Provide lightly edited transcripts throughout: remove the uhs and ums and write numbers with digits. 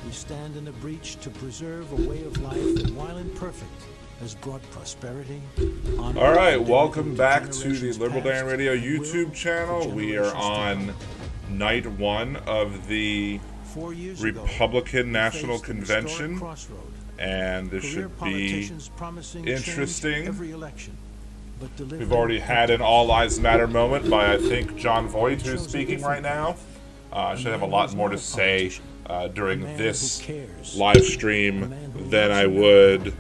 We stand in a breach to preserve a way of life that, while imperfect, has brought prosperity. All right, welcome back to the Liberal Dan Radio YouTube channel. We are on night one of the Republican National Convention, and this should be interesting. We've already had an All Lives Matter moment by, I think, Jon Voight, who's speaking right now. I should have a lot more to say during this live stream than I would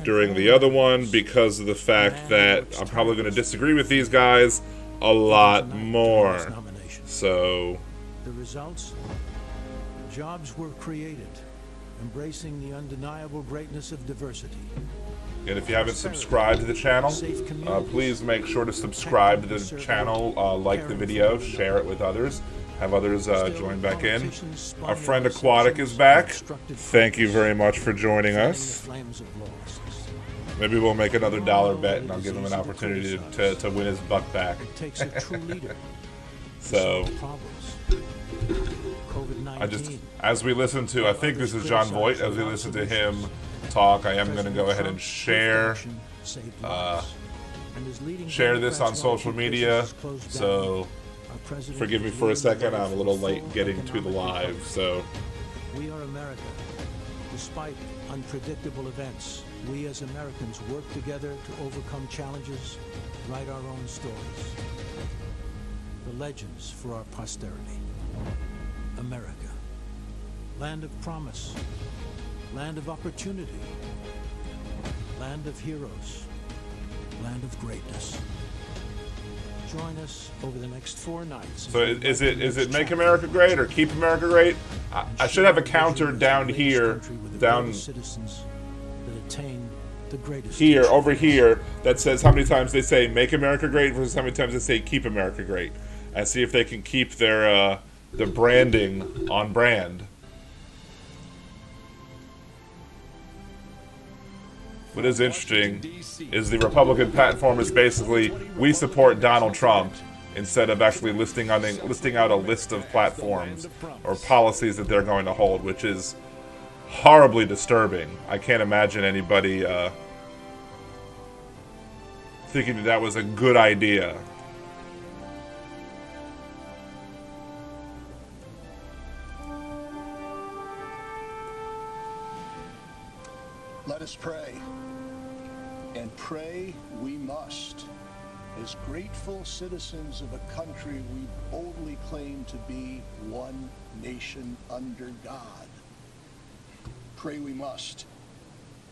during the other one, because of the fact that I'm probably going to disagree with these guys a lot more. So, the results: jobs were created, embracing the undeniable greatness of diversity. and if you haven't subscribed to the channel, please make sure to subscribe to the channel, like the video, share it with others, have others join back in. Our friend Aquatic is back. Thank you very much for joining us. Maybe we'll make another dollar bet, and I'll give him an opportunity to win his buck back. So, as we listen to, I think this is Jon Voight, as we listen to him talk, I am going to go ahead and share this on social media. So, forgive me for a second, I'm a little late getting to the live, so. We are America. Despite unpredictable events, we as Americans work together to overcome challenges, write our own stories. The legends for our posterity. America. Land of promise. Land of opportunity. Land of heroes. Land of greatness. Join us over the next 4 nights. So is it Make America Great or Keep America Great? I should have a counter down here, down here, over here, that says how many times they say Make America Great versus how many times they say Keep America Great, and see if they can keep their branding on brand. What is interesting is the Republican platform is basically, we support Donald Trump, instead of actually listing out a list of platforms or policies that they're going to hold, which is horribly disturbing. I can't imagine anybody thinking that was a good idea. Let us pray. And pray we must, as grateful citizens of a country we boldly claim to be one nation under God. Pray we must,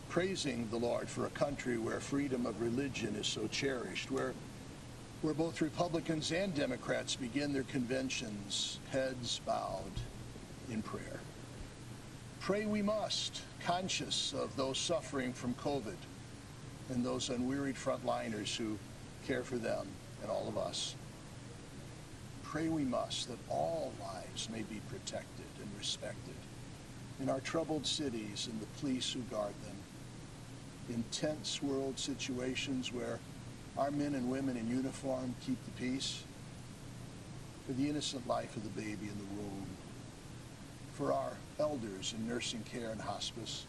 praising the Lord for a country where freedom of religion is so cherished, where both Republicans and Democrats begin their conventions, heads bowed in prayer. Pray we must, conscious of those suffering from COVID and those unwearied frontliners who care for them and all of us. Pray we must that all lives may be protected and respected in our troubled cities and the police who guard them, in tense world situations where our men and women in uniform keep the peace, for the innocent life of the baby in the womb, for our elders in nursing care and hospice,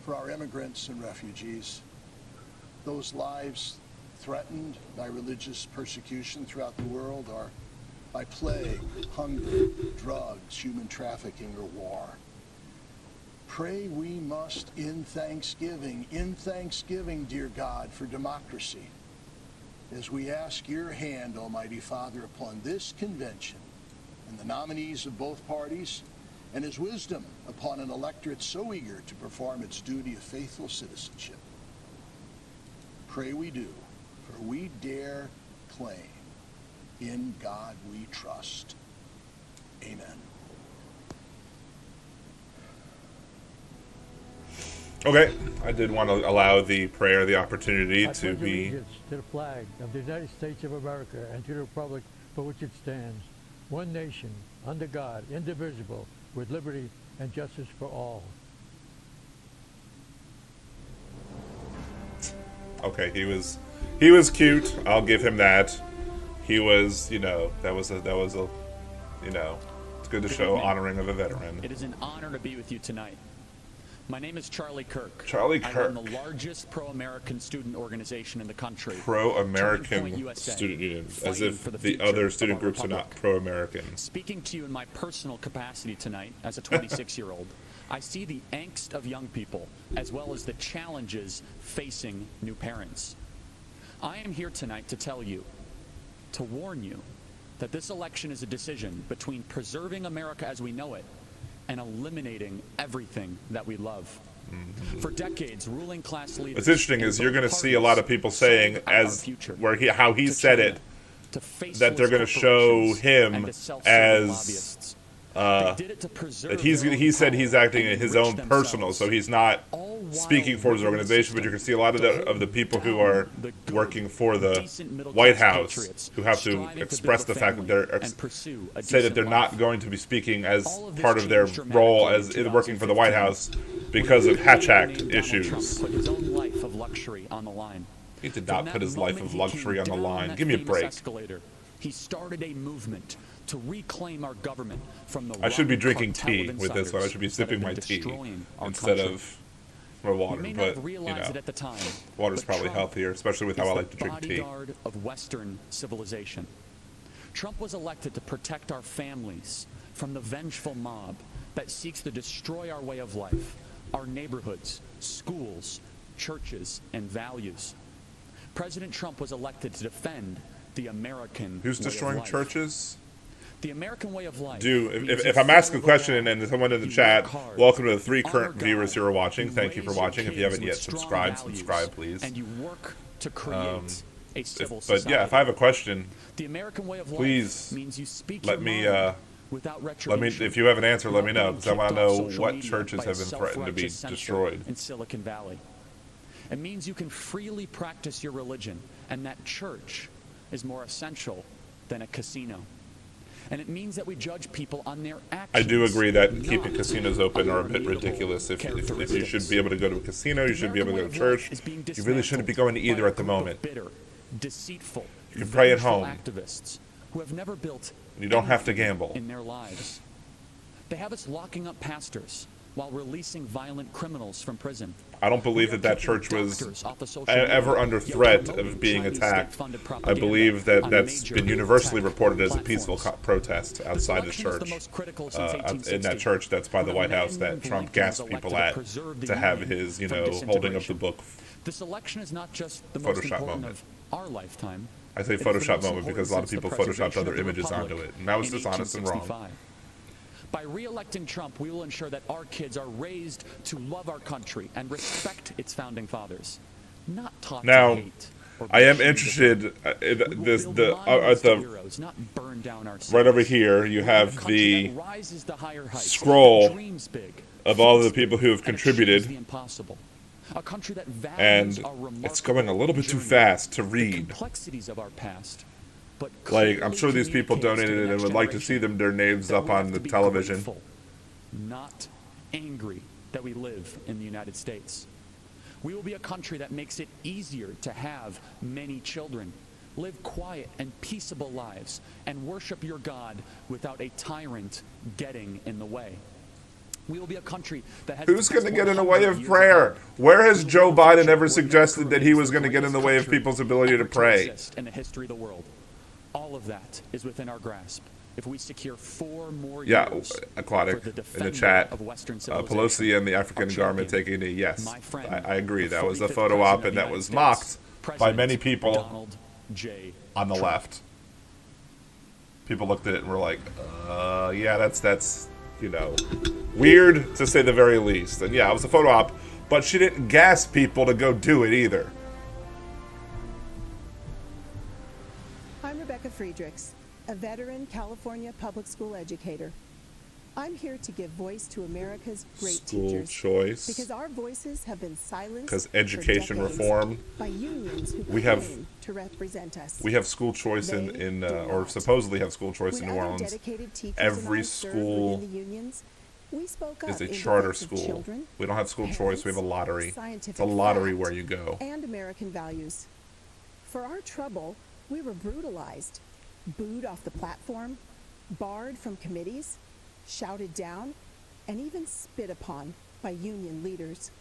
for our immigrants and refugees, those lives threatened by religious persecution throughout the world, or by plague, hunger, drugs, human trafficking, or war. Pray we must in thanksgiving, dear God, for democracy, as we ask your hand, Almighty Father, upon this convention and the nominees of both parties, and his wisdom upon an electorate so eager to perform its duty of faithful citizenship. Pray we do, for we dare claim, in God we trust. Amen. Okay, I did want to allow the prayer the opportunity to be. To the flag of the United States of America and to the republic for which it stands, one nation, under God, indivisible, with liberty and justice for all. Okay, he was cute. I'll give him that. He was, that was a, good to show honoring of a veteran. It is an honor to be with you tonight. My name is Charlie Kirk. Charlie I Kirk. run the largest pro-American student organization in the country. Pro-American student union, as if the other student groups are not pro-American. Speaking to you in my personal capacity tonight as a 26-year-old, I see the angst of young people as well as the challenges facing new parents. I am here tonight to tell you, to warn you, that this election is a decision between preserving America as we know it and eliminating everything that we love. For decades, ruling class leaders. What's interesting is you're going to see a lot of people saying, how he said it, that they're going to show him as that he said he's acting in his own personal, so he's not speaking for his organization. But you can see a lot of the people who are working for the White House who have to express the fact that they're not going to be speaking as part of their role as in working for the White House because of Hatch Act issues. He did not put his life of luxury on the line. Give me a break. He started a movement to reclaim our government from the I should be drinking tea with this one. I should be sipping my tea instead of my water. But, you know, water's probably healthier, especially with how I like to drink tea. Of Western civilization. Trump was elected to protect our families from the vengeful mob that seeks to destroy our way of life, our neighborhoods, schools, churches, and values. President Trump was elected to defend the American Who's destroying way of life. churches? The American way of life. If I'm asking a question and someone in the chat, welcome to the 3 current viewers who are watching. Thank you for watching. If you haven't yet subscribed, please. And you work to create a civil But society. yeah, if I have a question, the American way of life please means you speak let your me mind without retribution. if you have an answer, let me know, Not because I want to being know kicked off social what media churches by have been threatened to be self-righteous censor destroyed. in Silicon Valley. It means you can freely practice your religion, and that church is more essential than a casino. And it means that we judge people on their actions. I do agree that not keeping casinos open are a bit immutable ridiculous. If you characteristics. should be able to go to a casino, you should be able to go to church. You really shouldn't be going to either at the moment. Bitter, deceitful, You can pray at vengeful home. activists who have never built You don't have to anything gamble. in their lives. They have us locking up pastors while releasing violent criminals from prison. I don't believe that church was ever under threat of being attacked. I believe that that's been universally reported as a peaceful protest outside the church. In that church that's by the White House that Trump gassed people at to have his, holding up the book. This election is not just the most Photoshop important moment. of our lifetime. I say Photoshop moment because a lot of people photoshopped other images onto it, and that was dishonest and wrong. By re-electing Trump, we will ensure that our kids are raised to love our country and respect its founding fathers, not taught Now, to hate. I am interested in this. Right over here, you have the scroll of all the people who have contributed, and it's going a little bit too fast to read. Like, I'm sure these people donated and would like to see their names up on the television. Not angry that we live in the United States. We will be a country that makes it easier to have many children, live quiet and peaceable lives, and worship your God without a tyrant getting in the way. We will be a country that has... Who's going to get in the way of prayer? Where has Joe Biden ever suggested that he was going to get in the way of people's ability to pray? In the history of the world. All of that is within our grasp. If we secure 4 more Yeah, years Aquatic for the in the chat. of Western civilization, Pelosi and the African garment taking a yes. I agree. That was a photo op, and that was mocked by many people Donald J. on the left. People looked at it and were like, yeah, that's weird to say the very least. And yeah, it was a photo op, but she didn't gas people to go do it either. I'm Rebecca Friedrichs, a veteran California public school educator. I'm here to give voice to America's great teachers. School choice. Because our voices have been silenced Because education for decades reform. by unions who We have- claim to represent us. We have school choice or supposedly have school choice in New When other Orleans. dedicated teachers Every and I served school within the unions, we spoke up is a in charter defense of school. children, We don't have school choice. We have a parents, lottery. It's scientific a lottery fact, where you go. and American values. For our trouble, we were brutalized, booed off the platform, barred from committees, shouted down, and even spit upon by union leaders.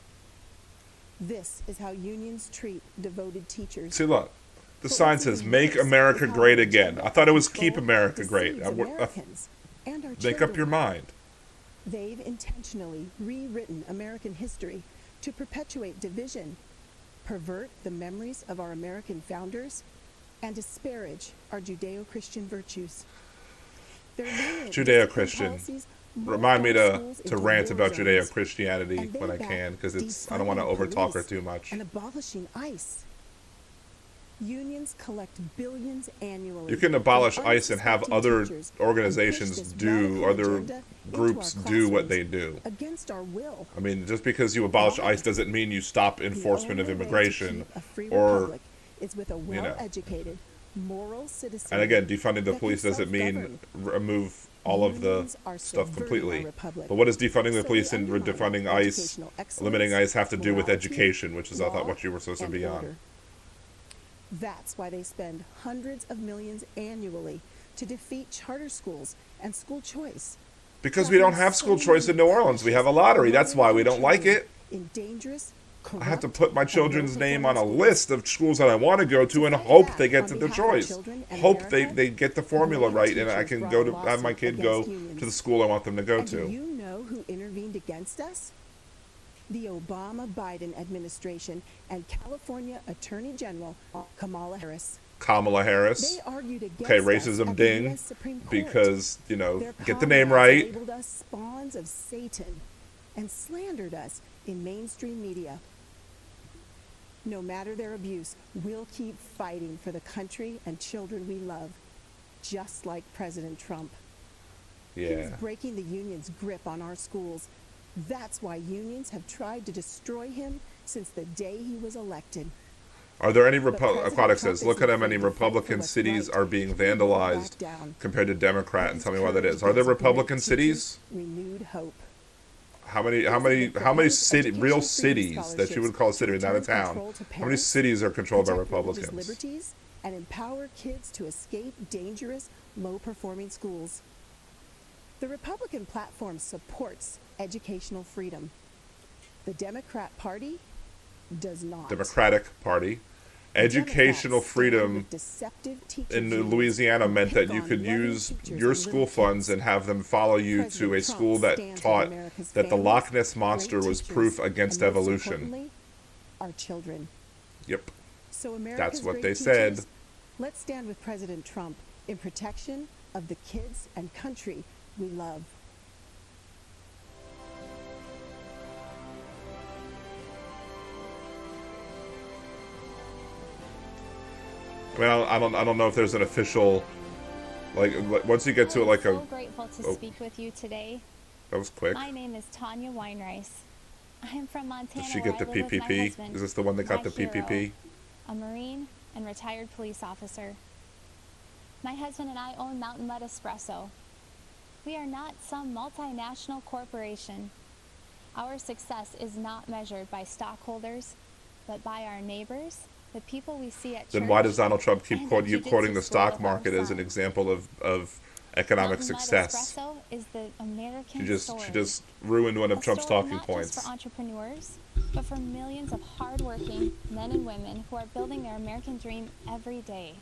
This is how unions treat devoted teachers. See, look. The sign says, "Make America Great Again." I thought it was "Keep America Great." Make up your mind. They've intentionally rewritten American history to perpetuate division, pervert the memories of our American founders, and disparage our Judeo-Christian virtues. Judeo-Christian. Remind me to rant about Judeo-Christianity when I can, because I don't want to overtalk her too much. And abolishing ICE. Unions collect billions annually. You can abolish ICE and have other organizations do, other groups do what they do. Against our will. I mean, just because you abolish ICE doesn't mean you stop enforcement of immigration, or, is with a well-educated, moral citizen. And again, defunding the police doesn't mean remove all of the stuff completely. But what does defunding the police and defunding ICE, limiting ICE, have to do with education, which is, I thought, what you were supposed to be on? That's why they spend hundreds of millions annually to defeat charter schools and school choice. Because we don't have school choice in New Orleans. We have a lottery. That's why we don't like it. In dangerous, I have to put my children's name on a list of schools that I want to go to and hope they get to the choice. Hope they get the formula right and I can go to have my kid go to the school I want them to go to. Do you know who intervened against us? The Obama-Biden administration and California Attorney General Kamala Harris. Kamala Harris. They argued against Okay, racism us at the ding, US Supreme Court. because, you know, Their get the name comrades right. labeled us spawns of Satan and slandered us in mainstream media. No matter their abuse, we'll keep fighting for the country and children we love, just like President Trump. He's Yeah. breaking the union's grip on our schools. That's why unions have tried to destroy him since the day he was elected. Are there any President Aquatic Trump says, look at how many isn't afraid to fight for Republican what's cities right. are being He won't vandalized back down. compared to Democrat, and His tell me why that courage is. Are there gives Republican teachers cities? renewed hope. How many real cities that you would call a city, not a town? How many cities are controlled by Protect religious Republicans? liberties and empower kids to escape dangerous, low-performing schools. The Republican platform supports educational freedom. The Democrat Party does not. Democratic Party. Educational Democrats stand freedom with deceptive teachers in unions Louisiana who meant pick that you on could loving use teachers your and school little funds kids. and have them follow you to President a school Trump that stands with taught America's that the families, Loch Ness Monster great was teachers, proof against and most evolution. importantly, our children. Yep. So America's That's what great they teachers, said. Let's stand with President Trump in protection of the kids and country we love. Well, I don't know if there's an official, like once you get to it, like I'm a. so grateful to oh. speak with you today. That was quick. My name is Tanya Weinreis. I am from Montana. Did she where get the I live with my PPP? husband, Is this the one that got my the hero, PPP? a Marine and retired police officer. My husband and I own Mountain Mud Espresso. We are not some multinational corporation. Our success is not measured by stockholders, but by our neighbors, the people we see at church. Then why does Donald Trump keep and quoting at you quoting jujitsu the school stock with our market as an son. example of economic Mountain Mud success? Espresso is the American She story. just ruined one of A Trump's story talking not points. just for entrepreneurs, but for millions of hardworking men and women who are building their American dream every day.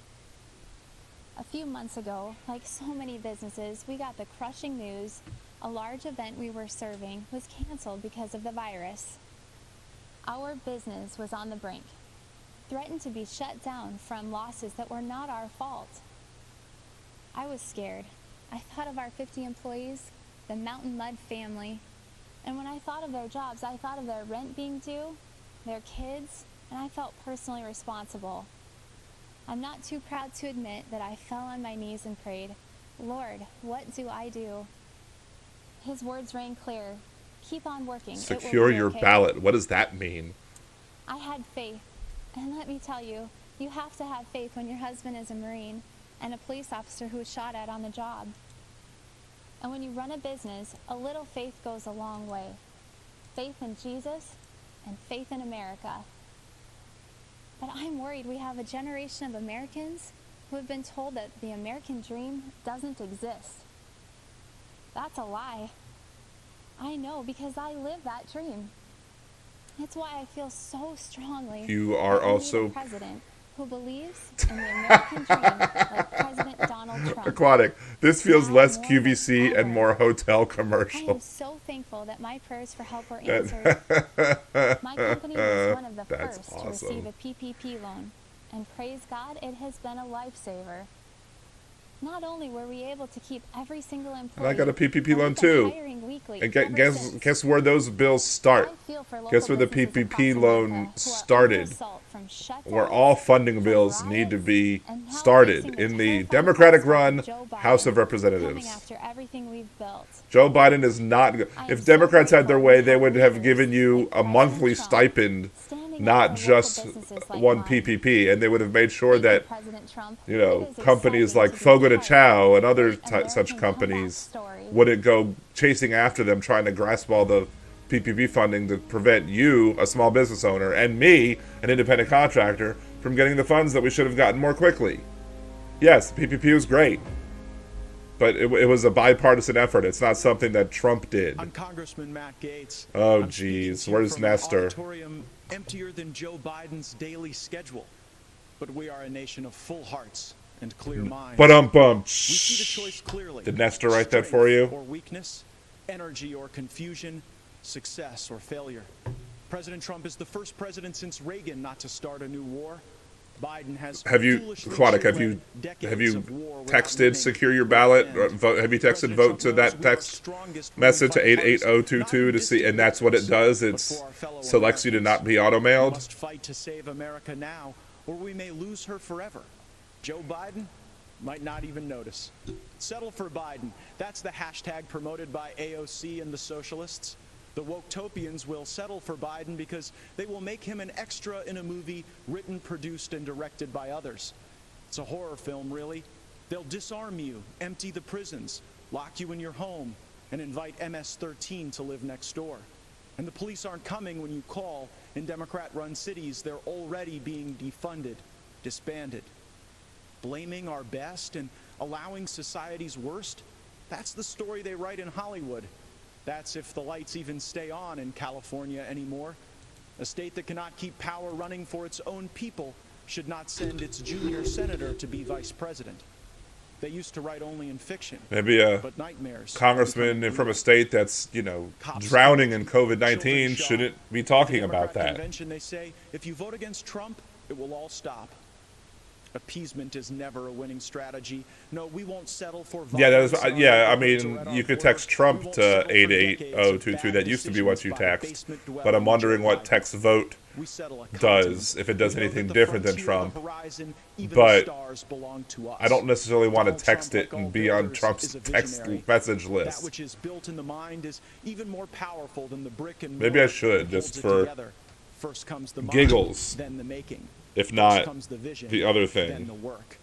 A few months ago, like so many businesses, we got the crushing news a large event we were serving was canceled because of the virus. Our business was on the brink, threatened to be shut down from losses that were not our fault. I was scared. I thought of our 50 employees, the Mountain Mud family, and when I thought of their jobs, I thought of their rent being due, their kids, and I felt personally responsible. I'm not too proud to admit that I fell on my knees and prayed, "Lord, what do I do?" His words rang clear. Keep on working. It will Secure be your okay." ballot. What does that mean? I had faith. And let me tell you, you have to have faith when your husband is a Marine and a police officer who was shot at on the job. And when you run a business, a little faith goes a long way. Faith in Jesus and faith in America. But I'm worried we have a generation of Americans who have been told that the American dream doesn't exist. That's a lie. I know because I live that dream. It's why I feel so strongly You are that we need also a president who believes in the American dream like President Donald Trump. Aquatic. This feels Now less more than QVC and ever. more hotel I commercial. am so thankful that my prayers for help were answered. My company was one of the That's first awesome. to receive a PPP loan, and praise God, it has been a lifesaver. Not only were we able to keep every single employee, And I got a PPP but we've loan been too. hiring weekly And ever guess since. where those bills start? I feel for local Guess where the businesses across PPP America loan who are under started? assault from shutdowns, Where all funding from bills need to riots, be and now started facing in the terrifying Democratic-run prospect of Joe House of Biden Representatives. coming after everything we've built. Joe Biden is not. I am If so Democrats had their grateful way, we they have would have leaders given you like a President monthly Trump stipend, standing up not for local just businesses like one mine. PPP, and they would have made sure Thank you, that President Trump. you know It is companies exciting like to be Fogo de part Chao of and other great American such comeback companies story. wouldn't go chasing after them, trying to grasp all the PPP funding to prevent you, a small business owner, and me, an independent contractor, from getting the funds that we should have gotten more quickly. Yes, PPP was great, but it was a bipartisan effort. It's not something that Trump did. I'm Congressman Matt Gaetz. Oh, I'm speaking geez. to you Where's from an Nestor? auditorium emptier than Joe Biden's daily schedule. But we are a nation of full hearts and clear minds. Ba-dum-bum. We see the choice clearly. Did Nestor write that for you? Strength or weakness, energy or confusion, success or failure. President Trump is the first president since Reagan not to start a new war. Biden has Have you, foolishly Aquatic, have led you decades of war without texted winning. secure your ballot? And Or vote, have you texted President vote Trump to knows that we are text strongest when we message to fight hardest, 88022 not to see, and that's what it does? but It's for our fellow selects you to not be auto We mailed. must fight to save America now, or we may lose her forever. Joe Biden might not even notice. Settle for Biden. That's the hashtag promoted by AOC and the socialists. The Woketopians will settle for Biden because they will make him an extra in a movie written, produced, and directed by others. It's a horror film, really. They'll disarm you, empty the prisons, lock you in your home, and invite MS-13 to live next door. And the police aren't coming when you call. In Democrat-run cities, they're already being defunded, disbanded. Blaming our best and allowing society's worst? That's the story they write in Hollywood. That's if the lights even stay on in California anymore. A state that cannot keep power running for its own people should not send its junior senator to be vice president. They used to write only in fiction, Maybe a but nightmares. congressman become from a real. state that's, you know, Cops drowning in children COVID-19 shot. shouldn't be At talking the about Democrat that. Convention, they say, if you vote against Trump, it will all stop. Appeasement is never a winning strategy. No, we won't settle for Yeah, that is, violence on yeah, our I neighborhoods or mean, at our you could border. text We Trump won't to settle for decades of 88022. That bad used to be what you decisions by text. basement-dwelling But I'm wondering Joe what Biden. text vote We settle a does, continent. if it does We know anything that the different than frontier of the Trump. horizon, even But the stars belong to us. I don't necessarily want to Donald text Trump, it like and all be on builders, Trump's is a text visionary. message That list. which is built in the mind is even more powerful than the brick and Maybe I mortar should, that just holds it for together. First comes the mind, giggles. then the making. If First not, comes the vision, the other then thing. the work.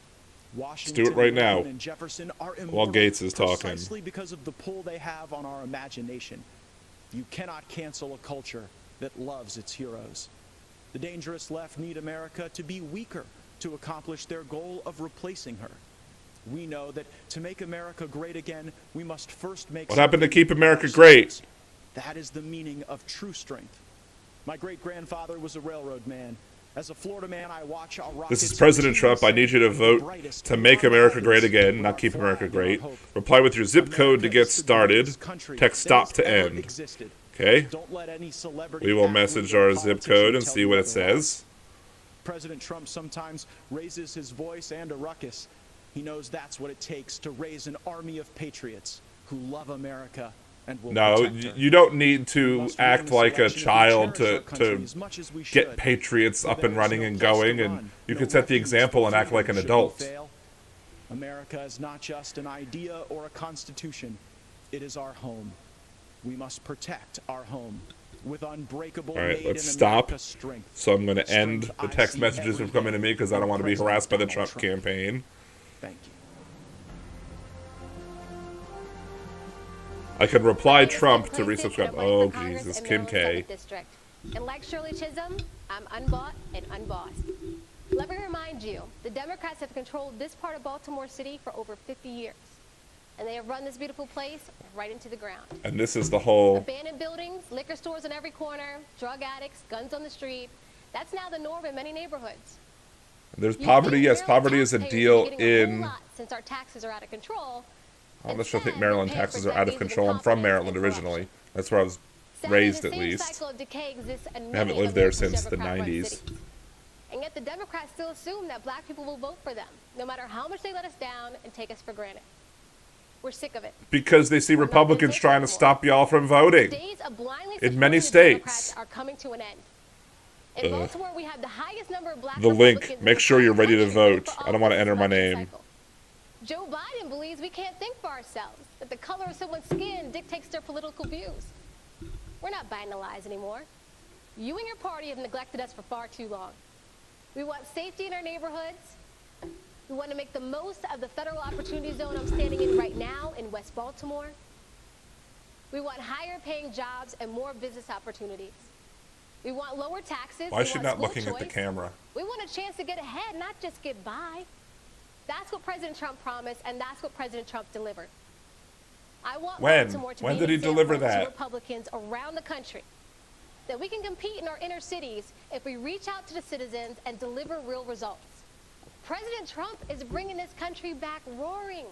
do Washington, it right now, Lincoln, and Jefferson are while immortal Gates is talking. precisely because of the pull they have on our imagination. You cannot cancel a culture that loves its heroes. The dangerous left need America to be weaker to accomplish their goal of replacing her. We know that to make America great again, we must first make What happened to something keep America of great? ourselves. That is the meaning of true strength. My great-grandfather was a railroad man. As a Florida man, I watch our rockets. This is President Trump. I need you to vote to make America great again, not keep America great. Reply with your zip code to get started. Text stop to end. Okay? Don't let any celebrity We will athlete message or our zip politician code and tell see you what it otherwise. says. President Trump sometimes raises his voice and a ruckus. He knows that's what it takes to raise an army of patriots who love America and will No, protect her. you don't need We to must win act this like a election if we child cherish our to country as much as we get should. patriots up There and is running no and place to going, and run, you no can set the refuge example and for act like an freedom should we adult. fail. America is not just an idea or a constitution. It is our home. We must protect our home with unbreakable All right, made let's in stop. America strength. So I'm going to end Strength the I text see messages every from coming to day me because I don't want to be from harassed by the President Trump Donald campaign. Thank you. I could reply My name is Trump Kim to Clayton, resubscribe. and I'm running Oh, for Congress Jesus. in Kim Maryland's K. 7th District. And like Shirley Chisholm, I'm unbought and unbossed. Let me remind you, the Democrats have controlled this part of Baltimore City for over 50 years. and they have run this beautiful place right into the ground. And this is the whole... Abandoned buildings, liquor stores in every corner, drug addicts, guns on the street. That's now the norm in many neighborhoods. There's poverty. Yes, poverty is a deal in... Since our taxes are out of control. I don't necessarily think Maryland taxes are out of control. I'm from Maryland originally. That's where I was raised, at least. I haven't lived there since the 90s. And yet the Democrats still assume that black people will vote for them, no matter how much they let us down and take us for granted. We're sick of it. Because they see Republicans trying to stop y'all from voting. In many states. Are coming to an end. In Baltimore, we have the highest number of black the link. Make sure you're ready to vote. I don't want to enter my name. Joe Biden believes we can't think for ourselves, that the color of someone's skin dictates their political views. We're not buying the lies anymore. You and your party have neglected us for far too long. We want safety in our neighborhoods. We want to make the most of the federal opportunity zone I'm standing in right now in West Baltimore. We want higher paying jobs and more business opportunities. We want lower taxes. Why is she not looking at the camera? We want a chance to get ahead, not just get by. That's what President Trump promised, and that's what President Trump delivered. I want Baltimore to when be did he deliver that? To Republicans around the country, that we can compete in our inner cities if we reach out to the citizens and deliver real results. President Trump is bringing this country back roaring.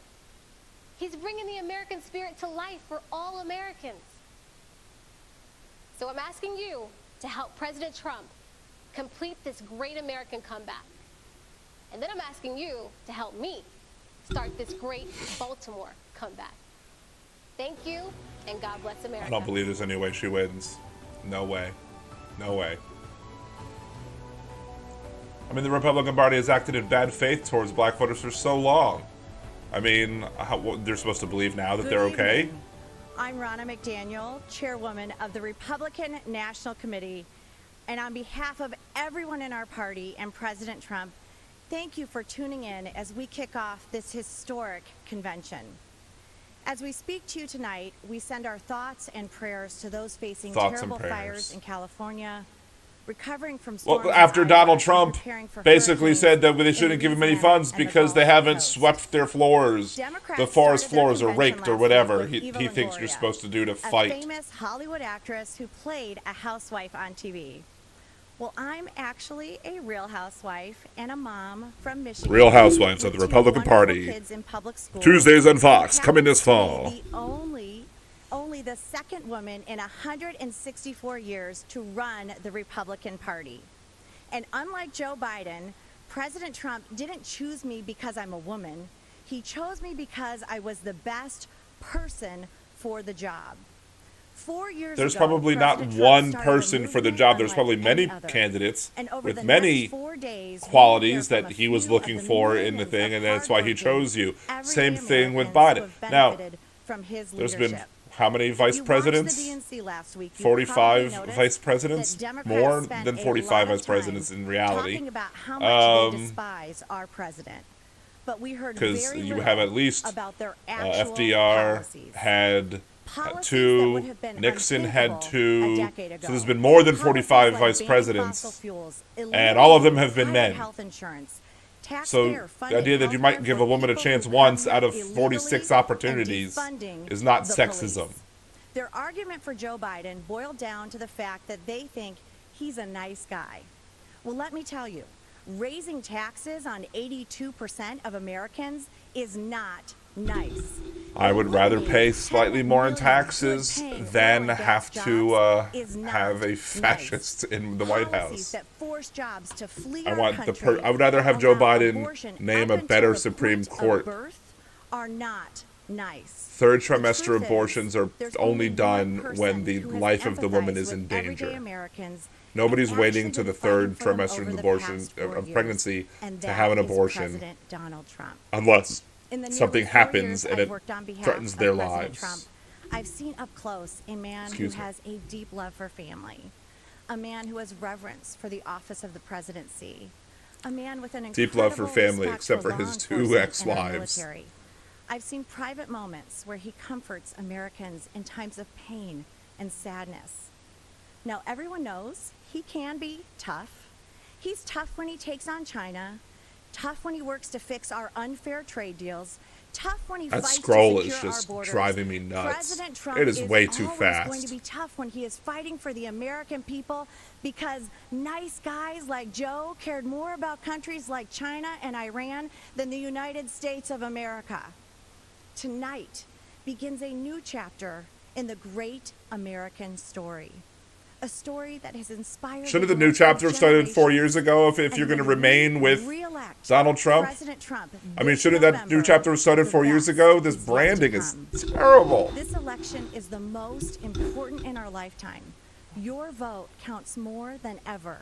He's bringing the American spirit to life for all Americans. So I'm asking you to help President Trump complete this great American comeback. And then I'm asking you to help me start this great Baltimore comeback. Thank you, and God bless America. I don't believe there's any way she wins. No way. No way. I mean, the Republican Party has acted in bad faith towards black voters for so long. I mean, they're supposed to believe now that they're okay? I'm Ronna McDaniel, chairwoman of the Republican National Committee, and on behalf of everyone in our party and President Trump, thank you for tuning in as we kick off this historic convention. As we speak to you tonight, we send our thoughts and prayers to those facing terrible fires in California, recovering from storms. Well, after Donald Trump basically said that they shouldn't give him any funds because they haven't swept their floors. The forest floors are raked or whatever he thinks you're supposed to do to fight. A famous Hollywood actress who played a housewife on TV. Well, I'm actually a Real Housewife and a mom from Michigan. Real Housewives of the Republican Party. Tuesdays on Fox, coming this fall. Only the second woman in 164 years to run the Republican Party. And unlike Joe Biden, President Trump didn't choose me because I'm a woman. He chose me because I was the best person for the job. 4 years There's ago, probably not one person for the job. There's probably many candidates with many qualities that he was looking for in the thing, and that's why he chose you. Same thing with Biden. Now, there's been how many vice presidents? 45 vice presidents? More than 45 vice presidents in reality. Because you have at least FDR had 2, Nixon had 2, so there's been more than 45 vice presidents, and all of them have been men. So the idea that you might give a woman a chance once out of 46 opportunities is not sexism. Their argument for Joe Biden boiled down to the fact that they think he's a nice guy. Well, let me tell you, raising taxes on 82% of Americans is not nice. I would rather pay slightly more in taxes than have to have a fascist in the White House. I would rather have Joe Biden name a better Supreme Court. Are not nice. Third trimester abortions are only done when the life of the woman is in danger. Nobody's waiting to the third trimester of pregnancy to have an abortion unless something happens and it threatens their lives. I've seen up close a man who has a deep love for family, a man who has reverence for the office of the presidency, a man with an deep love for family, except for his 2 ex-wives. I've seen private moments where he comforts Americans in times of pain and sadness. Now, everyone knows he can be tough. He's tough when he takes on China, tough when he works to fix our unfair trade deals, tough when he That fights scroll to is secure just our borders. driving me nuts. President Trump It is way too always fast. going to be tough when he is fighting for the American people, because nice guys like Joe cared more about countries like China and Iran than the United States of America. Tonight begins a new chapter in the great American story. A story that has inspired. Shouldn't the new chapter have started 4 years ago if you're going to remain with Donald Trump? President Trump. I mean, shouldn't that new chapter have started 4 years ago? This branding is terrible. This election is the most important in our lifetime. Your vote counts more than ever.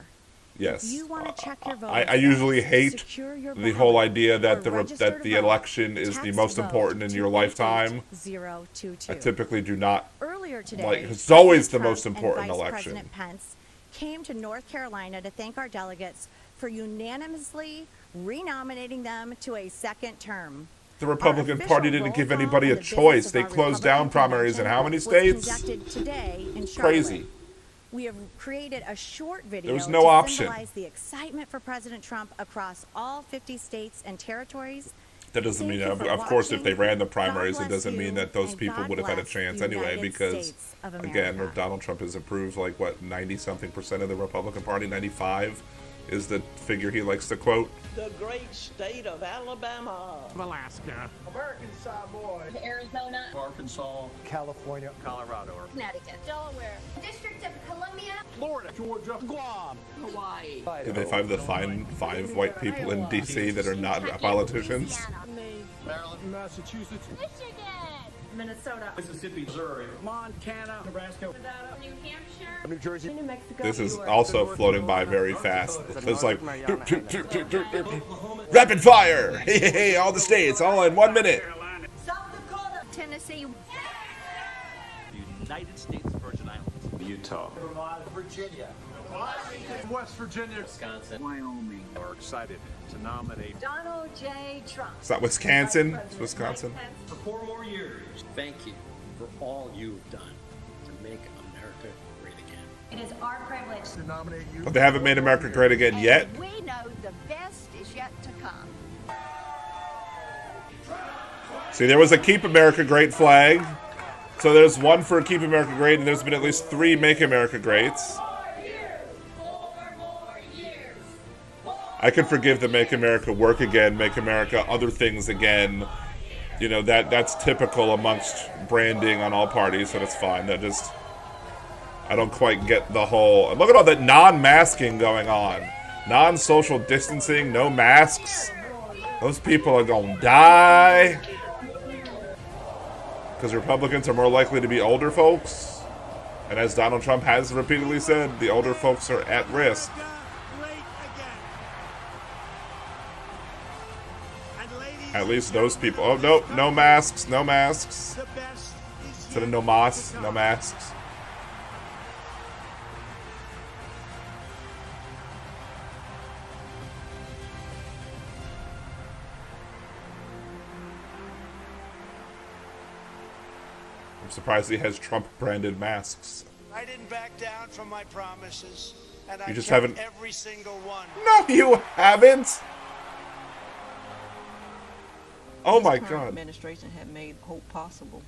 Yes. If you want to check your vote, I usually hate secure your the ballot, whole idea that or the register to vote, election is the text most vote important in to your lifetime. 88022. I typically do not Earlier today, like. It's always the President most Trump important and Vice election. President Pence came to North Carolina to thank our delegates for unanimously renominating them to a second term. The Republican Our Party official didn't give roll call anybody on a the business choice. of They our closed down Republican primaries in convention how many was states? conducted today in Charlotte. Crazy. We have created a short video There was no to option. symbolize the excitement for President Trump across all 50 states and territories. That doesn't mean, Thank you of for course, if watching. they ran the God primaries, it bless doesn't mean you, that those and people God would have had a bless chance the anyway, United because, States of again, America. Donald Trump has approved, like, what, 90-something% of the Republican Party? 95 is the figure he likes to quote. The great state of Alabama. Alaska. American Samoa. Arizona. Arkansas. California. Colorado. Connecticut. Delaware. District of Columbia. Florida. Georgia. Guam. Hawaii. Did they find five white people in D.C. that are not politicians? Maryland. Massachusetts. Michigan. Minnesota. Mississippi. Missouri. Montana. Nebraska. New Hampshire. New Jersey. New Mexico. This is also floating by very fast. It's like rapid fire. Hey, all the states, all in 1 minute. South Dakota. Tennessee. United States Virgin Islands. Utah. Virginia. West Virginia. Wisconsin. Wyoming. Are excited to nominate Donald J. Trump. It's not Wisconsin. It's Wisconsin. for 4 more years. Thank you for all you've done to make America great again. It is our privilege To nominate you. But they haven't made America great again yet. We know the best is yet to come. See, there was a Keep America Great flag. So there's one for Keep America Great, and there's been at least 3 Make America Greats. I could forgive the Make America Work Again, Make America Other Things Again. You know, that's typical amongst branding on all parties, so that's fine. I don't quite get the whole... Look at all that non-masking going on. Non-social distancing, no masks. Those people are going to die. Because Republicans are more likely to be older folks. And as Donald Trump has repeatedly said, the older folks are at risk. At least those people. Oh, no, no masks, no masks. Instead of no masks, no masks. I'm surprised he has Trump-branded masks. I didn't back down from my promises, and You I just kept haven't- every single one. No, you haven't! Oh my current God. Administration have made hope possible.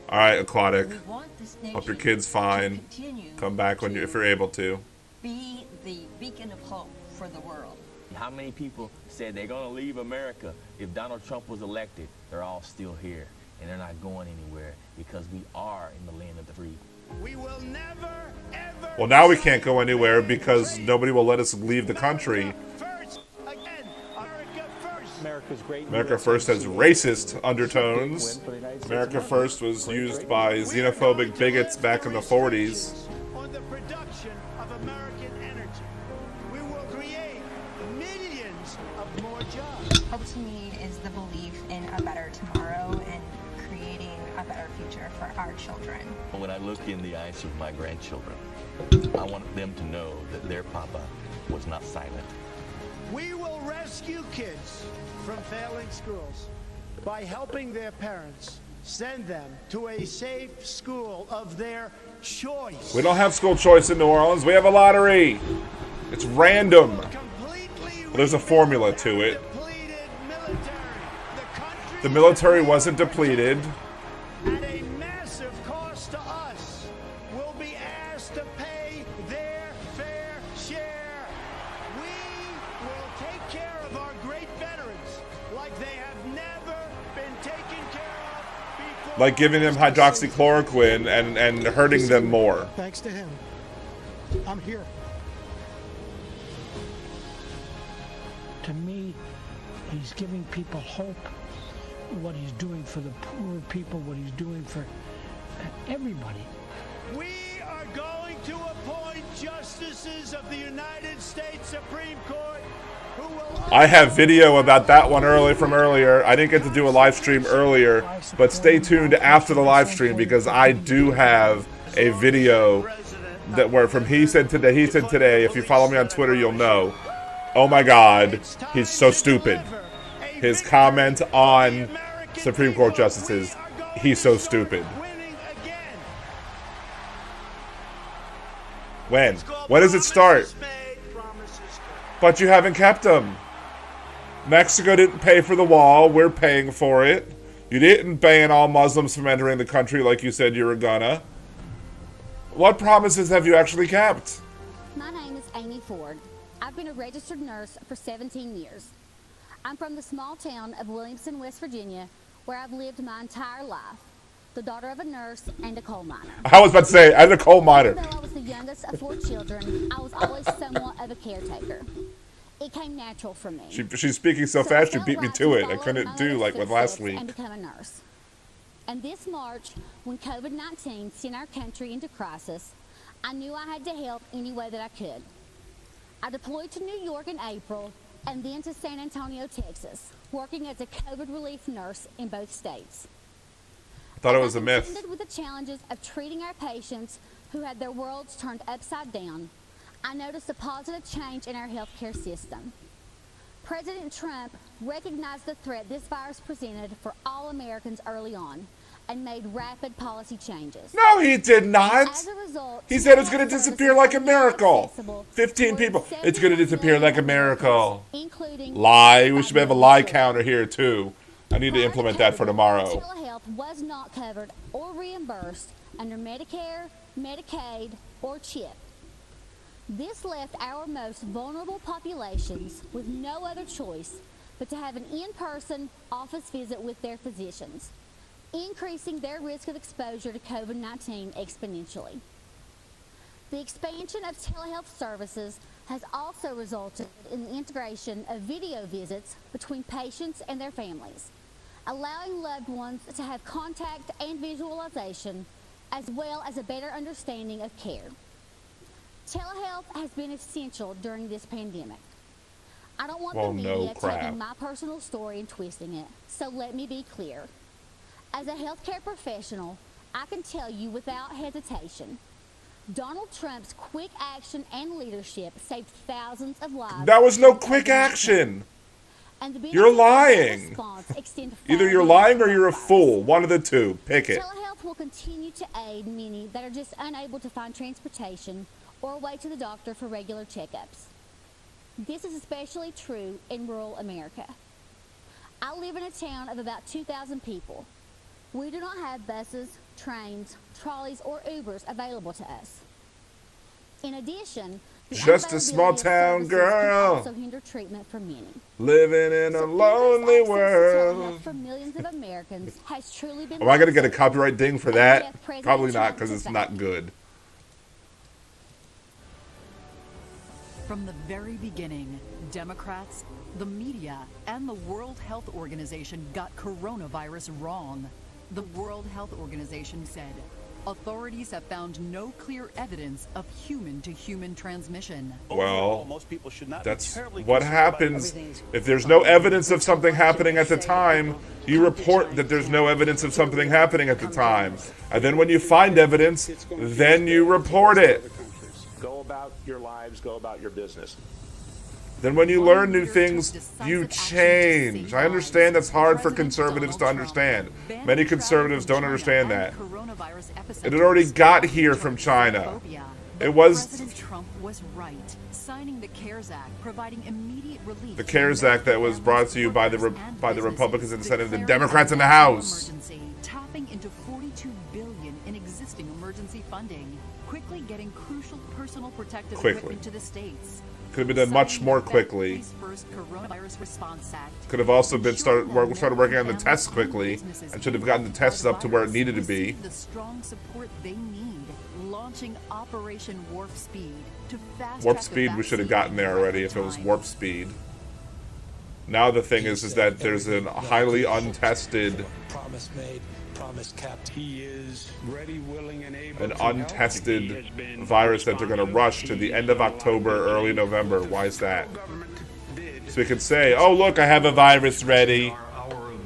Alright, Aquatic. We want this Hope your nation kid's to fine. continue Come back when if you're able to. Be the beacon of hope for the world. How many people said they're going to leave America if Donald Trump was elected? They're all still here, and they're not going anywhere because we are in the land of the free. We will never, ever. Well, now we can't go anywhere because nobody will let us leave the country. First, again, America first. America's great. America First has racist undertones. America First was used by xenophobic bigots back in the 40s. On the production of American energy, we will create millions of more jobs. Hope to me is the belief in a better tomorrow and creating a better future for our children. When I look in the eyes of my grandchildren, I want them to know that their papa was not silent. We will rescue kids from failing schools by helping their parents send them to a safe school of their choice. We don't have school choice in New Orleans. We have a lottery. It's random. There's a formula to it. The military wasn't depleted. At a massive cost to us, will be asked to pay their fair share. We will take care of our great veterans like they have never been taken care of before. Like giving them hydroxychloroquine and hurting them more. Thanks to him, I'm here. To me, he's giving people hope, what he's doing for the poor people, what he's doing for everybody. We are going to appoint justices of the United States Supreme Court who will... I have video about that one from earlier. I didn't get to do a live stream earlier, but stay tuned after the live stream because I do have a video that where from he said today. If you follow me on Twitter, you'll know. Oh my God, he's so stupid. His comment on Supreme Court justices, he's so stupid. When? When does it start? But you haven't kept them. Mexico didn't pay for the wall. We're paying for it. You didn't ban all Muslims from entering the country like you said you were gonna. What promises have you actually kept? My name is Amy Ford. I've been a registered nurse for 17 years. I'm from the small town of Williamson, West Virginia, where I've lived my entire life, the daughter of a nurse and a coal miner. I was about to say, as a coal miner. Even though I was the youngest of 4 children, I was always somewhat of a caretaker. It came natural for me. She's speaking so fast, she beat me to it. I couldn't do like with last week. And become a nurse. And this March, when COVID-19 sent our country into crisis, I knew I had to help any way that I could. I deployed to New York in April and then to San Antonio, Texas, working as a COVID relief nurse in both states. I thought it was a myth. Contended with the challenges of treating our patients who had their worlds turned upside down, I noticed a positive change in our healthcare system. President Trump recognized the threat this virus presented for all Americans early on and made rapid policy changes. No, he did not. As a result, he said it's going to disappear like a miracle. 15 people. It's going to disappear like a miracle. Lie. We should have a lie counter here, too. I need to implement that for tomorrow. Telehealth was not covered or reimbursed under Medicare, Medicaid, or CHIP. This left our most vulnerable populations with no other choice but to have an in-person office visit with their physicians, increasing their risk of exposure to COVID-19 exponentially. The expansion of telehealth services has also resulted in the integration of video visits between patients and their families, allowing loved ones to have contact and visualization, as well as a better understanding of care. Telehealth has been essential during this pandemic. I don't want the media taking my personal story and twisting it, so let me be clear. As a healthcare professional, I can tell you without hesitation, Donald Trump's quick action and leadership saved thousands of lives. That was no quick action. You're lying. Either you're lying or you're a fool. One of the two. Pick it. Telehealth will continue to aid many that are just unable to find transportation or a way to the doctor for regular checkups. This is especially true in rural America. I live in a town of about 2,000 people. We do not have buses, trains, trolleys, or Ubers available to us. In addition, just a small town girl also hinder treatment for many. Living in a lonely world. For millions of Americans has truly been. Am I going to get a copyright ding for that? Probably not, because it's not good. From the very beginning, Democrats, the media, and the World Health Organization got coronavirus wrong. The World Health Organization said authorities have found no clear evidence of human-to-human transmission. Well, that's what happens. If there's no evidence of something happening at the time, you report that there's no evidence of something happening at the time. And then when you find evidence, then you report it. Go about your lives, go about your business. Then when you learn new things, you change. I understand that's hard for conservatives to understand. Many conservatives don't understand that. It had already got here from China. It was President Trump was right, signing the CARES Act, providing immediate relief. the CARES Act that was brought to you by the Republicans in the Senate, the Democrats in the House. Tapping into $42 billion in existing emergency funding, quickly getting crucial personal protective equipment to the states. Could have been done much more quickly. Could have also been started working on the tests quickly, and should have gotten the tests up to where it needed to be. The strong support they need, launching Operation Warp Speed to fast Warp Speed, we should have gotten there already if it was Warp Speed. Now the thing is that there's a highly untested, promise made, promise kept. He is ready, willing, and able. an untested virus that they're going to rush to the end of October, early November. Why is that? So we could say, "Oh look, I have a virus ready,"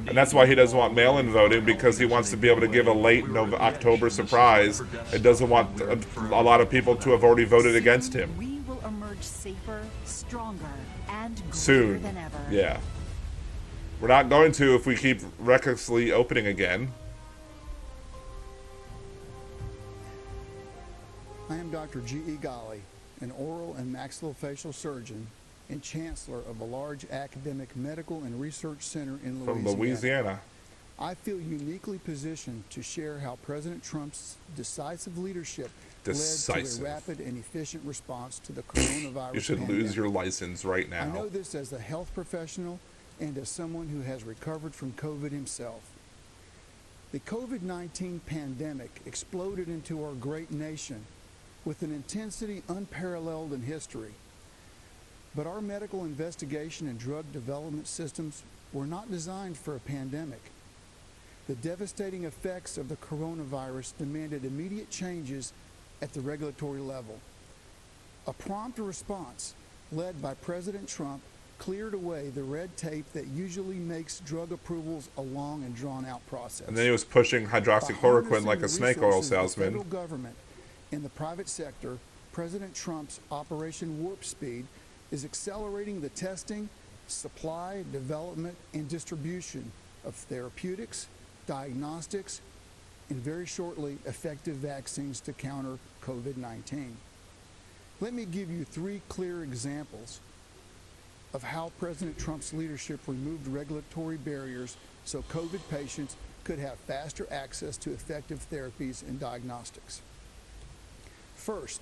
and that's why he doesn't want mail-in voting, because he wants to be able to give a late October surprise. It doesn't want a lot of people to have already voted against him. We will emerge safer, stronger, and greater Soon. than ever. Yeah. We're not going to if we keep recklessly opening again. I am Dr. G.E. Ghali, an oral and maxillofacial surgeon and chancellor of a large academic medical and research center in Louisiana. From Louisiana. I feel uniquely positioned to share how President Trump's decisive leadership led to a rapid and efficient response to the coronavirus You should pandemic. lose your license right I now. know this as a health professional and as someone who has recovered from COVID himself. The COVID-19 pandemic exploded into our great nation with an intensity unparalleled in history. But our medical investigation and drug development systems were not designed for a pandemic. The devastating effects of the coronavirus demanded immediate changes at the regulatory level. A prompt response led by President Trump cleared away the red tape that usually makes drug approvals a long and drawn-out process. And then he was pushing hydroxychloroquine like a snake oil salesman. The federal government and the private sector, President Trump's Operation Warp Speed is accelerating the testing, supply, development, and distribution of therapeutics, diagnostics, and very shortly, effective vaccines to counter COVID-19. Let me give you 3 clear examples of how President Trump's leadership removed regulatory barriers so COVID patients could have faster access to effective therapies and diagnostics. First,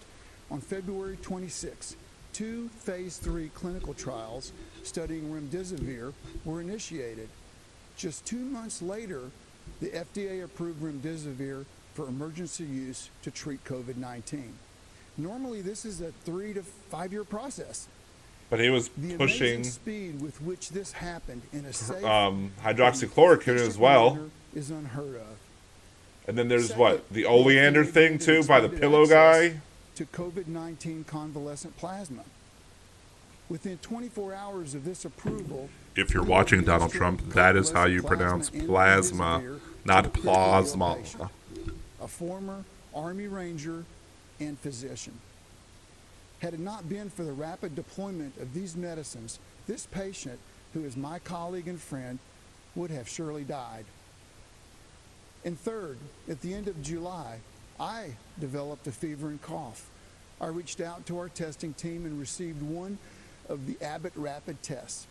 on February 26, 2 phase 3 clinical trials studying remdesivir were initiated. Just 2 months later, the FDA approved remdesivir for emergency use to treat COVID-19. Normally, this is a 3 to 5 year process. But he was The pushing amazing speed with which this happened in a safe hydroxychloroquine as well. is unheard of. And then there's what? The oleander thing too by the pillow guy? To COVID-19 convalescent plasma. Within 24 hours of this approval, If you're watching Donald Trump, that is how you pronounce plasma, not plasma. a former Army Ranger and physician. Had it not been for the rapid deployment of these medicines, this patient, who is my colleague and friend, would have surely died. And third, at the end of July, I developed a fever and cough. I reached out to our testing team and received one of the Abbott rapid tests.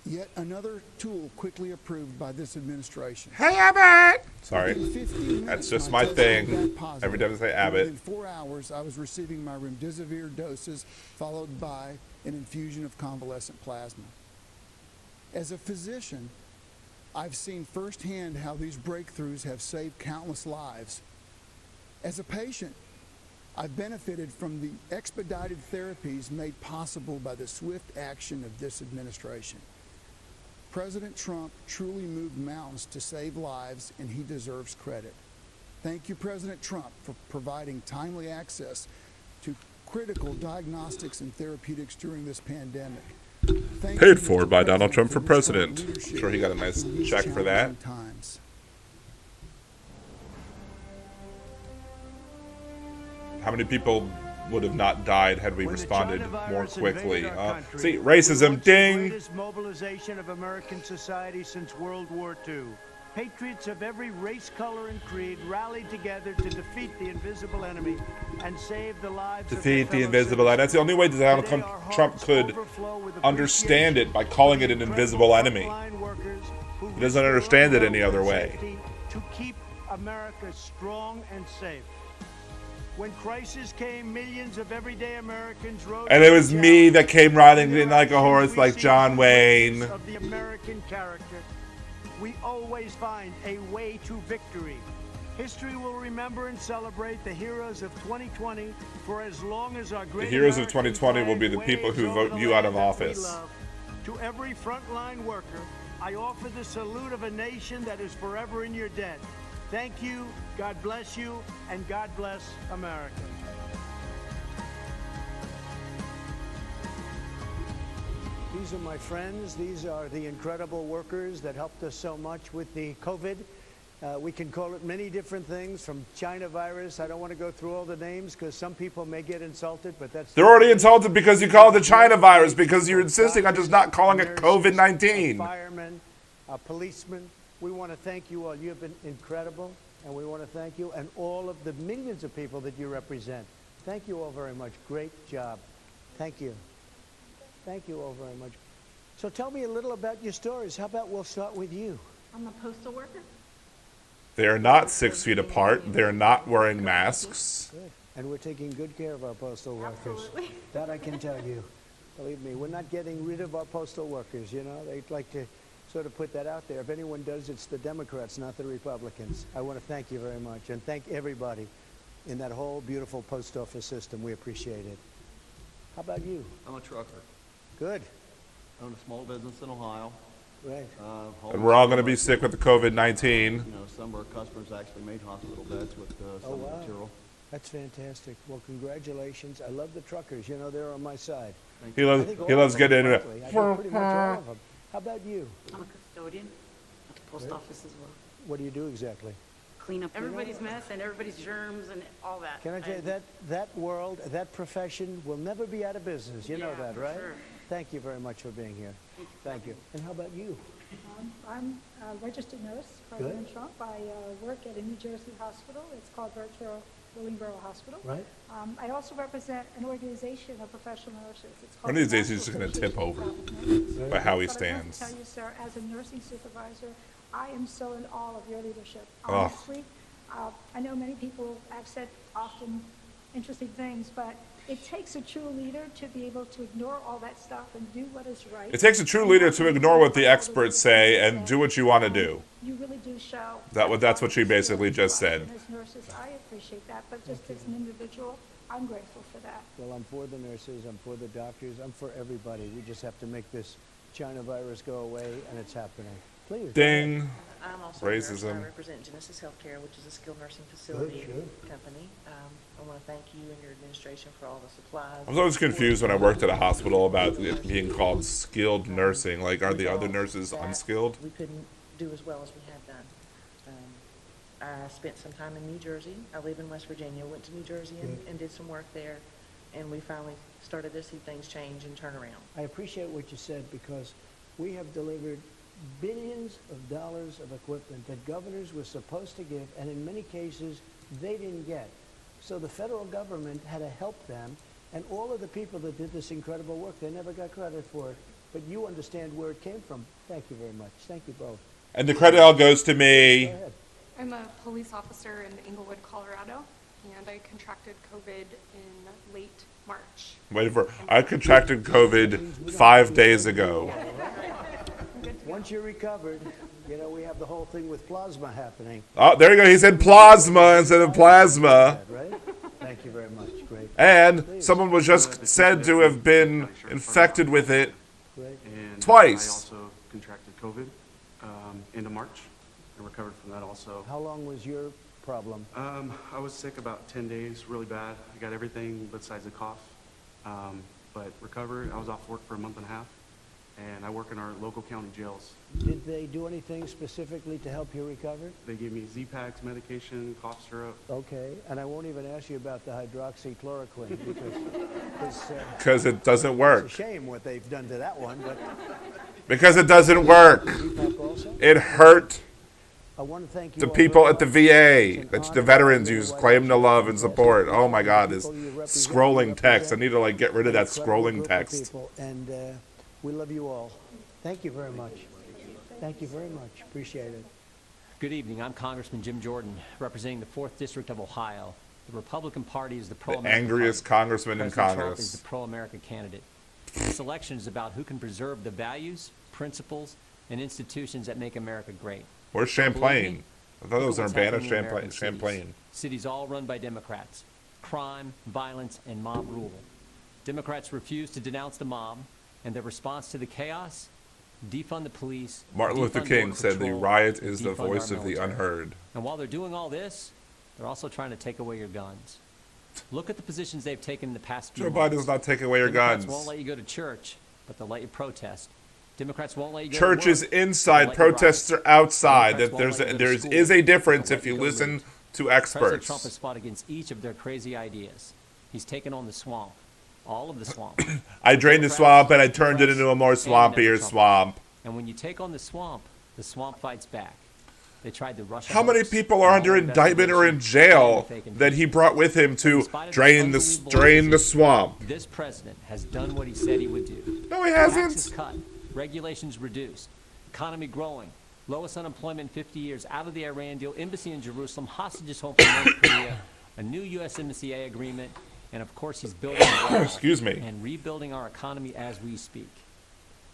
Yet another tool quickly approved by this administration. Hey, Abbott! Sorry. Within 15 minutes, That's just my my test came thing. back positive. Every time I say Abbott. Within 4 hours, I was receiving my remdesivir doses, followed by an infusion of convalescent plasma. As a physician, I've seen firsthand how these breakthroughs have saved countless lives. As a patient, I've benefited from the expedited therapies made possible by the swift action of this administration. President Trump truly moved mountains to save lives, and he deserves credit. Thank you, President Trump, for providing timely access to critical diagnostics and therapeutics during this pandemic. Thank you, Paid for Mr. by Donald Trump for your strong president. I'm leadership sure he got a nice in these check for that. challenging times. How many people would have not died had we When the responded China more virus quickly? invaded our country, See, racism, we launched the ding! greatest mobilization of American society since World War II. patriots of every race, color, and creed rallied together to defeat the invisible enemy and save the lives Defeat the invisible enemy. That's the only way Donald Trump could understand it, by calling it an invisible enemy. He doesn't understand it any other way. To keep America strong and safe. When crisis came, millions of everyday Americans rose. And it was me that came riding in like a horse, like John Wayne. Of the American character, we always find a way to victory. History will remember and celebrate the heroes of 2020 for as long as our great. The heroes of 2020 will be the people who vote you out of office. To every frontline worker, I offer the salute of a nation that is forever in your debt. Thank you, God bless you, and God bless America. These are my friends. These are the incredible workers that helped us so much with the COVID. We can call it many different things, from China virus. I don't want to go through all the names because some people may get insulted, but that's... They're already insulted because you call it the China virus, because you're insisting on just not calling it COVID-19. Firemen, policemen, we want to thank you all. You have been incredible, and we want to thank you and all of the millions of people that you represent. Thank you all very much. Great job. Thank you. Thank you all very much. So tell me a little about your stories. How about we'll start with you? I'm a postal worker. They are not 6 feet apart. They're not wearing masks. Good. And we're taking good care of our postal workers. Absolutely. That I can tell you. Believe me, we're not getting rid of our postal workers, you know. They'd like to sort of put that out there. If anyone does, it's the Democrats, not the Republicans. I want to thank you very much, and thank everybody in that whole beautiful post office system. We appreciate it. How about you? I'm a trucker. Good. I own a small business in Ohio. Right. And we're all going to be sick with the COVID-19. You know, some of our customers actually made hospital beds with some of the material. That's fantastic. Well, congratulations. I love the truckers. You know, they're on my side. He loves getting into it. I think pretty much all of them. How about you? I'm a custodian at the post office as well. What do you do exactly? Clean up everybody's mess and everybody's germs and all that. Can I tell you, that world, that profession will never be out of business. You know that, right? Sure. Thank you very much for being here. Thank you. And how about you? I'm a registered nurse, President Trump. I work at a New Jersey hospital. It's called Virtual Willingboro Hospital. Right. I also represent an organization of professional nurses. It's called One of these days he's just going to tip over by how he stands. I want to tell you, sir, as a nursing supervisor, I am so in awe of your leadership. Oh. Honestly, I know many people have said often interesting things, but it takes a true leader to be able to ignore all that stuff and do what is right. It takes a true leader to ignore what the experts say and do what you want to do. You really do show. That's what she basically just said. As nurses, I appreciate that, but just as an individual, I'm grateful for that. Well, I'm for the nurses, I'm for the doctors, I'm for everybody. We just have to make this China virus go away, and it's happening. Please. Ding. I'm also racism. a nurse. I represent Genesis Healthcare, which is a skilled nursing facility company. I want to thank you and your administration for all the supplies. I was always confused when I worked at a hospital about it being called skilled nursing. Like, are the other nurses unskilled? We couldn't do as well as we had done. I spent some time in New Jersey. I live in West Virginia. Went to New Jersey and did some work there, and we finally started to see things change and turn around. I appreciate what you said, because we have delivered billions of dollars of equipment that governors were supposed to give, and in many cases, they didn't get. So the federal government had to help them, and all of the people that did this incredible work, they never got credit for it. But you understand where it came from. Thank you very much. Thank you both. And the credit all goes to me. Go ahead. I'm a police officer in Englewood, Colorado, and I contracted COVID in late March. I contracted COVID 5 days ago. Once you're recovered, you know, we have the whole thing with plasma happening. Oh, there you go. He said plasma instead of plasma. Right? Thank you very much. Great. And someone was just said to have been infected with it And twice. I also contracted COVID into March and recovered from that also. How long was your problem? I was sick about 10 days, really bad. I got everything besides a cough, but recovered. I was off work for a month and a half, and I work in our local county jails. Did they do anything specifically to help you recover? They gave me Z-Paks medication, cough syrup. Okay, and I won't even ask you about the hydroxychloroquine Because it doesn't work. It's a shame what they've done to that one, but Because it doesn't work. Z-Pak also? It hurt. I want to thank you The all people very at the much. VA, It's an that's honor the to veterans be you the White claim to House love and support. Oh my God, The this people you represent, scrolling you text. I represent need to like get rid of an that incredible scrolling group of text. people, and we love you all. Thank you very much. Thank you very much. Appreciate it. Good evening. I'm Congressman Jim Jordan, representing the 4th District of Ohio. The Republican Party is the The pro-American angriest party. congressman in President Trump Congress. is the pro-American candidate. This election is about who can preserve the values, principles, and institutions that make America great. Where's Believe me, Champlain? I thought it look was at what's Urbana happening in American Champlain. Cities all run by Democrats. Crime, violence, and mob rule. Democrats refuse to denounce the mob, and their response to the chaos: defund the police. Martin Luther defund King Border said the Patrol, riot and is the defund our voice of the military. unheard. And while they're doing all this, they're also trying to take away your guns. Look at the positions they've taken in the past few Joe months. Biden does not take away your Democrats guns. won't let you go to church, but they'll let you protest. Democrats won't let you go Church to work, is inside, they'll let you protests riot. are outside. Democrats That won't let you go to there school, is a difference they'll if let you go listen loot. to President experts. Trump has fought against each of their crazy ideas. He's taken on the swamp, all of the swamp. I drained the swamp and I turned it into a more swampier swamp. And when you take on the swamp fights back. They tried to rush. How many people are under indictment or in jail that he brought with him to drain the swamp? This president has done what he said he would do. No, he hasn't. Taxes cut, regulations reduced, economy growing, lowest unemployment in 50 years, out of the Iran deal, embassy in Jerusalem, hostages home from North Korea, a new USMCA agreement, and of course he's building Excuse me. and rebuilding our economy as we speak.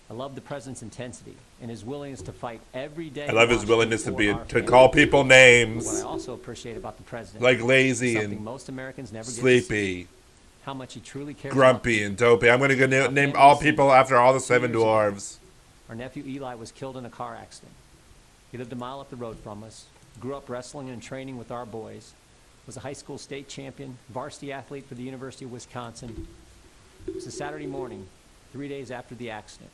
I love the president's intensity and his willingness to fight every day. I love his watching willingness to for be our to families. call people names. What I also appreciate about the president, Like lazy something and most Americans never get to sleepy, see, how much he truly cares. grumpy and dopey. I'm going to name all people after all the 7 dwarves. Our nephew Eli was killed in a car accident. He lived a mile up the road from us, grew up wrestling and training with our boys, was a high school state champion, varsity athlete for the University of Wisconsin. It was a Saturday morning, 3 days after the accident.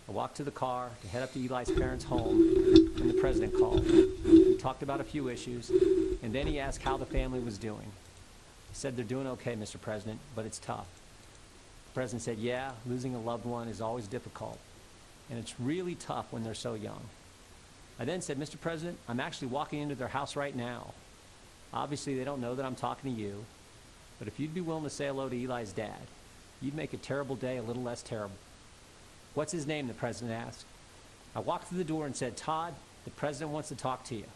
I walked to the car to head up to Eli's parents' home, and the president called. We talked about a few issues, and then he asked how the family was doing. He said, "They're doing okay, Mr. President, but it's tough." The president said, "Yeah, losing a loved one is always difficult, and it's really tough when they're so young." I then said, "Mr. President, I'm actually walking into their house right now. Obviously, they don't know that I'm talking to you, but if you'd be willing to say hello to Eli's dad, you'd make a terrible day a little less terrible." "What's his name?" the president asked. I walked through the door and said, "Todd, the president wants to talk to you."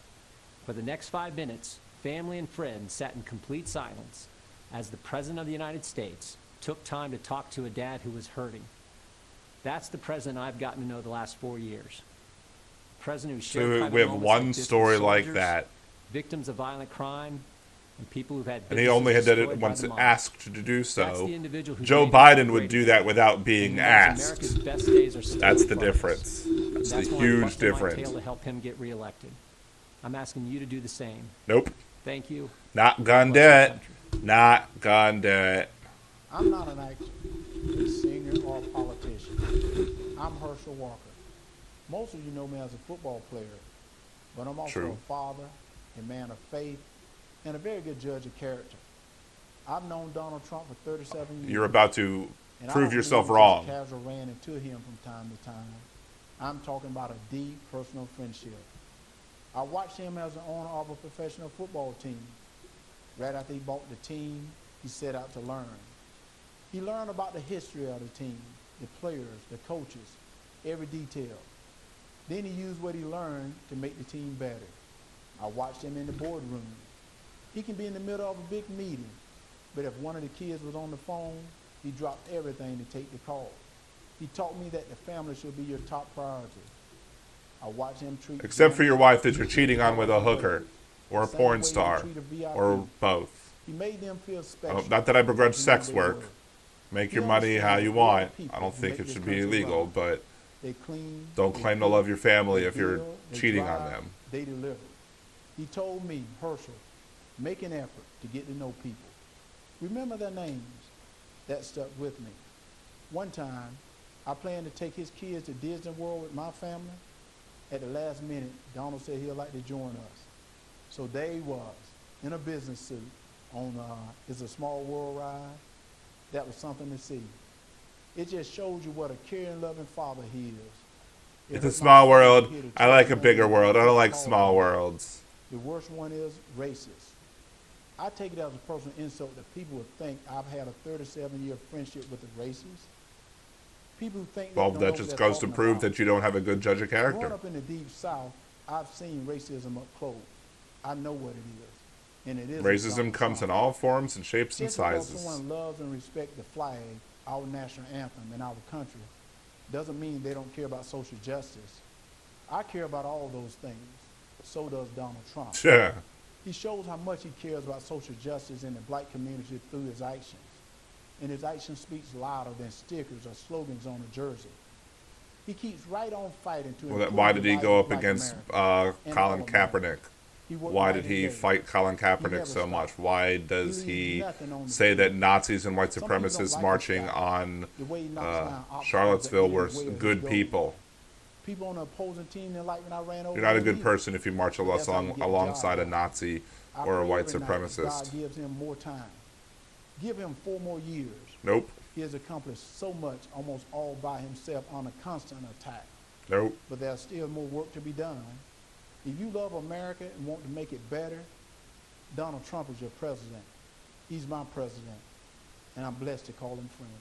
For the next 5 minutes, family and friends sat in complete silence as the president of the United States took time to talk to a dad who was hurting. That's the president I've gotten to know the last 4 years. The president who shared So private we have moments one like this with story like soldiers, that. victims of violent crime, and people who've had And he only had businesses did it destroyed by once the mob. asked to do That's so. the individual who Joe made Biden America would great do again. that without being And he knows asked. America's best days are still That's in the front of us. difference. That's the why I huge busted my difference. tail to help him get reelected. I'm asking you to do the same. Nope. Thank you. Not gonna do it. Not gonna do it. I'm not an actor, a singer, or a politician. I'm Herschel Walker. Most of you know me as a football player, but I'm also True. a father, a man of faith, and a very good judge of character. I've known Donald Trump for 37 years. You're about to and I prove don't yourself believe wrong. just casual ran into him from time to time. I'm talking about a deep personal friendship. I watched him as the owner of a professional football team. Right after he bought the team, he set out to learn. He learned about the history of the team, the players, the coaches, every detail. Then he used what he learned to make the team better. I watched him in the boardroom. He can be in the middle of a big meeting, but if one of the kids was on the phone, he dropped everything to take the call. He taught me that the family should be your top priority. I watched him treat Except for your wife that you're cheating on with a hooker or a porn star or both. He made them feel special. Not that I begrudge You know sex they work. were. Make He your money how understands you that we are want. people I don't who think make it this should be country illegal, run. but They clean, don't they claim to cook, love your family they if you're build, they cheating on drive, them. They deliver. He told me, Herschel, make an effort to get to know people. Remember their names. That stuck with me. One time, I planned to take his kids to Disney World with my family. At the last minute, Donald said he'd like to join us. So there he was, in a business suit, on It's a Small World ride. That was something to see. It just shows you what a caring, loving father he is. It's a small world. I like a bigger world. I don't like small worlds. The worst one is racist. I take it as a personal insult that people would think I've had a 37-year friendship with the racist. People who think Well, that just goes to prove that you don't have a good judge of Growing character. up in the deep South, I've seen racism up close. I know what it is, and it is. Racism comes in all forms and shapes and Just because sizes. someone loves and respects the flag, our national anthem, in our country, doesn't mean they don't care about social justice. I care about all those things. So does Donald Trump. Yeah. He shows how much he cares about social justice in the black community through his actions. And his action speaks louder than stickers or slogans on a jersey. He keeps right on fighting to Well, improve why did the he lives go of up black against Americans and all Colin Americans. Kaepernick? He worked Why night did and he day. fight Colin Kaepernick never so stopped. much? Why does He he leaves nothing on the say that table. Nazis and white Some people don't supremacists like marching this guy. on The way he knocks down options Charlottesville that were anywhere he good goes. people? People on the opposing team didn't like when I ran over. You're not a him good either. person if you march But that's how you get the alongside job a done. Nazi I or a pray white every night that supremacist. God gives him more time. Give him 4 more years. Nope. He has accomplished so much, almost all by himself, on a constant attack. Nope. But there's still more work to be done. If you love America and want to make it better, Donald Trump is your president. He's my president, and I'm blessed to call him friend.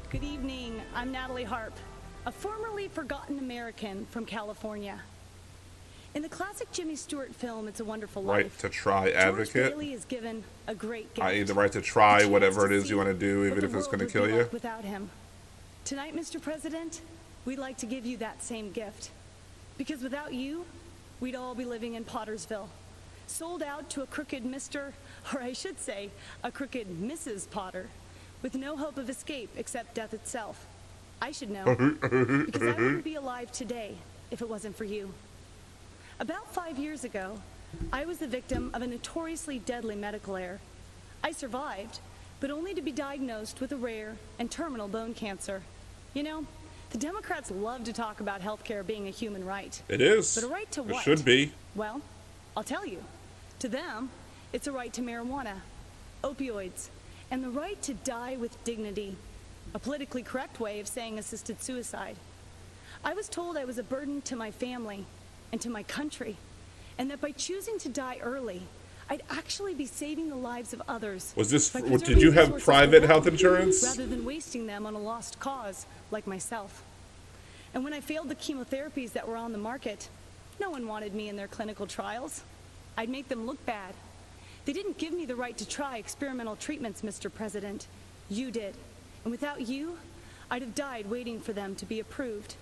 Good evening. I'm Natalie Harp, a formerly forgotten American from California. In the classic Jimmy Stewart film, It's a Wonderful Right Life, to try George advocate, Bailey is given a great gift. i.e. the right to try chance whatever to it is see you want to do, what even the if it's world going to would kill be you. like without him. Tonight, Mr. President, we'd like to give you that same gift. Because without you, we'd all be living in Pottersville, sold out to a crooked Mr., or I should say, a crooked Mrs. Potter, with no hope of escape except death itself. I should know, because I wouldn't be alive today if it wasn't for you. About 5 years ago, I was the victim of a notoriously deadly medical error. I survived, but only to be diagnosed with a rare and terminal bone cancer. You know, the Democrats love to talk about healthcare being a human right. It is. But a right to It what? should be. Well, I'll tell you. To them, it's a right to marijuana, opioids, and the right to die with dignity. A politically correct way of saying assisted suicide. I was told I was a burden to my family and to my country, and that by choosing to die early, I'd actually be saving the lives of others. Was this? by Did preserving you have resources private for health them, insurance? rather than wasting them on a lost cause like myself? And when I failed the chemotherapies that were on the market, no one wanted me in their clinical trials. I'd make them look bad. They didn't give me the right to try experimental treatments, Mr. President. You did. And without you, I'd have died waiting for them to be approved.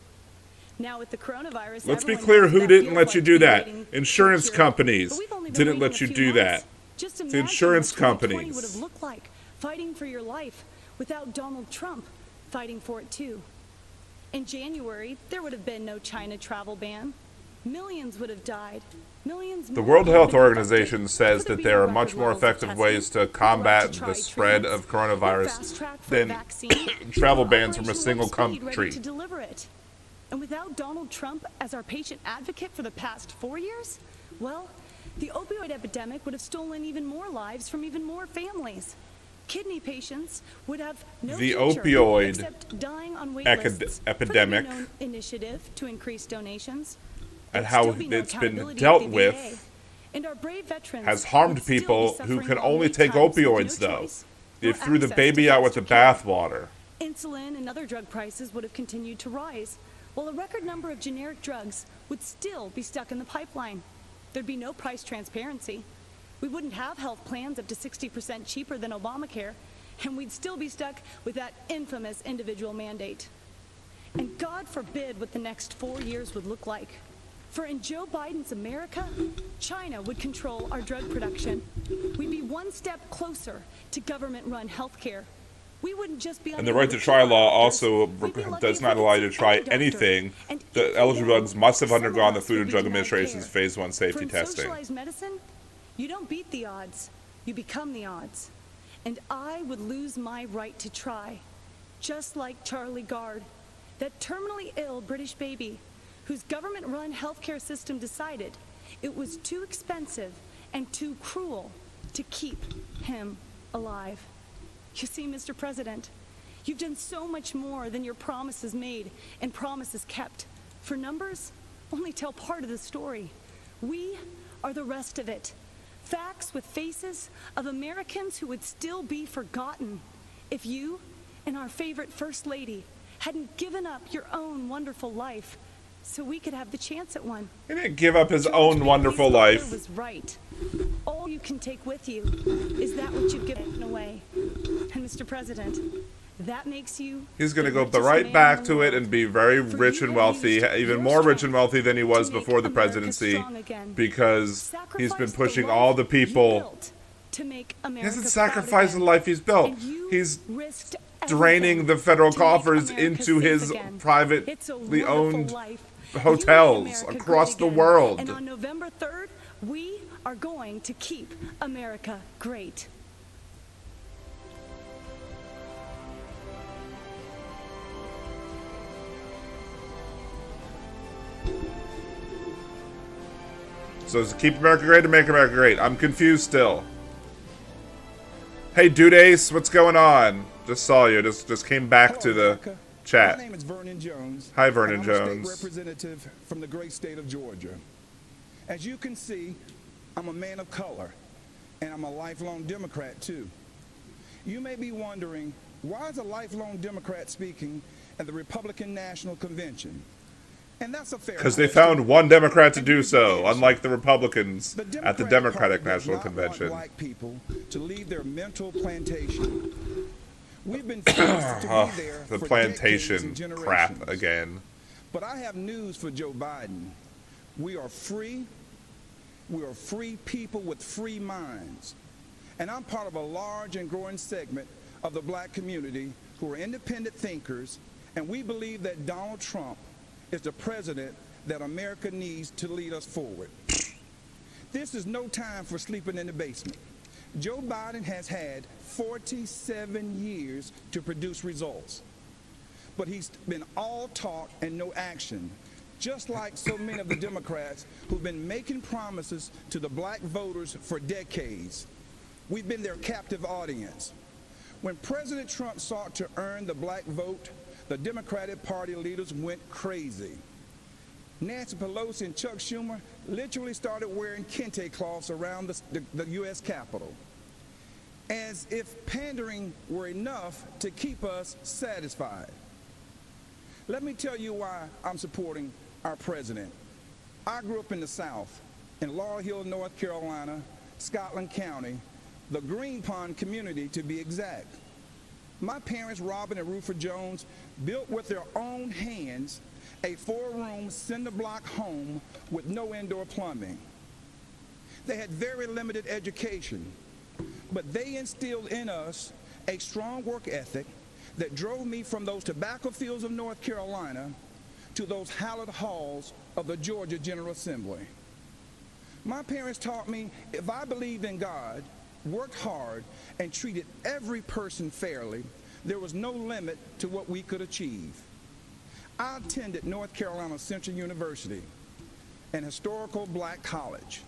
Now with the coronavirus, Let's be everyone clear knows who that didn't feels let you like do being that. waiting Insurance for a cure. companies But we've only been didn't waiting let a you few do months. that. Just The imagine insurance what 2020 would companies. have looked like fighting for your life without Donald Trump fighting for it too. In January, there would have been no China travel ban. Millions would have died. Millions The more World would have Health been Organization says Could there that be there no are much record more levels of effective testing? ways to No right combat try the spread treatments? of No coronavirus fast track for than vaccine? travel No bans from a Operation single Warp Speed ready country. to deliver it. And without Donald Trump as our patient advocate for the past 4 years, well, the opioid epidemic would have stolen even more lives from even more families. Kidney patients would have no The future opioid except dying on wait epid- lists epidemic for the Be Known initiative to increase donations. and There'd how still be no it's been accountability dealt at the with VA. And our brave veterans has harmed would still be people who suffering can long only wait take times with opioids, no though. choice They or threw the access to baby out with the faster care. bathwater. Insulin and other drug prices would have continued to rise, while a record number of generic drugs would still be stuck in the pipeline. There'd be no price transparency. We wouldn't have health plans up to 60% cheaper than Obamacare, and we'd still be stuck with that infamous individual mandate. And God forbid what the next 4 years would look like. For in Joe Biden's America, China would control our drug production. We'd be one step closer to government-run health care. We wouldn't just be And the right to try law also does not allow you to try anything. The eligible drugs must have undergone the Food and Drug Administration's Phase 1 safety For in testing. socialized medicine, you don't beat the odds, you become the odds. And I would lose my right to try, just like Charlie Gard, that terminally ill British baby whose government-run healthcare system decided it was too expensive and too cruel to keep him alive. You see, Mr. President, You've done so much more than your promises made and promises kept. For numbers only tell part of the story. We are the rest of it. Facts with faces of Americans who would still be forgotten if you and our favorite First Lady hadn't given up your own wonderful life so we could have the chance at one. He didn't give up his own wonderful life. Was right. All you can take with you is that which you've given away. And Mr. President, that makes you... He's going to go right back to it and be very rich and wealthy, even more rich and wealthy than he was before the presidency, because he's been pushing all the people. He hasn't sacrificed the life he's built. He's draining the federal coffers into his privately owned hotels across the world. And on November 3rd, we are going to keep America great. So it's keep America great or make America great? I'm confused still. Hey, Dude Ace, what's going on? Just saw you. Just came back to the chat. My name is Vernon Jones. Hi, Vernon and I'm Jones. a state representative from the great state of Georgia. As you can see, I'm a man of color, and I'm a lifelong Democrat, too. You may be wondering, why is a lifelong Democrat speaking at the Republican National Convention? And that's a fair Because they found one Democrat to do so, unlike the Republicans at the Democratic National Convention. Black people to leave their mental plantation. We've been forced to be there the for plantation decades and crap generations. again. But I have news for Joe Biden. We are free. We are free people with free minds. And I'm part of a large and growing segment of the black community who are independent thinkers, and we believe that Donald Trump is the president that America needs to lead us forward. This is no time for sleeping in the basement. Joe Biden has had 47 years to produce results. But he's been all talk and no action, just like so many of the Democrats who've been making promises to the black voters for decades. We've been their captive audience. When President Trump sought to earn the black vote, the Democratic Party leaders went crazy. Nancy Pelosi and Chuck Schumer literally started wearing kente cloths around the U.S. Capitol, as if pandering were enough to keep us satisfied. Let me tell you why I'm supporting our president. I grew up in the South, in Laurel Hill, North Carolina, Scotland County, the Green Pond community to be exact. My parents, Robin and Rufus Jones, built with their own hands a 4-room cinder block home with no indoor plumbing. They had very limited education, but they instilled in us a strong work ethic that drove me from those tobacco fields of North Carolina to those hallowed halls of the Georgia General Assembly. My parents taught me if I believed in God, worked hard, and treated every person fairly, there was no limit to what we could achieve. I attended North Carolina Central University, an historical black college.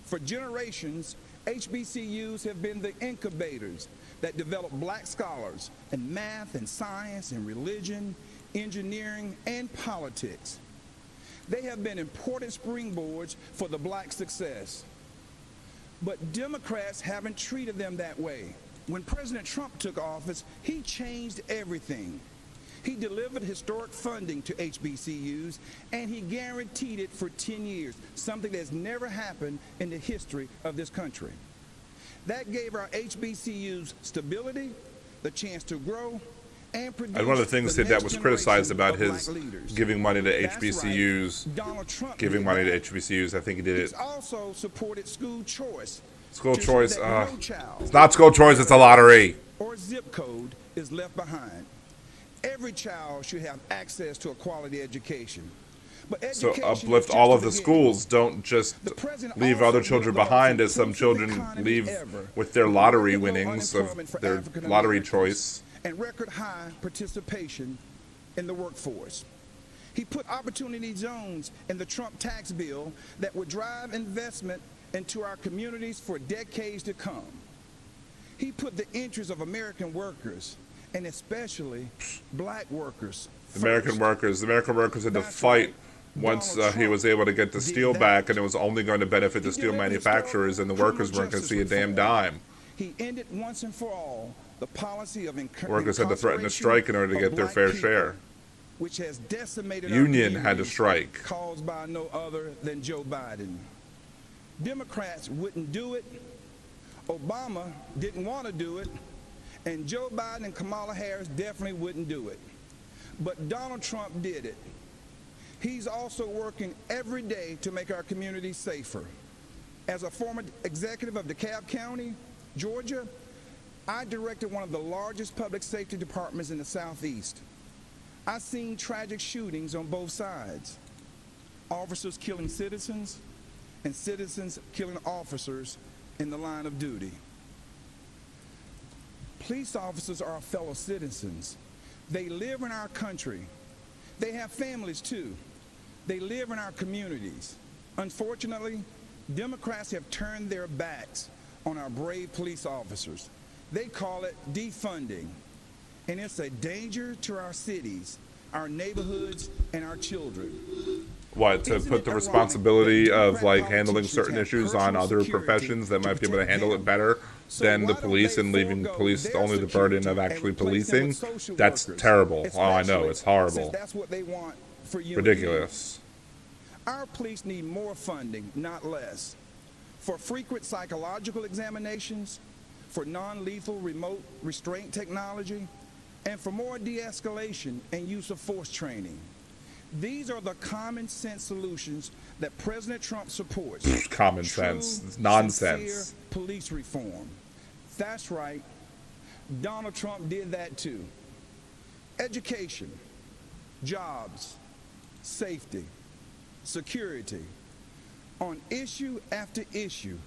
For generations, HBCUs have been the incubators that develop black scholars in math and science and religion, engineering, and politics. They have been important springboards for the black success. But Democrats haven't treated them that way. When President Trump took office, he changed everything. He delivered historic funding to HBCUs, and he guaranteed it for 10 years, something that's never happened in the history of this country. That gave our HBCUs stability, the chance to grow, and produce. And one of the things that was criticized about his giving money to HBCUs, giving money to HBCUs, I think he did it. He's also supported school choice. School choice, No child it's not school choice, it's a lottery. Or zip code is left behind. Every child should have access to a quality education. But So uplift all of the schools. Don't just leave other children behind, as some children leave with their lottery winnings of their lottery choice. And record high participation in the workforce. He put opportunity zones in the Trump tax bill that would drive investment into our communities for decades to come. He put the interests of American workers and especially black workers. The American workers had to fight once he was able to get the steel back, and it was only going to benefit the steel manufacturers, and the workers weren't going to see a damn dime. He ended once and for all the policy of workers had to threaten to strike in order to get their fair share. Which has decimated Union had to strike. Caused by no other than Joe Biden. Democrats wouldn't do it. Obama didn't want to do it. And Joe Biden and Kamala Harris definitely wouldn't do it. But Donald Trump did it. He's also working every day to make our communities safer. As a former executive of DeKalb County, Georgia, I directed one of the largest public safety departments in the Southeast. I've seen tragic shootings on both sides. Officers killing citizens and citizens killing officers in the line of duty. Police officers are our fellow citizens. They live in our country. They have families too. They live in our communities. Unfortunately, Democrats have turned their backs on our brave police officers. They call it defunding. And it's a danger to our cities, our neighborhoods, and our children. What, to put the responsibility of like handling certain issues on other professions that might be able to handle it better than the police, and leaving police only the burden of actually policing? That's terrible. Oh, I know, it's horrible. That's what they want for you. Ridiculous. Our police need more funding, not less. For frequent psychological examinations, for non-lethal remote restraint technology, and for more de-escalation and use of force training. These are the common sense solutions that President Trump supports. Common sense. It's nonsense. Sincere police reform. That's right. Donald Trump did that too. Education, jobs, safety, security, on issue after issue.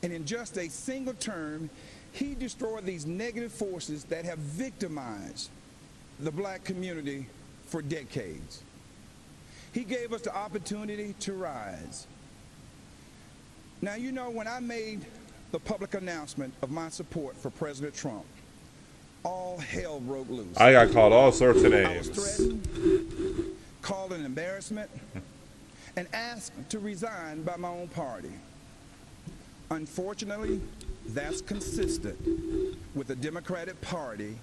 And in just a single term, he destroyed these negative forces that have victimized the black community for decades. He gave us the opportunity to rise. Now, you know, when I made the public announcement of my support for President Trump, all hell broke loose. I got called all sorts of I names. was threatened, called an embarrassment, and asked to resign by my own party. Unfortunately, that's consistent with the Democratic Party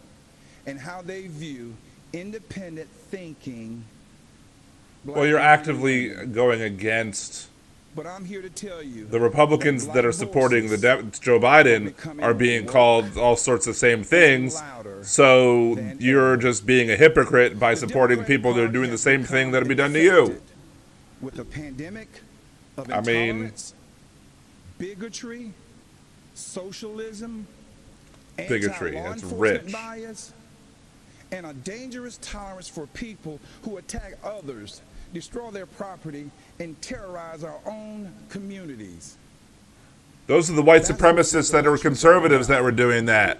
and how they view independent thinking. Well, you're actively going against But I'm here to tell you, the Republicans that are supporting Joe Biden are being called all sorts of same things. So you're just being a hypocrite by supporting people that are doing the same thing that'll be done to you. with the pandemic of I mean, intolerance, bigotry, socialism, bigotry, anti-law that's enforcement rich. bias, and a dangerous tolerance for people who attack others, destroy their property, and terrorize our own communities. Those are the white supremacists that are conservatives that were doing that.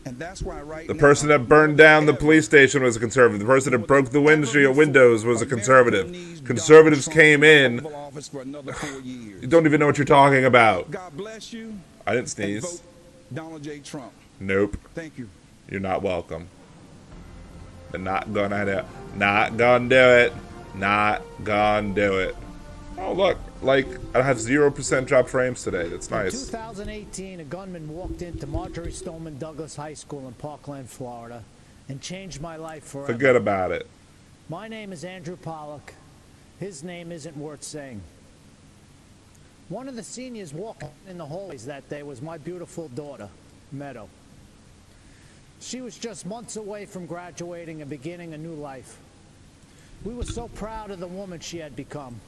And that's why right The now, person that burned down the police station was a conservative. The person that broke the windows was a conservative. Conservatives came in. office for another 4 years. You don't even know what you're talking about. God bless you. I didn't And sneeze. vote Donald J. Trump. Nope. Thank you. You're not welcome. They're not gonna do it. Not gonna do it. Not gonna do it. Oh, look. Like, I have 0% drop frames today. That's In nice. 2018, a gunman walked into Marjorie Stoneman Douglas High School in Parkland, Florida, and changed my life forever. Forget about it. My name is Andrew Pollock. His name isn't worth saying. One of the seniors walking in the hallways that day was my beautiful daughter, Meadow. She was just months away from graduating and beginning a new life. We were so proud of the woman she had become.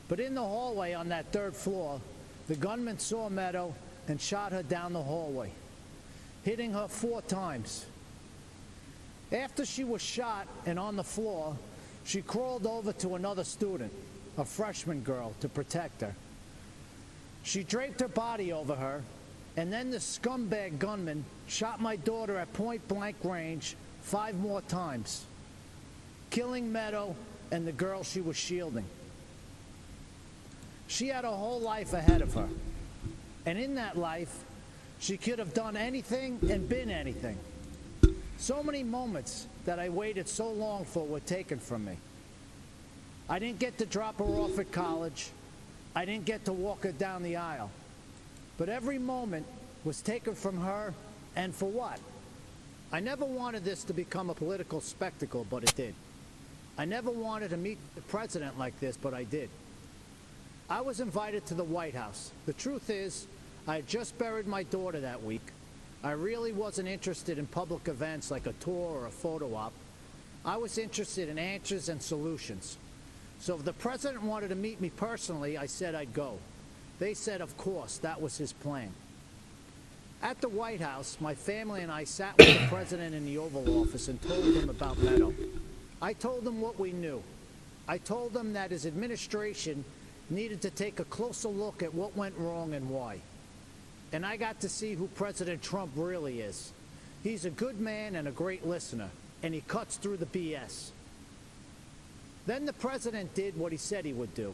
But in the hallway on that third floor, the gunman saw Meadow and shot her down the hallway, hitting her 4 times. After she was shot and on the floor, she crawled over to another student, a freshman girl, to protect her. She draped her body over her, and then the scumbag gunman shot my daughter at point-blank range 5 more times, killing Meadow and the girl she was shielding. She had a whole life ahead of her, and in that life, she could have done anything and been anything. So many moments that I waited so long for were taken from me. I didn't get to drop her off at college. I didn't get to walk her down the aisle. But every moment was taken from her, and for what? I never wanted this to become a political spectacle, but it did. I never wanted to meet the president like this, but I did. I was invited to the White House. The truth is, I had just buried my daughter that week. I really wasn't interested in public events like a tour or a photo op. I was interested in answers and solutions. So if the president wanted to meet me personally, I said I'd go. They said, of course, that was his plan. At the White House, my family and I sat with the president in the Oval Office and told him about Meadow. I told him what we knew. I told him that his administration needed to take a closer look at what went wrong and why. And I got to see who President Trump really is. He's a good man and a great listener, and he cuts through the BS. Then the president did what he said he would do.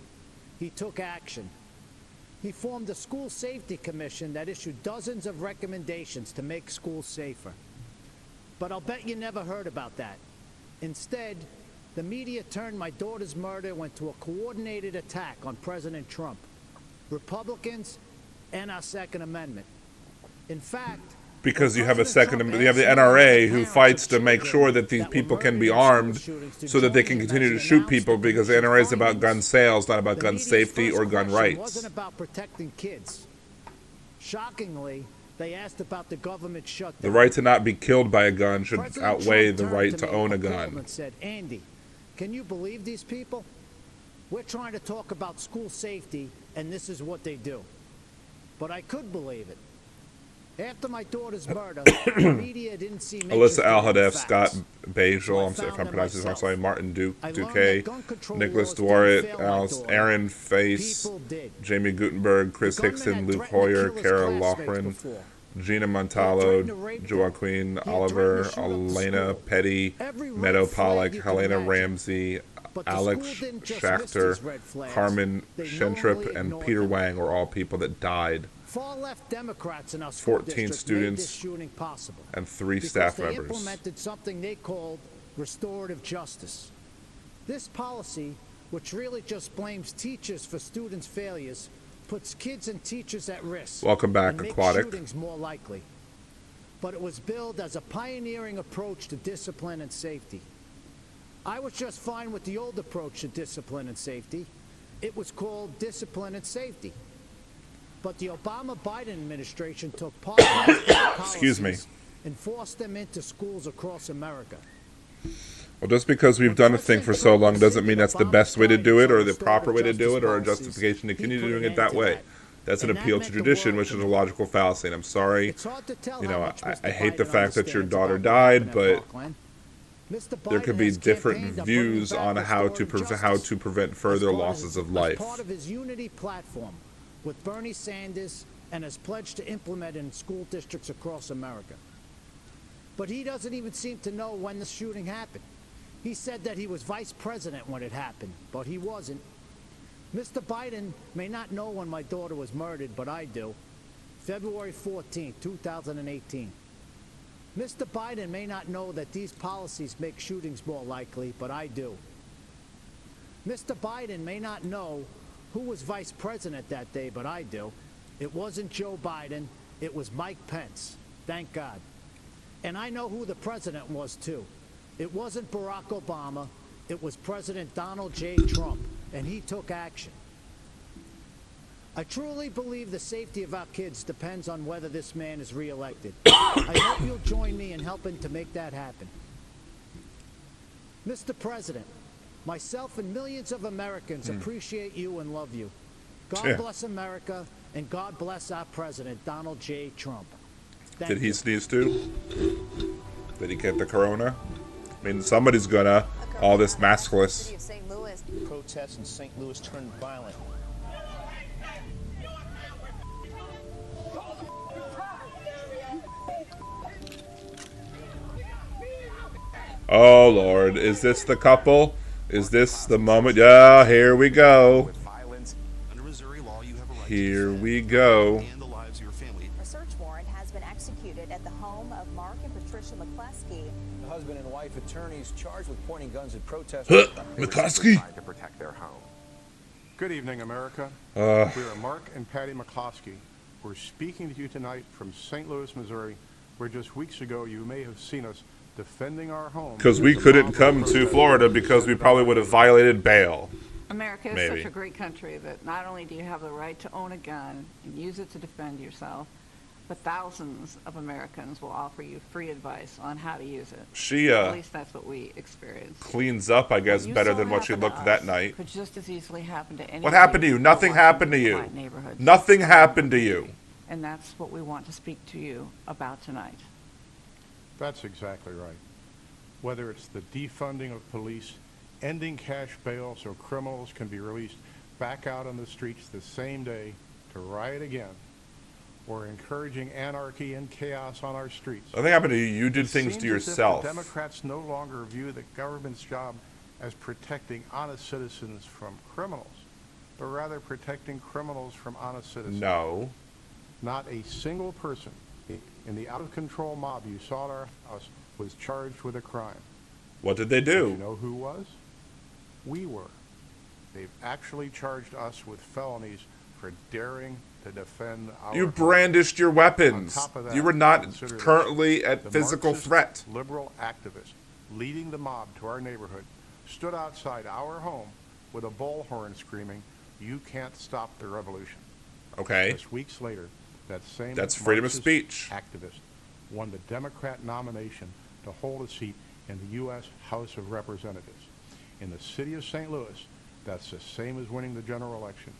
He took action. He formed a school safety commission that issued dozens of recommendations to make schools safer. But I'll bet you never heard about that. Instead, the media turned my daughter's murder into a coordinated attack on President Trump, Republicans, and our Second Amendment. In fact, because you have a you have the NRA who fights to make sure that these people can be armed so that they can continue to shoot people, because the NRA is about gun sales, not about gun safety or gun rights. It wasn't about protecting kids. Shockingly, they asked about the government shutdown. The right to not be killed by a gun should outweigh the right to own a gun. Said, Andy, can you believe these people? We're trying to talk about school safety, and this is what they do. But I could believe it. After my daughter's murder, the media didn't see Alyssa Al-Hadef, Scott Bajel, if I'm pronouncing this wrong, sorry, Martin Duque, Nicholas Dworet, Aaron Face, Jamie Gutenberg, Chris Hickson, Luke Hoyer, Kara Loughran, Gina Montalvo, Joaquin Oliver, Elena Petty, Meadow Pollack, Helena Ramsey, Alex Schachter, Carmen Schentrup, and Peter Wang were all people that died. Far-left Democrats in our school 14 students made this shooting possible and 3 staff they members. Implemented something they called restorative justice. This policy, which really just blames teachers for students' failures, puts kids and teachers at risk. Welcome back, and makes Aquatic. Shootings more likely. But it was billed as a pioneering approach to discipline and safety. I was just fine with the old approach to discipline and safety. It was called discipline and safety. But the Obama-Biden administration took part of those policies and forced them into schools across America. Well, just because we've done a thing for so long doesn't mean that's the best way to do it or the proper way to do it or a justification to continue doing it that way. That's an appeal to tradition, which is a logical fallacy. And I'm sorry, you know, I hate the fact that your daughter died, but there could be different views on how to prevent further losses of life. Part of his unity platform with Bernie Sanders and has pledged to implement in school districts across America. But he doesn't even seem to know when the shooting happened. He said that he was vice president when it happened, but he wasn't. Mr. Biden may not know when my daughter was murdered, but I do. February 14, 2018. Mr. Biden may not know that these policies make shootings more likely, but I do. Mr. Biden may not know who was vice president that day, but I do. It wasn't Joe Biden. It was Mike Pence. Thank God. And I know who the president was, too. It wasn't Barack Obama. It was President Donald J. Trump, and he took action. I truly believe the safety of our kids depends on whether this man is reelected. I hope you'll join me in helping to make that happen. Mr. President, myself and millions of Americans appreciate you and love you. God bless America, and God bless our president, Donald J. Trump. Did he sneeze too? Did he get the corona? I mean, somebody's gonna. All this maskless. Protests in St. Louis turned violent. Oh Lord, is this the couple? Is this the moment? Yeah, here we go. Here we go. search warrant has been executed at the home of Mark and Patricia McCleskey. The husband and wife attorneys charged with pointing guns at protesters. McCleskey. Trying to protect their home. Good evening, America. We are Mark and Patty McCloskey. We're speaking to you tonight from St. Louis, Missouri, where just weeks ago you may have seen us defending our home. Because we couldn't come to Florida because we probably would have violated bail. America is Maybe. such a great country that not only do you have the right to own a gun and use it to defend yourself, but thousands of Americans will offer you free advice on how to use it. She, at least that's what we experienced. Cleans up, I guess, What you better saw than what she happen to looked that us night. Could just as easily happen to anyone. What happened to you? Nothing happened to you. Nothing happened to you. And that's what we want to speak to you about tonight. That's exactly right. Whether it's the defunding of police, ending cash bail so criminals can be released back out on the streets the same day to riot again, or encouraging anarchy and chaos on our streets. Nothing happened to you. You did It things seems to as if yourself. the Democrats no longer view the government's job as protecting honest citizens from criminals, but rather protecting criminals from honest citizens. No. Not a single person in the out-of-control mob you saw at our house was charged with a crime. What did they do? You know who was? We were. They've actually charged us with felonies for daring to defend our You home. brandished your weapons. On top of that, You were not consider this. currently at The physical Marxist threat. Liberal activist leading the mob to our neighborhood stood outside our home with a bullhorn screaming, "You can't stop the revolution." Okay. Just weeks later, that same That's freedom of Marxist speech. activist won the Democrat nomination to hold a seat in the U.S. House of Representatives. In the city of St. Louis, that's the same as winning the general election.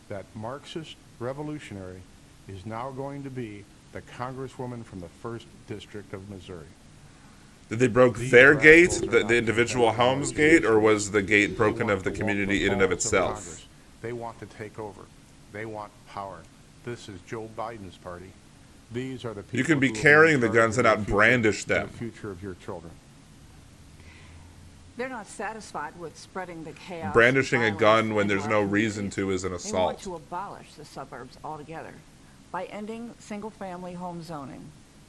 That Marxist revolutionary is now going to be the congresswoman from the 1st District of Missouri. Did they broke These their gate, rascals are the not individual defending home's our gate, or Constitution. was the gate They broken want of the to walk community the in and of halls itself? Congress. They want to take over. They want power. This is Joe Biden's party. These are the people You can be who will carrying in the charge guns of and your not future brandish and them. The future of your children. They're not satisfied with spreading the chaos. Brandishing a violence gun when into there's our no communities. reason to is an They want assault. to abolish the suburbs altogether by ending single-family home zoning.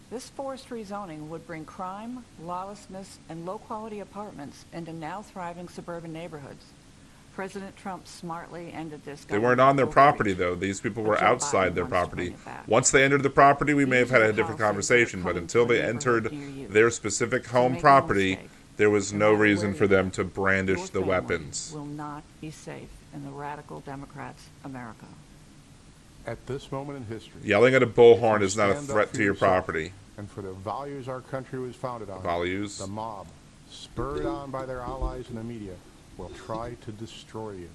This forced rezoning would bring crime, lawlessness, and low-quality apartments into now thriving suburban neighborhoods. President Trump smartly ended this. They weren't on their government property, overreach. though. These people But were Joe outside Biden their wants to property. bring it back. Once they entered the property, we may have had a These are different houses that are conversation, but coming until to a they entered neighborhood near you. their specific home make no property, mistake, there was no no matter reason where for you them live, to brandish your the family weapons. will not be safe in the radical Democrats' America. At this moment in history, Yelling at a bullhorn is not a stand up threat for to your yourself property. And for the values our country was founded on. Values. The mob, spurred on by their allies in the media, will try to destroy you.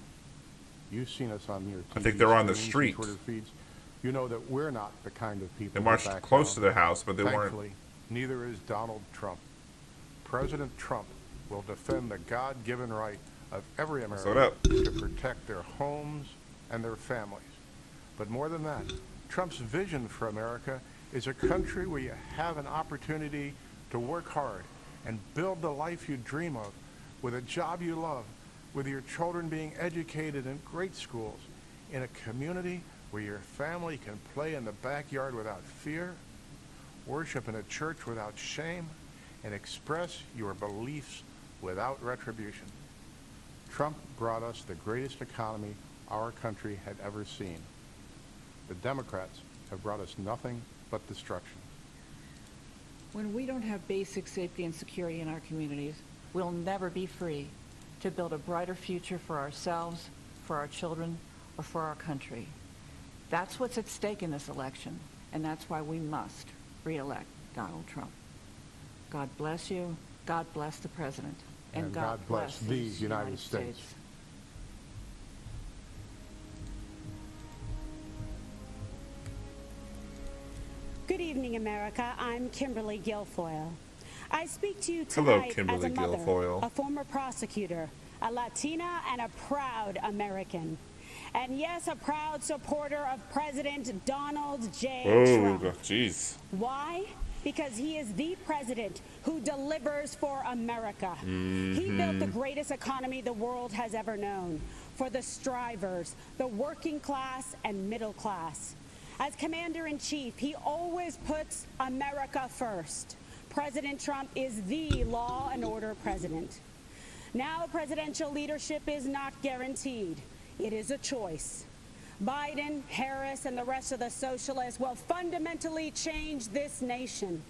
You've seen us on your TV I think they're on the screens and street. Twitter feeds. You know that we're not the kind of people They who marched back close down. to their house, but they weren't. Thankfully, neither is Donald Trump. President Trump will defend the God-given right of every American up? to protect their homes and their families. But more than that, Trump's vision for America is a country where you have an opportunity to work hard and build the life you dream of with a job you love, with your children being educated in great schools, in a community where your family can play in the backyard without fear, worship in a church without shame, and express your beliefs without retribution. Trump brought us the greatest economy our country had ever seen. The Democrats have brought us nothing but destruction. When we don't have basic safety and security in our communities, we'll never be free to build a brighter future for ourselves, for our children, or for our country. That's what's at stake in this election, and that's why we must re-elect Donald Trump. God bless you. God bless the president. And God bless these United States. Good evening, America. I'm Kimberly Guilfoyle. I speak to you Hello, tonight Kimberly as a mother, Guilfoyle. a former prosecutor, a Latina, and a proud American. And yes, a proud supporter of President Donald J. Oh, Trump. jeez. Why? Because he is the president who delivers for America. He built the greatest economy the world has ever known for the strivers, the working class and middle class. As Commander-in-Chief, he always puts America first. President Trump is the law and order president. Now, presidential leadership is not guaranteed. It is a choice. Biden, Harris, and the rest of the socialists will fundamentally change this nation.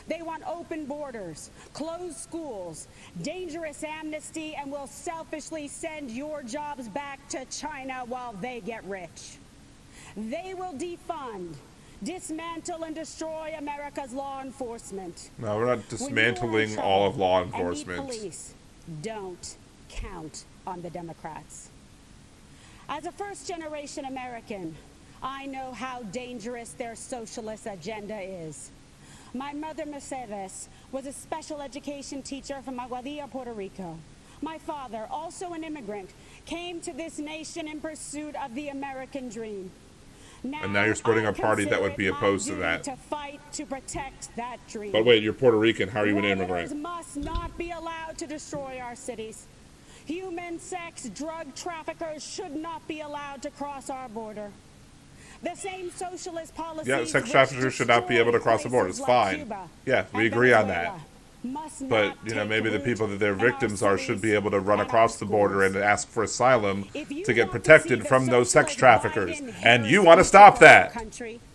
They want open borders, closed schools, dangerous amnesty, and will selfishly send your jobs back to China while they get rich. They will defund, dismantle, and destroy America's law enforcement. No, we're not dismantling all of law enforcement. And police don't count on the Democrats. As a first-generation American, I know how dangerous their socialist agenda is. My mother, Mercedes, was a special education teacher from Aguadilla, Puerto Rico. My father, also an immigrant, came to this nation in pursuit of the American dream. And now you're supporting a party that would be opposed to that. To fight to protect that dream. But wait, you're Puerto Rican. How are you an immigrant? Murderers must not be allowed to destroy our cities. Human sex drug traffickers should not be allowed to cross our border. The same socialist policies. Yeah, sex traffickers should not be able to cross the border. It's fine. Yeah, we agree on that. But, you know, maybe the people that their victims are should be able to run across the border and ask for asylum to get protected from those sex traffickers. And you want to stop that.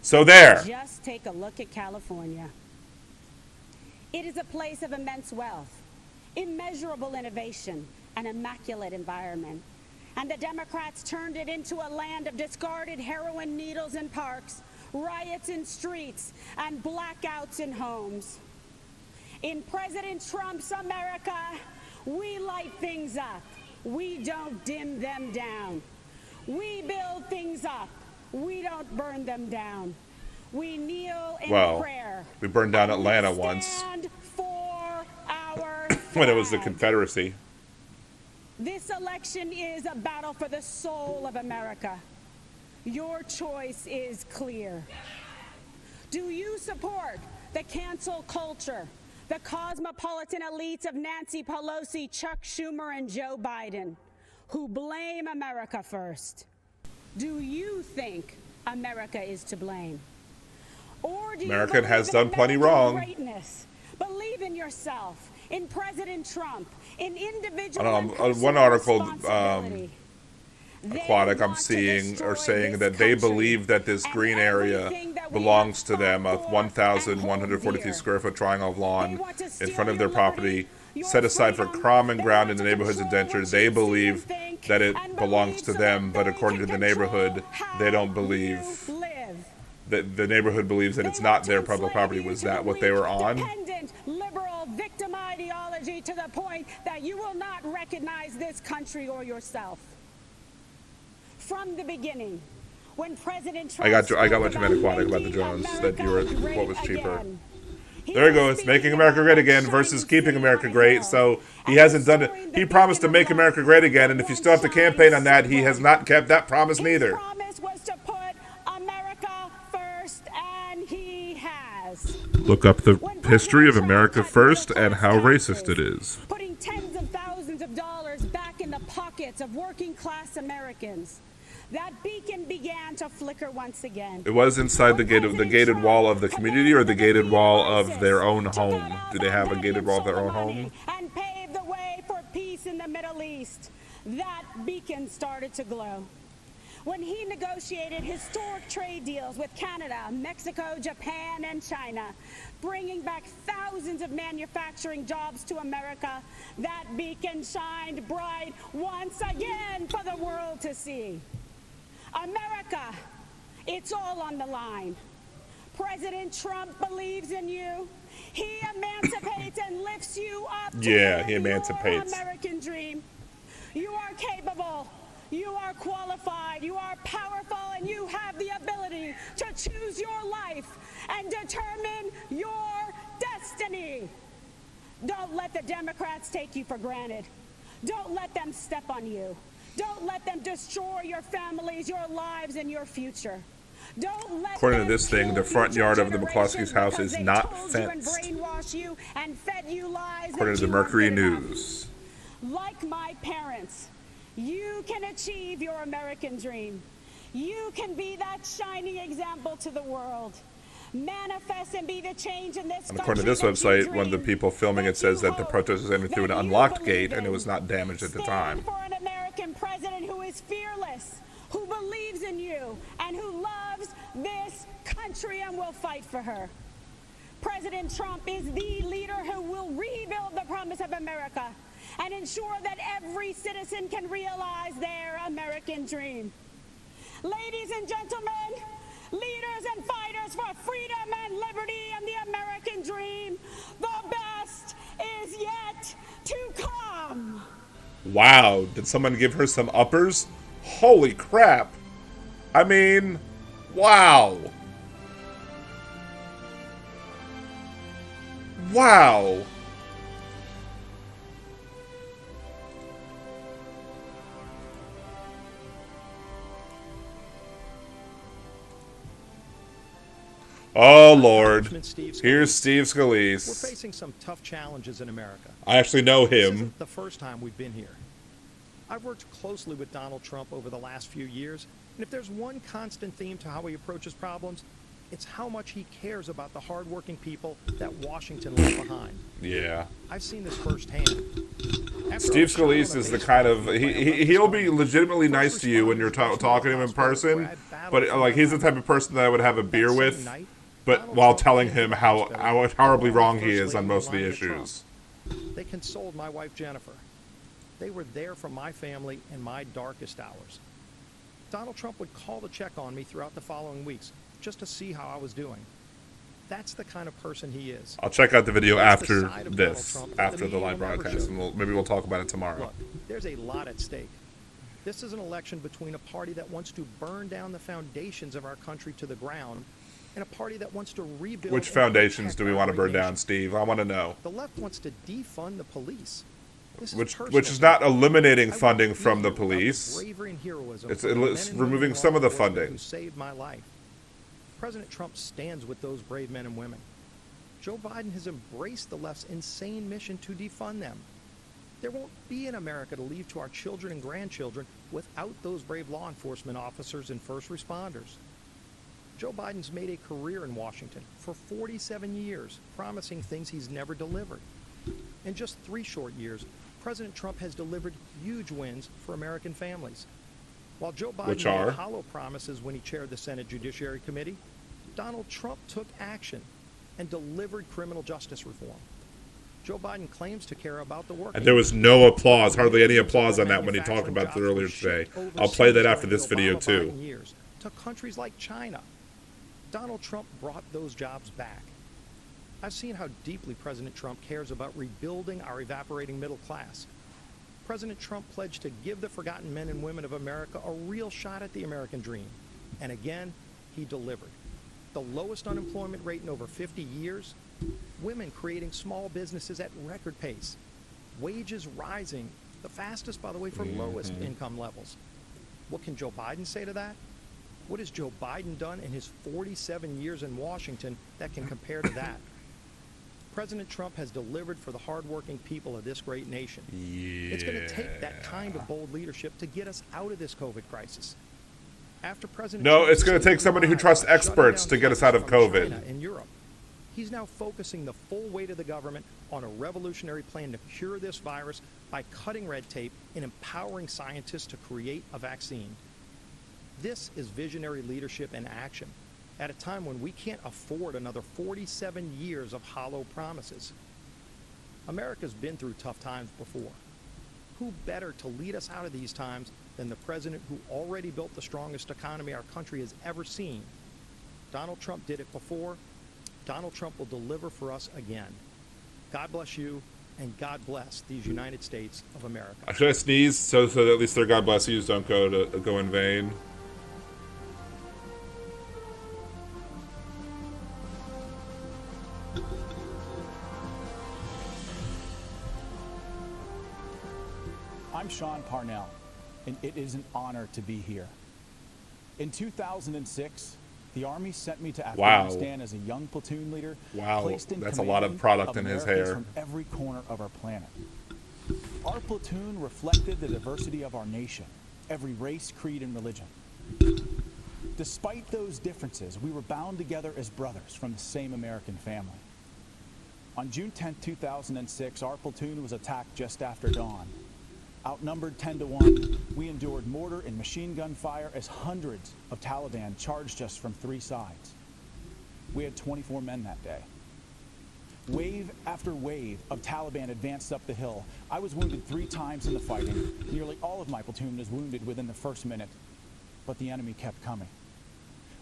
So there. Just take a look at California. It is a place of immense wealth, immeasurable innovation, an immaculate environment. And the Democrats turned it into a land of discarded heroin needles in parks, riots in streets, and blackouts in homes. In President Trump's America, we light things up. We don't dim them down. We build things up. We don't burn them down. We kneel in prayer. We burned down Atlanta once. Stand for our when it was the Confederacy. This election is a battle for the soul of America. Your choice is clear. Do you support the cancel culture, the cosmopolitan elites of Nancy Pelosi, Chuck Schumer, and Joe Biden, who blame America first? Do you think America is to blame? Or do America you has done plenty wrong. Greatness? Believe in yourself, in President Trump, in individual I don't know, one article, Aquatic, I'm seeing, are saying that they believe that this green area belongs to them, a 1,143 square foot triangle of lawn in front of their property, set aside for common ground in the neighborhood's indenture. They believe that it belongs to them, but according to the neighborhood, they don't believe that the neighborhood believes that it's not their public property. Was that what they were on? Liberal victim ideology to the point that you will not recognize this country or yourself. From the beginning, when President Trump I got what you meant, Aquatic, about the drones, that you were what was cheaper. There you go. It's making America great again versus keeping America great. So he hasn't done it. He promised to make America great again, and if you still have to campaign on that, he has not kept that promise neither. His promise was to put America first, and he has. Look up the history of America First and how racist it is. Putting tens of thousands of dollars back in the pockets of working class Americans. That beacon began to flicker once again. It was inside the gated wall of the community or the gated wall of their own home. Do they have a gated wall of their own home? And paved the way for peace in the Middle East. That beacon started to glow. When he negotiated historic trade deals with Canada, Mexico, Japan, and China, bringing back thousands of manufacturing jobs to America, that beacon shined bright once again for the world to see. America, it's all on the line. President Trump believes in you. He emancipates and lifts you up to he emancipates. Your American dream. You are capable. You are qualified, you are powerful, and you have the ability to choose your life and determine your destiny. Don't let the Democrats take you for granted. Don't let them step on you. Don't let them destroy your families, your lives, and your future. Don't let According to this thing, the front yard of the McCloskey's house is not fenced. You and fed you lies According to the Mercury News. Like my parents, you can achieve your American dream. You can be that shining example to the world. Manifest and be the change in this country. And according to this website, one of the people filming it says that the protest was aiming through an unlocked gate and it was not damaged at the time. For an American president who is fearless, who believes in you, and who loves this country and will fight for her. President Trump is the leader who will rebuild the promise of America and ensure that every citizen can realize their American dream. Ladies and gentlemen, leaders and fighters for freedom and liberty and the American dream, the best is yet to come. Wow, did someone give her some uppers? Holy crap. I mean, wow. Wow. Oh, Lord. Here's Steve Scalise. We're facing some tough challenges in America. I actually know him. This isn't the first time we've been here. I've worked closely with Donald Trump over the last few years, and if there's one constant theme to how he approaches problems, it's how much he cares about the hardworking people that Washington left behind. Yeah. I've seen this firsthand. Steve Scalise is the kind of he'll be legitimately nice to you when you're talking to him in person, but like he's the type of person that I would have a beer with, but while telling him how horribly wrong he is on most of the issues. They consoled my wife Jennifer. They were there for my family in my darkest hours. Donald Trump would call to check on me throughout the following weeks, just to see how I was doing. That's the kind of person he is. I'll check out the video after this, after the live broadcast, and maybe we'll talk about it tomorrow. Look, there's a lot at stake. This is an election between a party that wants to burn down the foundations of our country to the ground and a party that wants to rebuild. Which foundations do we want to burn down, Steve? I want to know. The left wants to defund the police. Which is not eliminating funding from the police. It's removing some of the funding. Who saved my life. President Trump stands with those brave men and women. Joe Biden has embraced the left's insane mission to defund them. There won't be an America to leave to our children and grandchildren without those brave law enforcement officers and first responders. Joe Biden's made a career in Washington for 47 years, promising things he's never delivered. In just 3 short years, President Trump has delivered huge wins for American families. While Joe Biden made hollow promises when he chaired the Senate Judiciary Committee, Donald Trump took action and delivered criminal justice reform. Joe Biden claims to care about the work. And there was no applause, hardly any applause on that when he talked about it earlier today. I'll play that after this video too. To countries like China, Donald Trump brought those jobs back. I've seen how deeply President Trump cares about rebuilding our evaporating middle class. President Trump pledged to give the forgotten men and women of America a real shot at the American dream. And again, he delivered. The lowest unemployment rate in over 50 years, women creating small businesses at record pace, wages rising, the fastest, by the way, for lowest income levels. What can Joe Biden say to that? What has Joe Biden done in his 47 years in Washington that can compare to that? President Trump has delivered for the hardworking people of this great nation. Yeah. It's going to take that kind of bold leadership to get us out of this COVID crisis. After President Trump it's going to take somebody who trusts experts to get us out of COVID. China and Europe, he's now focusing the full weight of the government on a revolutionary plan to cure this virus by cutting red tape and empowering scientists to create a vaccine. This is visionary leadership in action at a time when we can't afford another 47 years of hollow promises. America's been through tough times before. Who better to lead us out of these times than the president who already built the strongest economy our country has ever seen? Donald Trump did it before. Donald Trump will deliver for us again. God bless you, and God bless these United States of America. Should I sneeze so that at least their God bless yous don't go in vain? I'm Sean Parnell, and it is an honor to be here. In 2006, the Army sent me to Afghanistan as a young platoon leader. Wow, placed in that's a lot of product in his hair. From every corner of our planet. Our platoon reflected the diversity of our nation, every race, creed, and religion. Despite those differences, we were bound together as brothers from the same American family. On June 10, 2006, our platoon was attacked just after dawn. Outnumbered 10-1, we endured mortar and machine gun fire as hundreds of Taliban charged us from 3 sides. We had 24 men that day. Wave after wave of Taliban advanced up the hill. I was wounded 3 times in the fighting. Nearly all of my platoon was wounded within the first minute, but the enemy kept coming.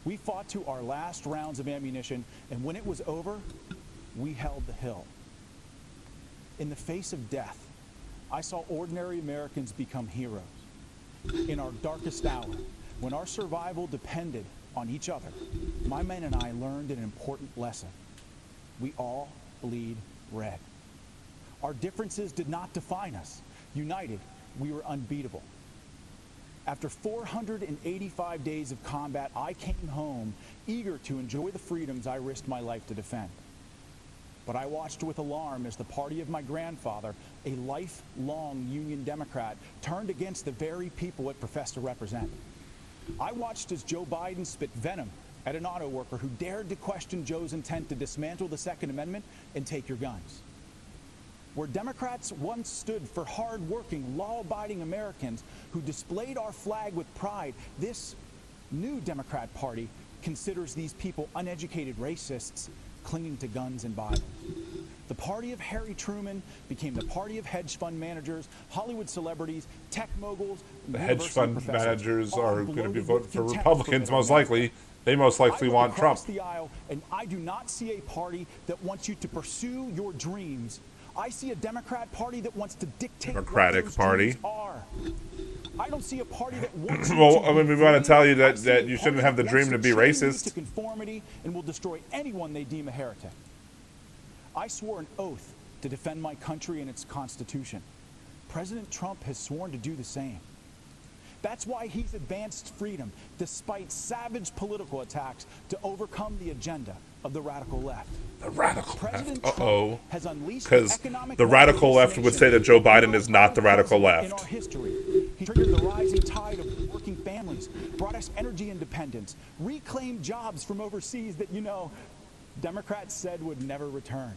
We fought to our last rounds of ammunition, and when it was over, we held the hill. In the face of death, I saw ordinary Americans become heroes. In our darkest hour, when our survival depended on each other, my men and I learned an important lesson. We all bleed red. Our differences did not define us. United, we were unbeatable. After 485 days of combat, I came home eager to enjoy the freedoms I risked my life to defend. But I watched with alarm as the party of my grandfather, a lifelong Union Democrat, turned against the very people it professed to represent. I watched as Joe Biden spit venom at an auto worker who dared to question Joe's intent to dismantle the Second Amendment and take your guns. Where Democrats once stood for hard-working, law-abiding Americans who displayed our flag with pride, this new Democrat Party considers these people uneducated racists clinging to guns and Bibles. The party of Harry Truman became the party of hedge fund managers, Hollywood celebrities, tech moguls. The hedge fund managers are going to be voting for Republicans, most likely. They most likely want Trump. The aisle, and I do not see a party that wants you to pursue your dreams. I see a Democrat Party that wants to dictate Democratic what those Party. dreams are. I don't see a party that wants well, I mean, we want to tell you that you shouldn't have the dream to be racist. To conformity and will destroy anyone they deem a heretic. I swore an oath to defend my country and its Constitution. President Trump has sworn to do the same. That's why he's advanced freedom, despite savage political attacks, to overcome the agenda of the radical left. The radical President left. Trump has unleashed Because the radical left would say that Joe Biden is not the radical in left. our history. He triggered the rising tide of working families, brought us energy independence, reclaimed jobs from overseas that, Democrats said would never return.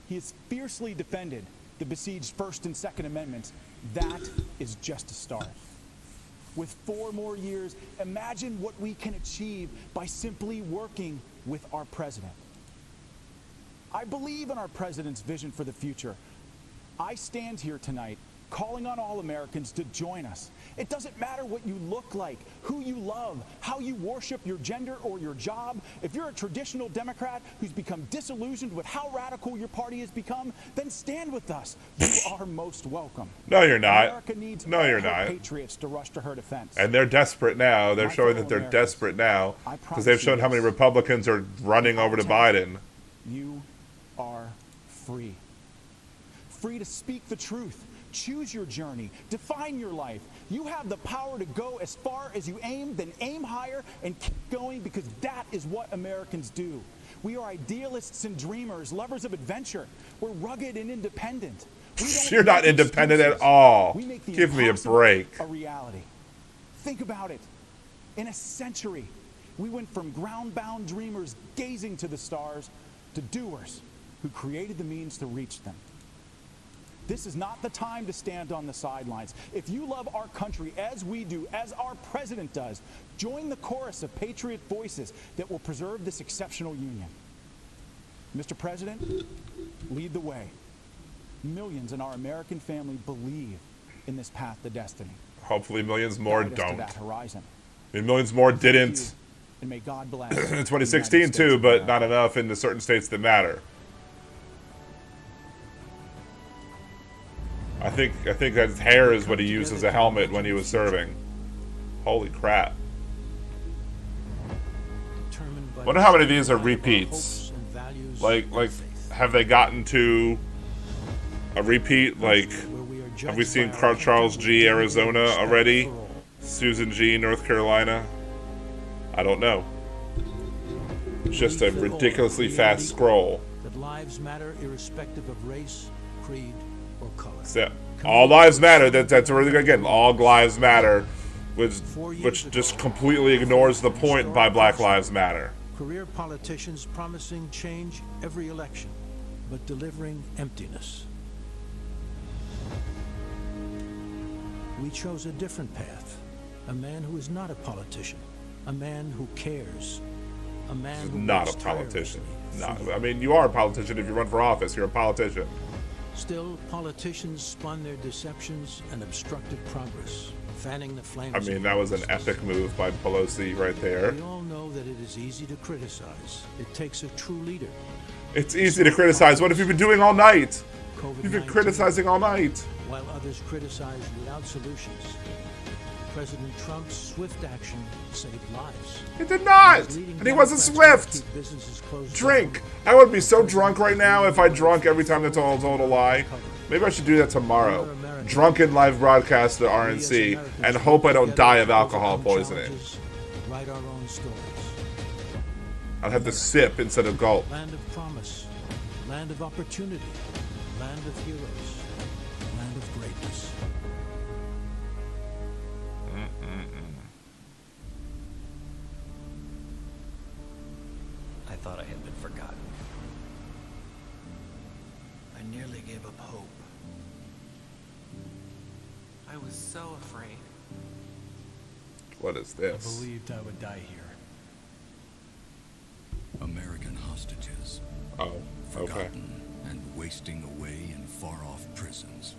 He has fiercely defended the besieged First and Second Amendments. That is just a start. With 4 more years, imagine what we can achieve by simply working with our president. I believe in our president's vision for the future. I stand here tonight calling on all Americans to join us. It doesn't matter what you look like, who you love, how you worship your gender or your job. If you're a traditional Democrat who's become disillusioned with how radical your party has become, then stand with us. You are most welcome. No, you're not. America needs No, you're all her not. patriots to rush to her defense. And they're desperate now. They're showing that they're desperate now because they've shown how many Republicans are running over to Biden. You are free. Free to speak the truth. Choose your journey. Define your life. You have the power to go as far as you aim, then aim higher and keep going, because that is what Americans do. We are idealists and dreamers, lovers of adventure. We're rugged and independent. You're not independent at all. We make the Give me a impossible break. a reality. Think about it. In a century, we went from ground-bound dreamers gazing to the stars to doers who created the means to reach them. This is not the time to stand on the sidelines. If you love our country as we do, as our president does, join the chorus of patriot voices that will preserve this exceptional union. Mr. President, lead the way. Millions in our American family believe in this path to destiny. Hopefully millions more Guide us to don't. that horizon. I mean, millions more didn't And may God bless in the 2016 United States too, of but America. not enough in the certain states that matter. I think that his hair is what he used as a helmet when he was serving. Holy crap. Wonder how many of these are repeats. Like have they gotten to a repeat? Like, have we seen Charles G, Arizona already? Susan G, North Carolina? I don't know. It's just a ridiculously fast scroll. That lives matter irrespective of race, creed, or color. So, all lives matter. That's really good. Again, all lives matter. which just completely ignores the point by Black Lives Matter. Career politicians promising change every election, but delivering emptiness. We chose a different path. A man who is not a politician. A man who cares. A man who not a politician. No, I mean, you are a politician if you run for office. You're a politician. Still, politicians spun their deceptions and obstructed progress, fanning the flames. I mean, that was an epic move by Pelosi right there. We all know that it is easy to criticize. It takes a true leader. It's easy to criticize. What have you been doing all night? You've been criticizing all night. While others criticize without solutions, President Trump's swift action saved lives. It did not! And he wasn't swift! Drink! I would be so drunk right now if I drunk every time they told a lie. Maybe I should do that tomorrow. Drunken live broadcast at RNC and hope I don't die of alcohol poisoning. Write our own stories. I'll have to sip instead of gulp. Land of promise, land of opportunity, land of heroes, land of greatness. I thought I had been forgotten. I nearly gave up hope. I was so afraid. What is this? I believed I would die here. American hostages. Oh, okay. Forgotten and wasting away in far-off prisons.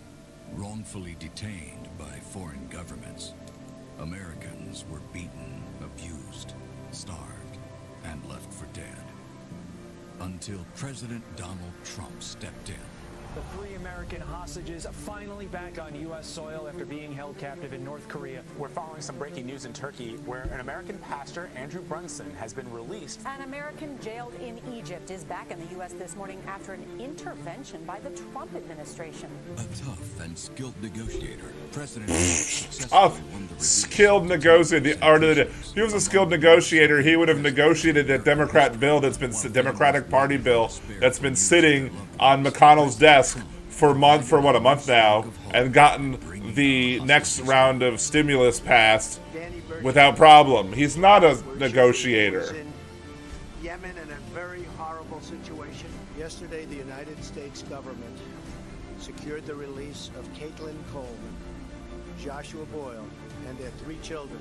Wrongfully detained by foreign governments. Americans were beaten, abused, starved, and left for dead. Until President Donald Trump stepped in. The 3 American hostages finally back on U.S. soil after being held captive in North Korea. We're following some breaking news in Turkey where an American pastor, Andrew Brunson, has been released. An American jailed in Egypt is back in the U.S. this morning after an intervention by the Trump administration. A tough and skilled negotiator, President Trump successfully won the release. Skilled negotiator. If he was a skilled negotiator, he would have negotiated a Democrat bill Democratic Party bill that's been sitting on McConnell's desk for a month now, and gotten the next round of stimulus passed without problem. He's not a negotiator. Yemen in a very horrible situation. Yesterday, the United States government secured the release of Caitlin Coleman, Joshua Boyle, and their 3 children.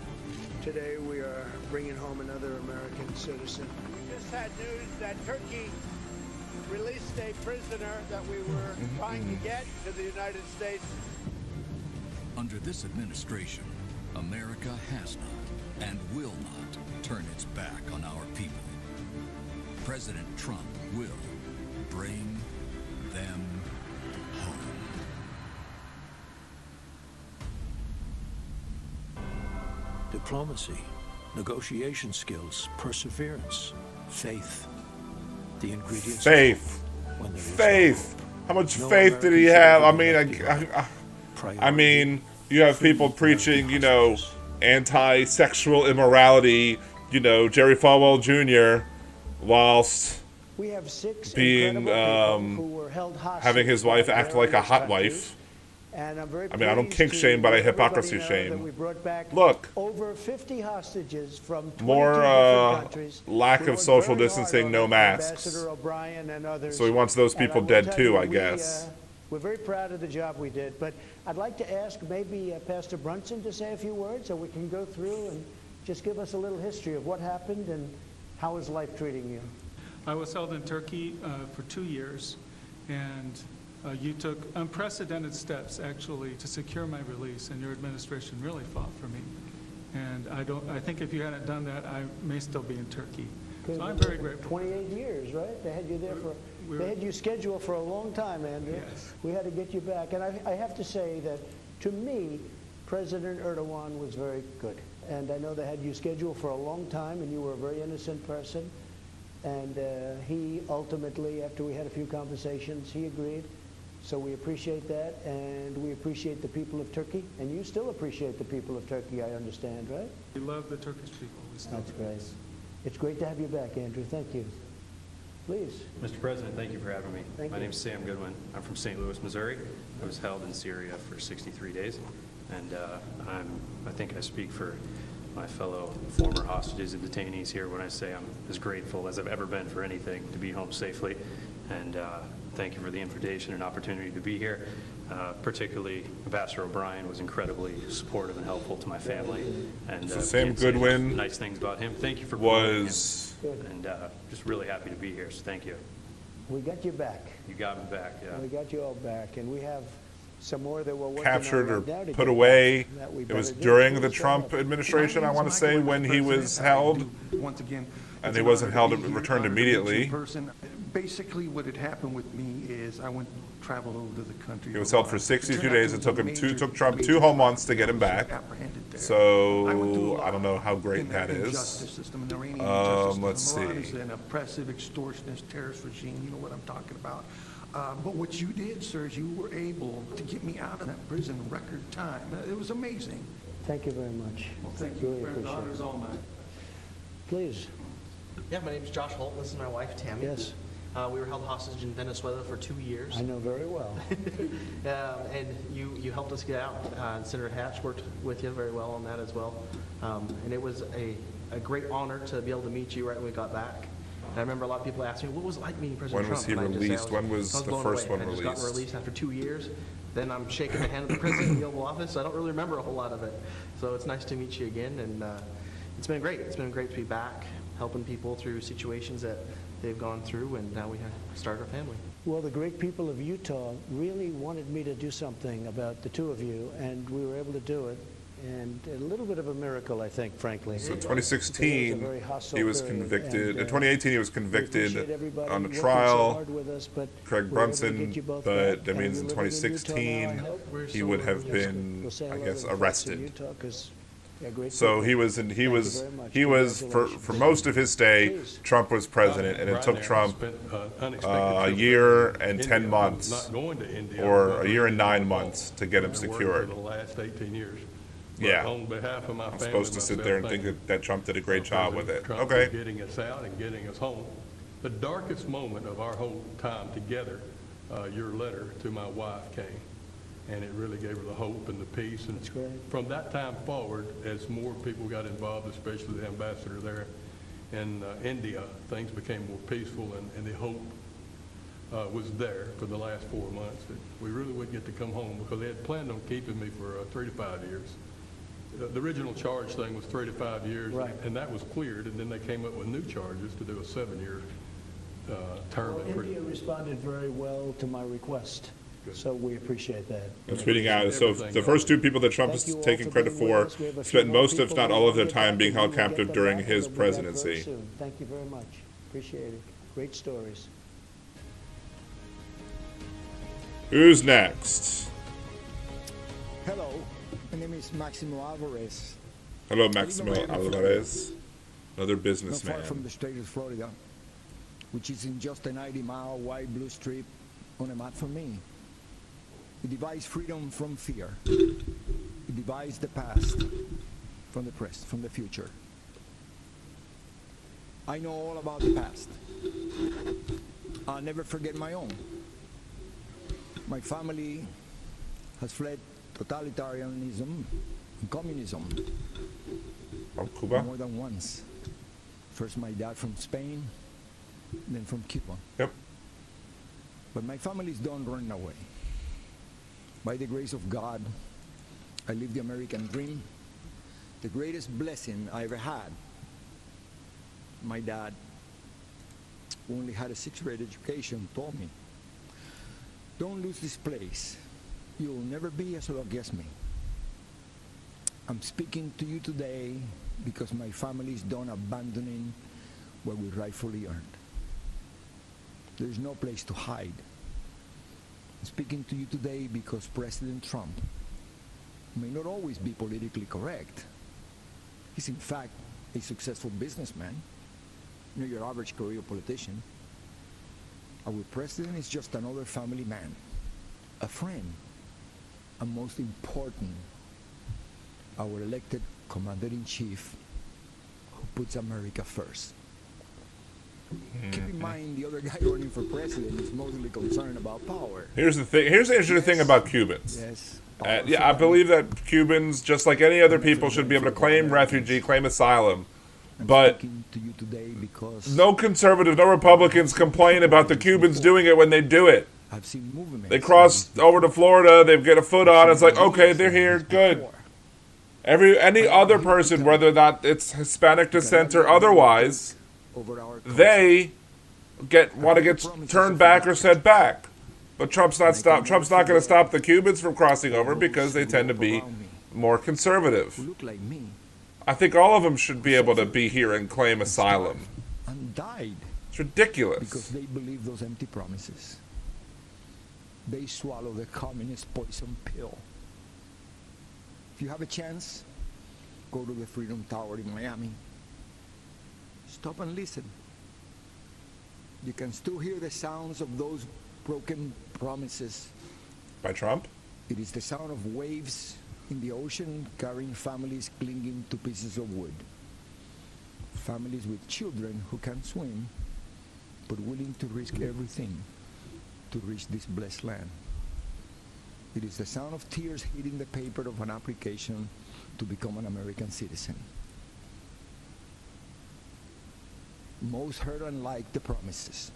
Today, we are bringing home another American citizen. Just had news that Turkey released a prisoner that we were trying to get to the United States. Under this administration, America has not and will not turn its back on our people. President Trump will bring them home. Diplomacy, negotiation skills, perseverance, faith. The ingredients. Faith. Faith. How much faith did he have? I mean, you have people preaching, anti-sexual immorality, Jerry Falwell Jr., whilst we have 6 being who were held hostage, having his wife act like a hot wife. And I'm very I mean, I don't kink shame, but I hypocrisy shame. Look, over 50 hostages from more countries. Lack of social distancing, no masks. So he wants those people dead too, I guess. We're very proud of the job we did, but I'd like to ask maybe Pastor Brunson to say a few words so we can go through and just give us a little history of what happened and how is life treating you. I was held in Turkey for 2 years, and you took unprecedented steps, actually, to secure my release, and your administration really fought for me. And I think if you hadn't done that, I may still be in Turkey. So I'm very grateful. 28 years, right? They had you there they had you scheduled for a long time, Andrew. Yes. We had to get you back. And I have to say that, to me, President Erdogan was very good. And I know they had you scheduled for a long time, and you were a very innocent person. And he ultimately, after we had a few conversations, he agreed. So we appreciate that, and we appreciate the people of Turkey. And you still appreciate the people of Turkey, I understand, right? We love the Turkish people. That's great. It's great to have you back, Andrew. Thank you. Please. Mr. President, thank you for having me. Thank My you. name is Sam Goodwin. I'm from St. Louis, Missouri. I was held in Syria for 63 days. And I think I speak for my fellow former hostages and detainees here when I say I'm as grateful as I've ever been for anything to be home safely. And thank you for the invitation and opportunity to be here. Particularly, Ambassador O'Brien was incredibly supportive and helpful to my family. And So Sam can't say enough Goodwin nice things about him. Thank you for was him. And just really happy to be here. So thank you. We got you back. You got me back. Yeah. We got you all back, and we have some more that we're working captured on or right now to put get away. back that we It was better do. during the Trump administration, I want to say, when he was held. Once again, And it's he an wasn't honor to held, be here, returned an honor to meet you in immediately. person. Basically, what had happened with me is I traveled over to the country. He was held for 62 days. It took Trump major 2 whole months to get him back. apprehended there. So I don't know how great in that the is. justice system, in the Iranian justice system. Let's Iran see. is an oppressive, extortionist, terrorist regime. You know what I'm talking about. But what you did, sir, is you were able to get me out of that prison in record time. It was amazing. Thank you very much. Well, thank Really you. appreciate The honor's it. all mine. Please. Yeah, my name is Josh Holt. This is my wife, Tammy. Yes. We were held hostage in Venezuela for 2 years. I know very well. And you helped us get out. Senator Hatch worked with you very well on that as well. And it was a great honor to be able to meet you right when we got back. And I remember a lot of people asking me, what was it like meeting President When was Trump? he And I just said, released? When was I was the blown first away. one I just got released? released after 2 years. Then I'm shaking the hand of the president in the Oval Office. I don't really remember a whole lot of it. So it's nice to meet you again. And it's been great. It's been great to be back, helping people through situations that they've gone through. And now we have started our family. Well, the great people of Utah really wanted me to do something about the two of you, and we were able to do it. And a little bit of a miracle, I think, frankly. So in 2016, he was convicted. In 2018, he was convicted on a trial. Craig Brunson, but that means in 2016, he would have been, I guess, arrested. So he was for most of his stay, Trump was president, and it took Trump a year and 10 months, or a year and 9 months to get him secured. For the last 18 years. Yeah. But on behalf of my I'm family, supposed to sit there and think that Trump did a great job with it. Trump Okay. for getting us out and getting us home. The darkest moment of our whole time together, your letter to my wife came, and it really gave her the hope and the peace. And from that time forward, as more people got involved, especially the ambassador there in India, things became more peaceful, and the hope was there for the last 4 months that we really would get to come home, because they had planned on keeping me for 3 to 5 years. The original charge thing was 3 to 5 years, and that was cleared, and then they came up with new charges to do a 7-year term. Well, India responded very well to my request, so we appreciate that. I'm tweeting out. So the first 2 people that Trump is taking credit for spent most, if not all, of their time being held captive during his presidency. Thank you very much. Appreciate it. Great stories. Who's next? Hello, my name is Maximo Alvarez. Hello, Maximo Alvarez, another Not businessman. far from the state of Florida, which is in just a 90-mile wide blue strip on a map for me. It divides freedom from fear. It divides the past from the present, from the future. I know all about the past. I'll never forget my own. My family has fled totalitarianism and communism From Cuba? more than once. First my dad from Spain, then from Cuba. Yep. But my family's done running away. By the grace of God, I live the American dream, the greatest blessing I ever had. My dad, who only had a 6th grade education, told me, don't lose this place. You'll never be as lucky as me. I'm speaking to you today because my family is done abandoning what we rightfully earned. There's no place to hide. I'm speaking to you today because President Trump may not always be politically correct. He's in fact a successful businessman, not your average career politician. Our president is just another family man, a friend, and most important, our elected commander-in-chief who puts America first. Keep in mind, the other guy running for president is mostly concerned about power. Here's the thing. Here's the interesting thing about Cubans. Yes. Yeah, I believe that Cubans, just like any other people, should be able to claim refugee, claim asylum. But no conservatives, no Republicans complain about the Cubans doing it when they do it. They cross over to Florida, they get a foot on, it's like, okay, they're here, good. Any other person, whether or not it's Hispanic descent or otherwise, they want to get turned back or sent back. But Trump's not going to stop the Cubans from crossing over because they tend to be more conservative. I think all of them should be able to be here and claim asylum. And died. It's ridiculous. Because they believe those empty promises. They swallow the communist poison pill. If you have a chance, go to the Freedom Tower in Miami. Stop and listen. You can still hear the sounds of those broken promises. By Trump? It is the sound of waves in the ocean carrying families clinging to pieces of wood. Families with children who can't swim, but willing to risk everything to reach this blessed land. It is the sound of tears hitting the paper of an application to become an American citizen. Most heard and liked the promises,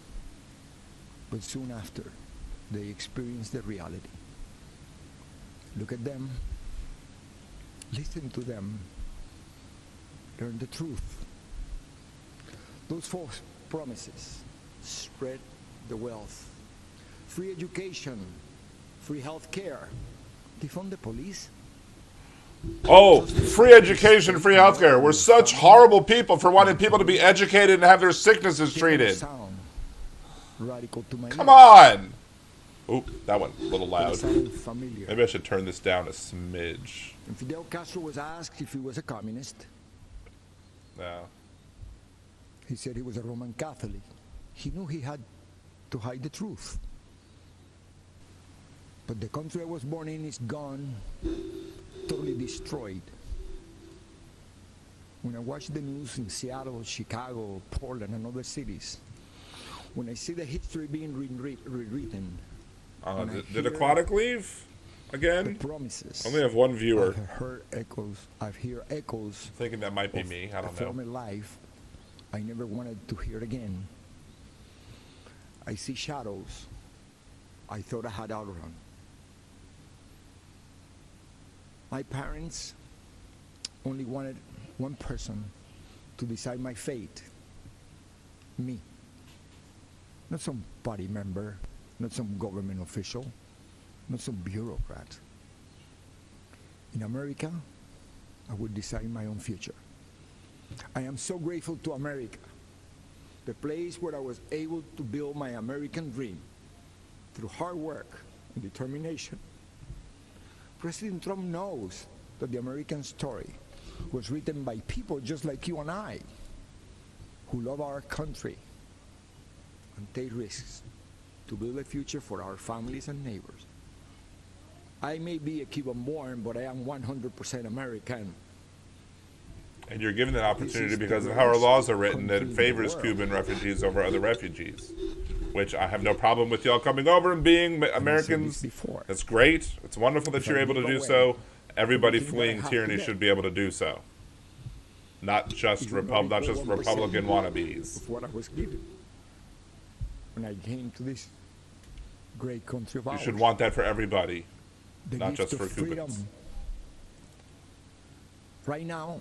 but soon after, they experience the reality. Look at them, listen to them, learn the truth. Those false promises spread the wealth, free education, free health care, defund the police. Oh, free education, free healthcare. We're such horrible people for wanting people to be educated and have their sicknesses treated. Come on! Oop, that went a little loud. Maybe I should turn this down a smidge. And Fidel Castro was asked if he was a communist. No. He said he was a Roman Catholic. He knew he had to hide the truth. But the country I was born in is gone, totally destroyed. When I watch the news in Seattle, Chicago, Portland, and other cities, when I see the history being rewritten, did Aquatic leave again? The promises. I only have one viewer. I've heard echoes. I've heard echoes. Thinking that might be me. I don't know. Former life, I never wanted to hear again. I see shadows I thought I had outrun. My parents only wanted one person to decide my fate. Me. Not some party member, not some government official, not some bureaucrat. In America, I would decide my own future. I am so grateful to America, the place where I was able to build my American dream through hard work and determination. President Trump knows that the American story was written by people just like you and I, who love our country and take risks to build a future for our families and neighbors. I may be a Cuban-born, but I am 100% American. And you're given that opportunity because of how our laws are written that favors Cuban refugees over other refugees. Which I have no problem with y'all coming over and being Americans. That's great. It's wonderful that you're able to do so. Everybody fleeing tyranny should be able to do so. Not just Republican wannabes. Of what I was given when I came to this great country of ours. You should want that for everybody, not just for Cubans. Right now,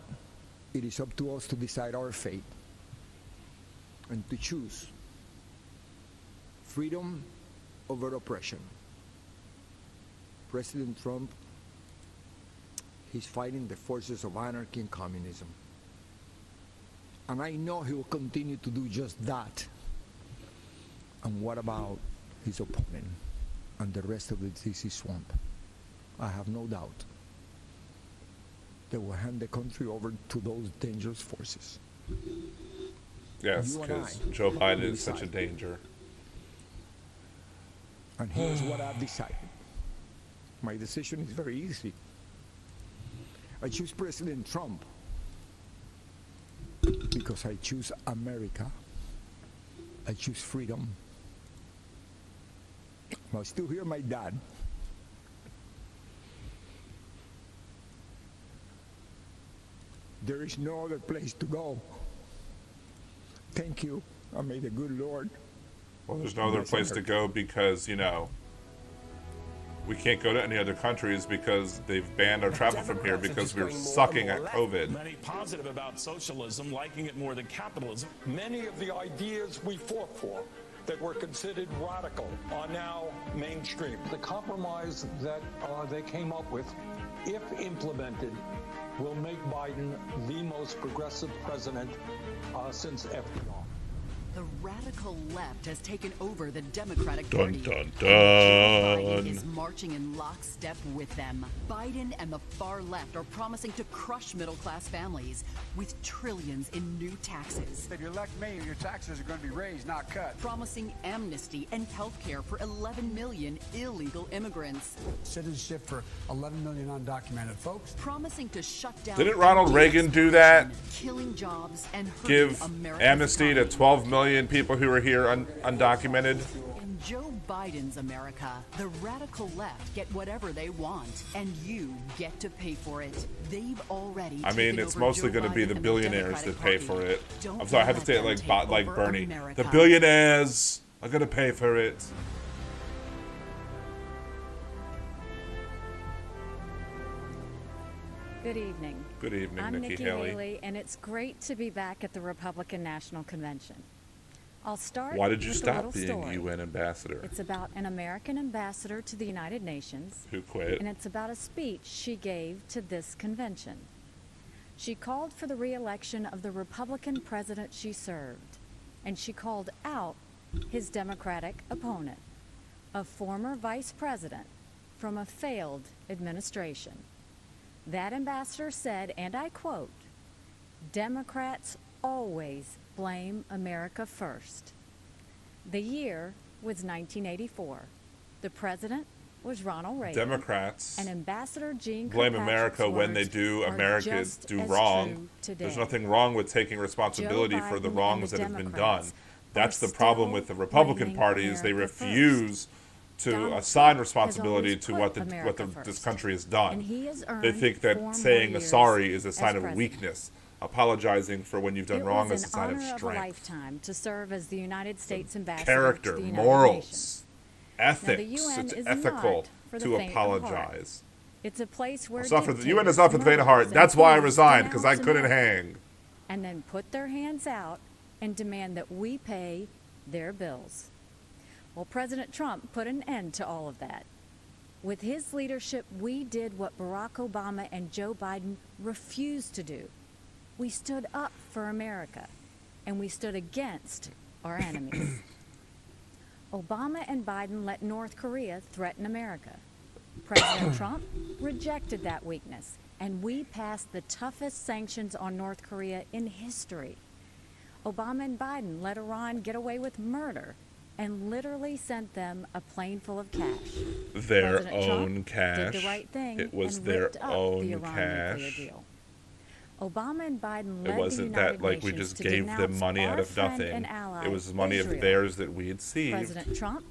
it is up to us to decide our fate and to choose freedom over oppression. President Trump, he's fighting the forces of anarchy and communism. And I know he will continue to do just that. And what about his opponent and the rest of the DC swamp? I have no doubt they will hand the country over to those dangerous forces. Yes, because Joe Biden is such a danger. And here's what I've decided. My decision is very easy. I choose President Trump because I choose America. I choose freedom. I still hear my dad. There is no other place to go. Thank you, and may the good Lord. Well, there's no other place to go because, you know, we can't go to any other countries because they've banned our travel from here because we're sucking at COVID. Many positive about socialism, liking it more than capitalism. Many of the ideas we fought for that were considered radical are now mainstream. The compromise that they came up with, if implemented, will make Biden the most progressive president since FDR. The radical left has taken over the Democratic Dun, Party. dun, And Joe Biden dun. is marching in lockstep with them. Biden and the far left are promising to crush middle-class families with trillions in new taxes. If you elect me, your taxes are going to be raised, not cut. Promising amnesty and health care for 11 million illegal immigrants. Citizenship for 11 million undocumented folks. Promising to shut down... Didn't Ronald Reagan do that? Killing jobs and hurting Give America's amnesty to economy. 12 million people who are here undocumented? In Joe Biden's America, the radical left get whatever they want, and you get to pay for it. They've already I mean, taken it's over mostly Joe going to be Biden the and billionaires Democratic that pay Party. for it. Don't I'm sorry, I have to let say it them like take like over Bernie. America. The billionaires are going to pay for it. Good evening. Good evening, I'm Nikki Nikki Haley. Haley, and it's great to be back at the Republican National Convention. I'll start Why did you with a stop little being story. UN ambassador? It's about an American ambassador to the United Nations. Who quit? And it's about a speech she gave to this convention. She called for the re-election of the Republican president she served, and she called out his Democratic opponent, a former vice president from a failed administration. That ambassador said, and I quote, "Democrats always blame America first." The year was 1984. The president was Ronald Reagan. Democrats and Ambassador Jean blame Kirkpatrick's America when they words do are America just do as wrong. true today. There's nothing wrong with taking responsibility Joe for the Biden wrongs and that the have been done. Democrats That's are the problem still with the Republican blaming Party is they America refuse to Donald assign Trump responsibility has to always what put America this first. country has done. And he has They earned think 4 that more saying years sorry is a as sign of president. weakness. Apologizing for when you've done wrong It was is a an sign of honor of a strength. lifetime to serve as the United States ambassador Character, to the United morals, Nations. ethics. Now, the UN It's is ethical not for the to faint of heart. apologize. It's a place where It's not for the UN dictators, is not for the faint of heart. murderers, That's and why I thieves resigned because I denounce couldn't America hang. and then put their hands out and demand that we pay their bills. Well, President Trump put an end to all of that. With his leadership, we did what Barack Obama and Joe Biden refused to do. We stood up for America, and we stood against our enemies. Obama and Biden let North Korea threaten America. President Trump rejected that weakness, and we passed the toughest sanctions on North Korea in history. Obama and Biden let Iran get away with murder and literally sent them a plane full of cash. Their President own Trump cash. did the right thing It was and their ripped up own the Iran cash. nuclear deal. Obama and Biden It led wasn't the United that like we Nations just to gave them denounce money out our of friend nothing. and ally, It was money Israel. of theirs that we had saved. President Trump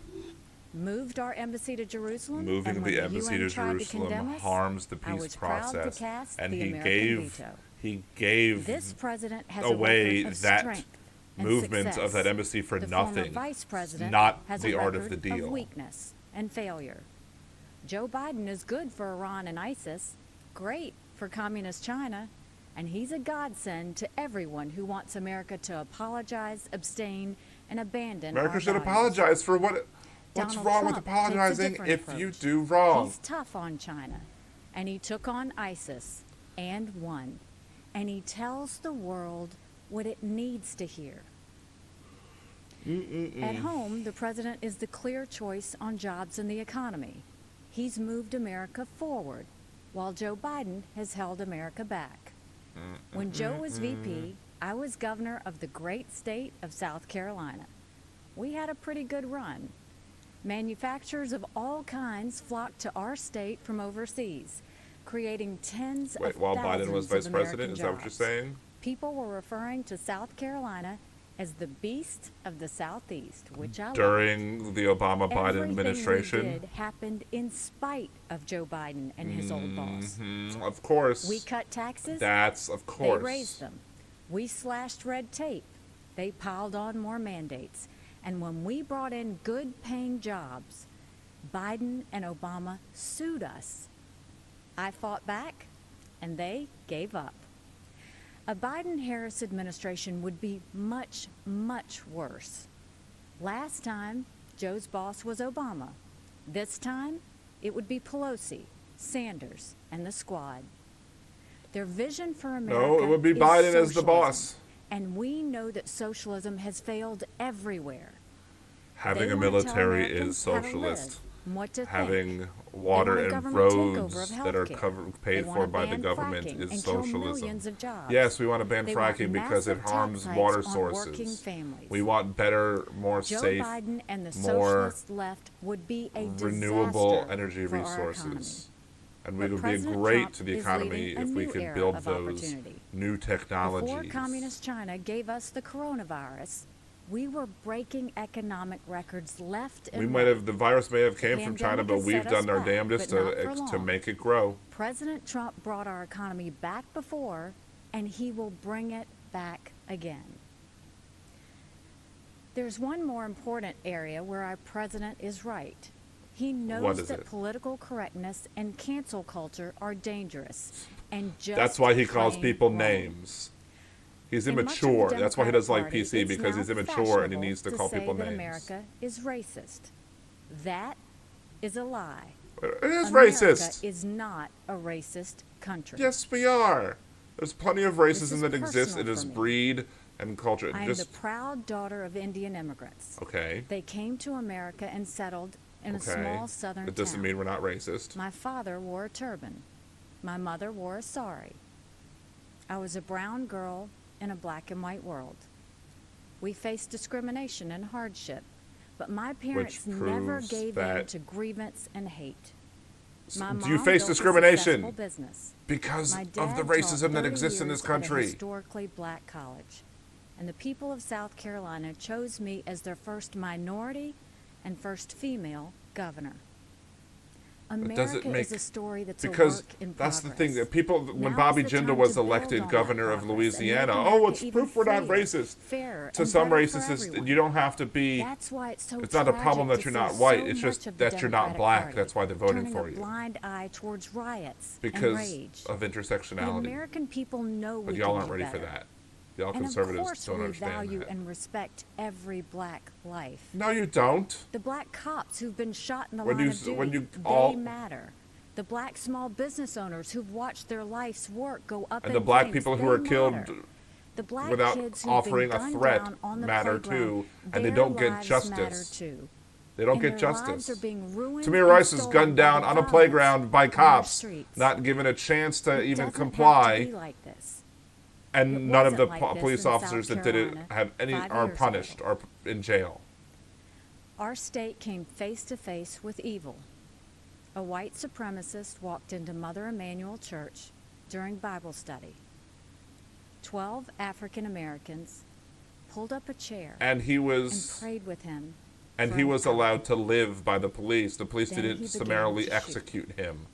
moved our embassy to Jerusalem. Moving and when the embassy UN to tried Jerusalem condemn us, harms the I peace was proud to process, cast and the he American veto. gave This president has away a record of that strength and movement of success. that embassy for the former nothing. vice president Not has the a art of record the deal. Of weakness and failure. Joe Biden is good for Iran and ISIS, great for communist China, and he's a godsend to everyone who wants America to apologize, abstain, and abandon America our should values. apologize for what's Donald wrong with Trump takes a apologizing different if you approach. do wrong. He's tough on China, and he took on ISIS and won. And he tells the world what it needs to hear. At home, the president is the clear choice on jobs and the economy. He's moved America forward, while Joe Biden has held America back. When Joe was VP, I was governor of the great state of South Carolina. We had a pretty good run. Manufacturers of all kinds flocked to our state from overseas, creating tens Wait, of while thousands Biden was of vice American president, is that what you're jobs. saying? People were referring to South Carolina as the beast of the Southeast, which I love. During the Obama-Biden administration. Everything we did happened in spite of Joe Biden and his old boss. Of course. We cut taxes. That's, of course. They raised them. We slashed red tape. They piled on more mandates. And when we brought in good-paying jobs, Biden and Obama sued us. I fought back, and they gave up. A Biden-Harris administration would be much, much worse. Last time, Joe's boss was Obama. This time, it would be Pelosi, Sanders, and the squad. Their vision for America No, it would be is Biden as the socialism. boss. And we know that socialism has failed everywhere. Having They a want to tell military Americans is how to socialist. live and what to Having think. water They want a and government takeover roads of that are healthcare. paid They for want to by the ban government fracking is and kill socialism. millions of jobs. Yes, we want to ban They want fracking because it massive harms tax water hikes on working sources. families. We want better, more Joe safe, Biden and the more socialist left would be a renewable disaster energy for our economy. resources. And we But would be President great Trump to the is economy leading a if we new could era build of those opportunity. new technologies. Before communist China gave us the coronavirus, we were breaking economic records left and right. The virus may have came from China, Pandemic but has we've set done us our back, damnedest but not for to long. make it grow. President Trump brought our economy back before, and he will bring it back again. There's one more important area where our president is right. He What knows is that it? political correctness and cancel culture are dangerous and just That's why he calls plain people wrong. names. He's In much of the immature. That's why he doesn't like Democratic PC, Party, because it's he's now immature and he fashionable needs to call say people that names. America is racist. That is a lie. It is America racist. is not a racist country. Yes, we are. There's plenty of This racism is that exists. personal It is for me. breed and culture. I am Just the proud daughter of Indian immigrants. okay. They came to America and settled in a Okay. small southern It doesn't town. mean we're not racist. My father wore a turban. My mother wore a sari. I was a brown girl in a black and white world. We faced discrimination and hardship, but my parents never proves gave in that- to grievance and hate. My Do mom you face built a discrimination successful business. because My of dad the taught racism that 30 exists in this years at a country? historically black college. And the people of South Carolina chose me as their first minority and first female governor. It doesn't America make is a story that's because a work in that's progress. the thing that people when Now Bobby is the Jindal time was to build elected on that governor of progress and Louisiana. make Oh, America it's even proof we're not freer, racist. fairer, To and some better for racists, everyone. you don't have to be. That's why it's so It's not a problem tragic that to you're not see white. so It's much just of the that you're not Democratic black. Party That's why they're voting turning for a you blind eye towards riots and because rage. of The intersectionality. American people know But we y'all can aren't do ready better. for that. Y'all And conservatives of course don't we understand value that. and respect every black life. No, you don't. The black cops who've been shot in the When line you of s- duty, when you they all- matter. The black small business owners who've watched their life's work go up And in the black flames, people who they are killed matter. The black without kids who've offering been a gunned threat down on the matter playground, too, and they their don't get lives matter justice. too. They don't And get their lives justice. are being ruined Tamir and Rice is stolen gunned by down the on a violence playground by on our cops, streets. not given a chance to It even doesn't comply. have to be like this. And It none of the wasn't like this police in officers South that did it Carolina have any 5 are years punished ago. or in jail. Our state came face to face with evil. A white supremacist walked into Mother Emanuel Church during Bible study. 12 African Americans pulled up a chair And he was and prayed with him. and for he an was hour. allowed to live by the police. The police Then he didn't began summarily to shoot. execute him.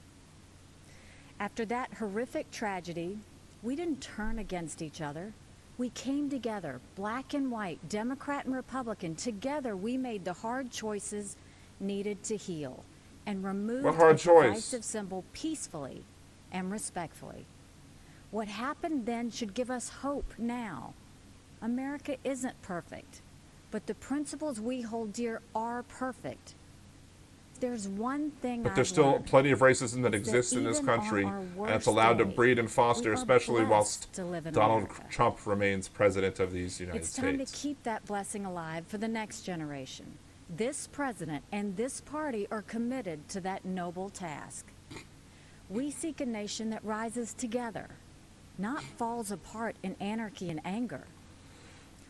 After that horrific tragedy, we didn't turn against each other. We came together, black and white, Democrat and Republican. Together, we made the hard choices needed to heal and removed What hard a choice? divisive symbol peacefully and respectfully. What happened then should give us hope now. America isn't perfect, but the principles we hold dear are perfect. There's one thing But I've there's still learned. plenty of racism that is exists in this even on country, our and it's worst allowed to day, breed and foster, we are especially whilst blessed to live in Donald America. Trump remains president of these United It's time States. to keep that blessing alive for the next generation. This president and this party are committed to that noble task. We seek a nation that rises together, not falls apart in anarchy and anger.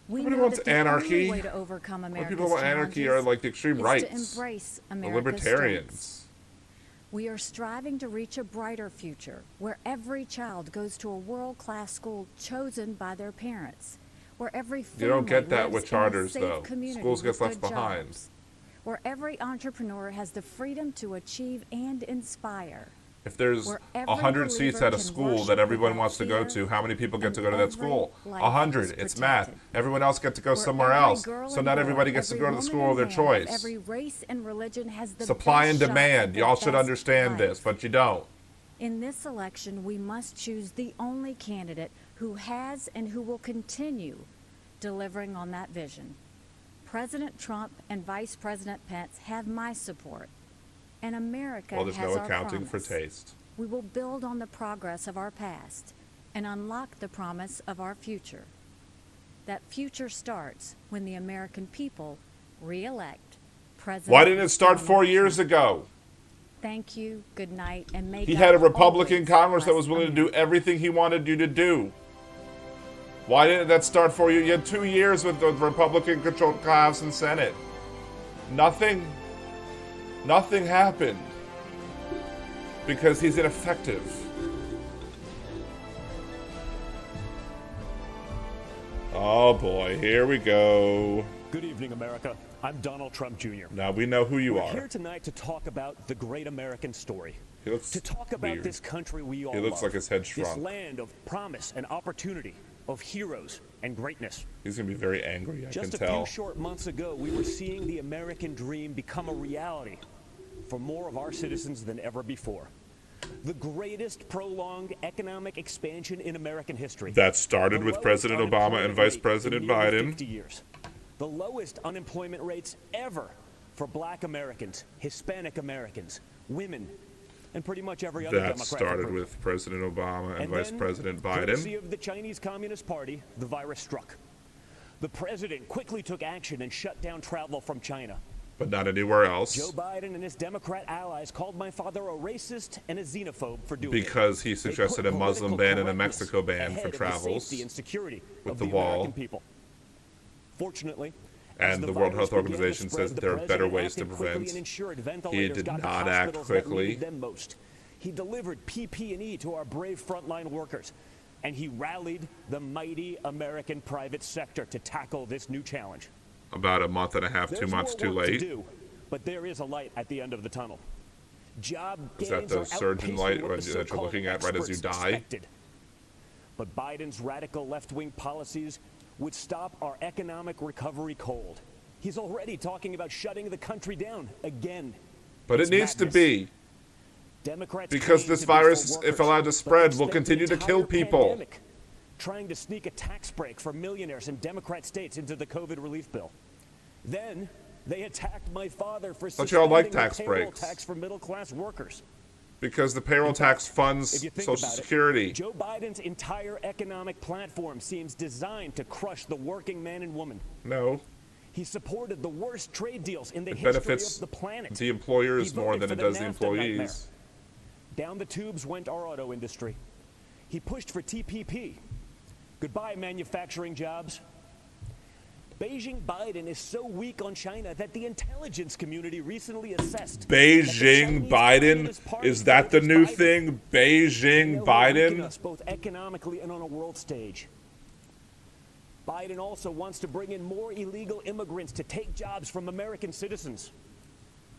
We Nobody know wants that the anarchy. only way to overcome What America's people want anarchy are challenges like the extreme is rights, to embrace the America's libertarians. strengths. We are striving to reach a brighter future where every child goes to a world-class school chosen by their parents, where every family You don't get that lives with in a charters, safe though. community Schools with get left good behind. jobs, where every entrepreneur has the freedom to achieve and inspire. If there's Where every 100 seats believer at a can school worship that everyone without wants to go fear, to, how many people get to and go to that every school? life 100. is It's protected. math. Everyone else gets to go Where somewhere every else. girl So and not boy, everybody gets to every go to the woman school of and their man, choice. Every race and religion has the Supply best and shot at demand. the Y'all should best understand life. this, but you don't. In this election, we must choose the only candidate who has and who will continue delivering on that vision. President Trump and Vice President Pence have my support, and America Well, there's has no our accounting for promise. taste. We will build on the progress of our past and unlock the promise of our future. That future starts when the American people re-elect President Why didn't it start Donald 4 years Trump. ago? Thank you, good night, and may He God had a Republican always Congress that bless was willing to do America. everything he wanted you to do. Why didn't that start 4 years? You had 2 years with the Republican-controlled House and Senate. Nothing happened because he's ineffective. Oh boy, here we go. Good evening, America. I'm Donald Trump Jr. Now we know who you We're are. here tonight to talk about the great American story. He looks to talk about weird. this country we all He looks love. like his head This shrunk. land of promise and opportunity, of heroes and greatness. He's gonna be very angry, I Just can a tell. few short months ago, we were seeing the American dream become a reality for more of our citizens than ever before. The greatest prolonged economic expansion in American history. That started The with lowest President Obama and unemployment Vice rate President in nearly Biden. 50 years. The lowest unemployment rates ever for black Americans, Hispanic Americans, women, and pretty much every other That Democratic started group. with President Obama and Vice then, President courtesy Biden. of the Chinese Communist Party, the virus struck. The president quickly took action and shut down travel from China. But not anywhere else. Joe Biden and his Democrat allies called my father a racist and a xenophobe for doing Because it. he They suggested put a Muslim political ban and a correctness Mexico ban ahead for of the travels safety and security with of the the wall. American people. Fortunately, as And the the World virus Health began to Organization spread, says the there are better president ways to acted quickly prevent. and ensured He ventilators did got to not act hospitals that quickly. needed them most. He delivered PPE to our brave frontline workers, and he rallied the mighty American private sector to tackle this new challenge. About a month and a half, 2 There's months more too work to late. do, but there is a light at the end of the tunnel. Job Is that gains the are surgeon outpacing light what the that you're so-called looking at right as you experts die? expected. But Biden's radical left-wing policies would stop our economic recovery cold. He's already talking about shutting the country down again. But it It's needs to madness. be. Democrats Because claim this to be for virus, if workers, allowed to but spread, they will spent continue the to kill entire people. pandemic trying to sneak a tax break for millionaires in Democrat states into the COVID relief bill. Then they attacked my father for Don't you all like suspending the tax payroll breaks? tax for middle-class workers. Because the payroll tax funds If you think Social about it, Security. Joe Biden's entire economic platform seems designed to crush the working man and woman. No. He supported the worst trade deals in the It history benefits of the planet. the employers He more voted than for it does the NAFTA employees. nightmare. Down the tubes went our auto industry. He pushed for TPP. Goodbye, manufacturing jobs. Beijing Biden is so weak on China that the intelligence community recently assessed. Beijing Biden? Is that the new thing? Beijing Biden? Us both economically and on a world stage. Biden also wants to bring in more illegal immigrants to take jobs from American citizens.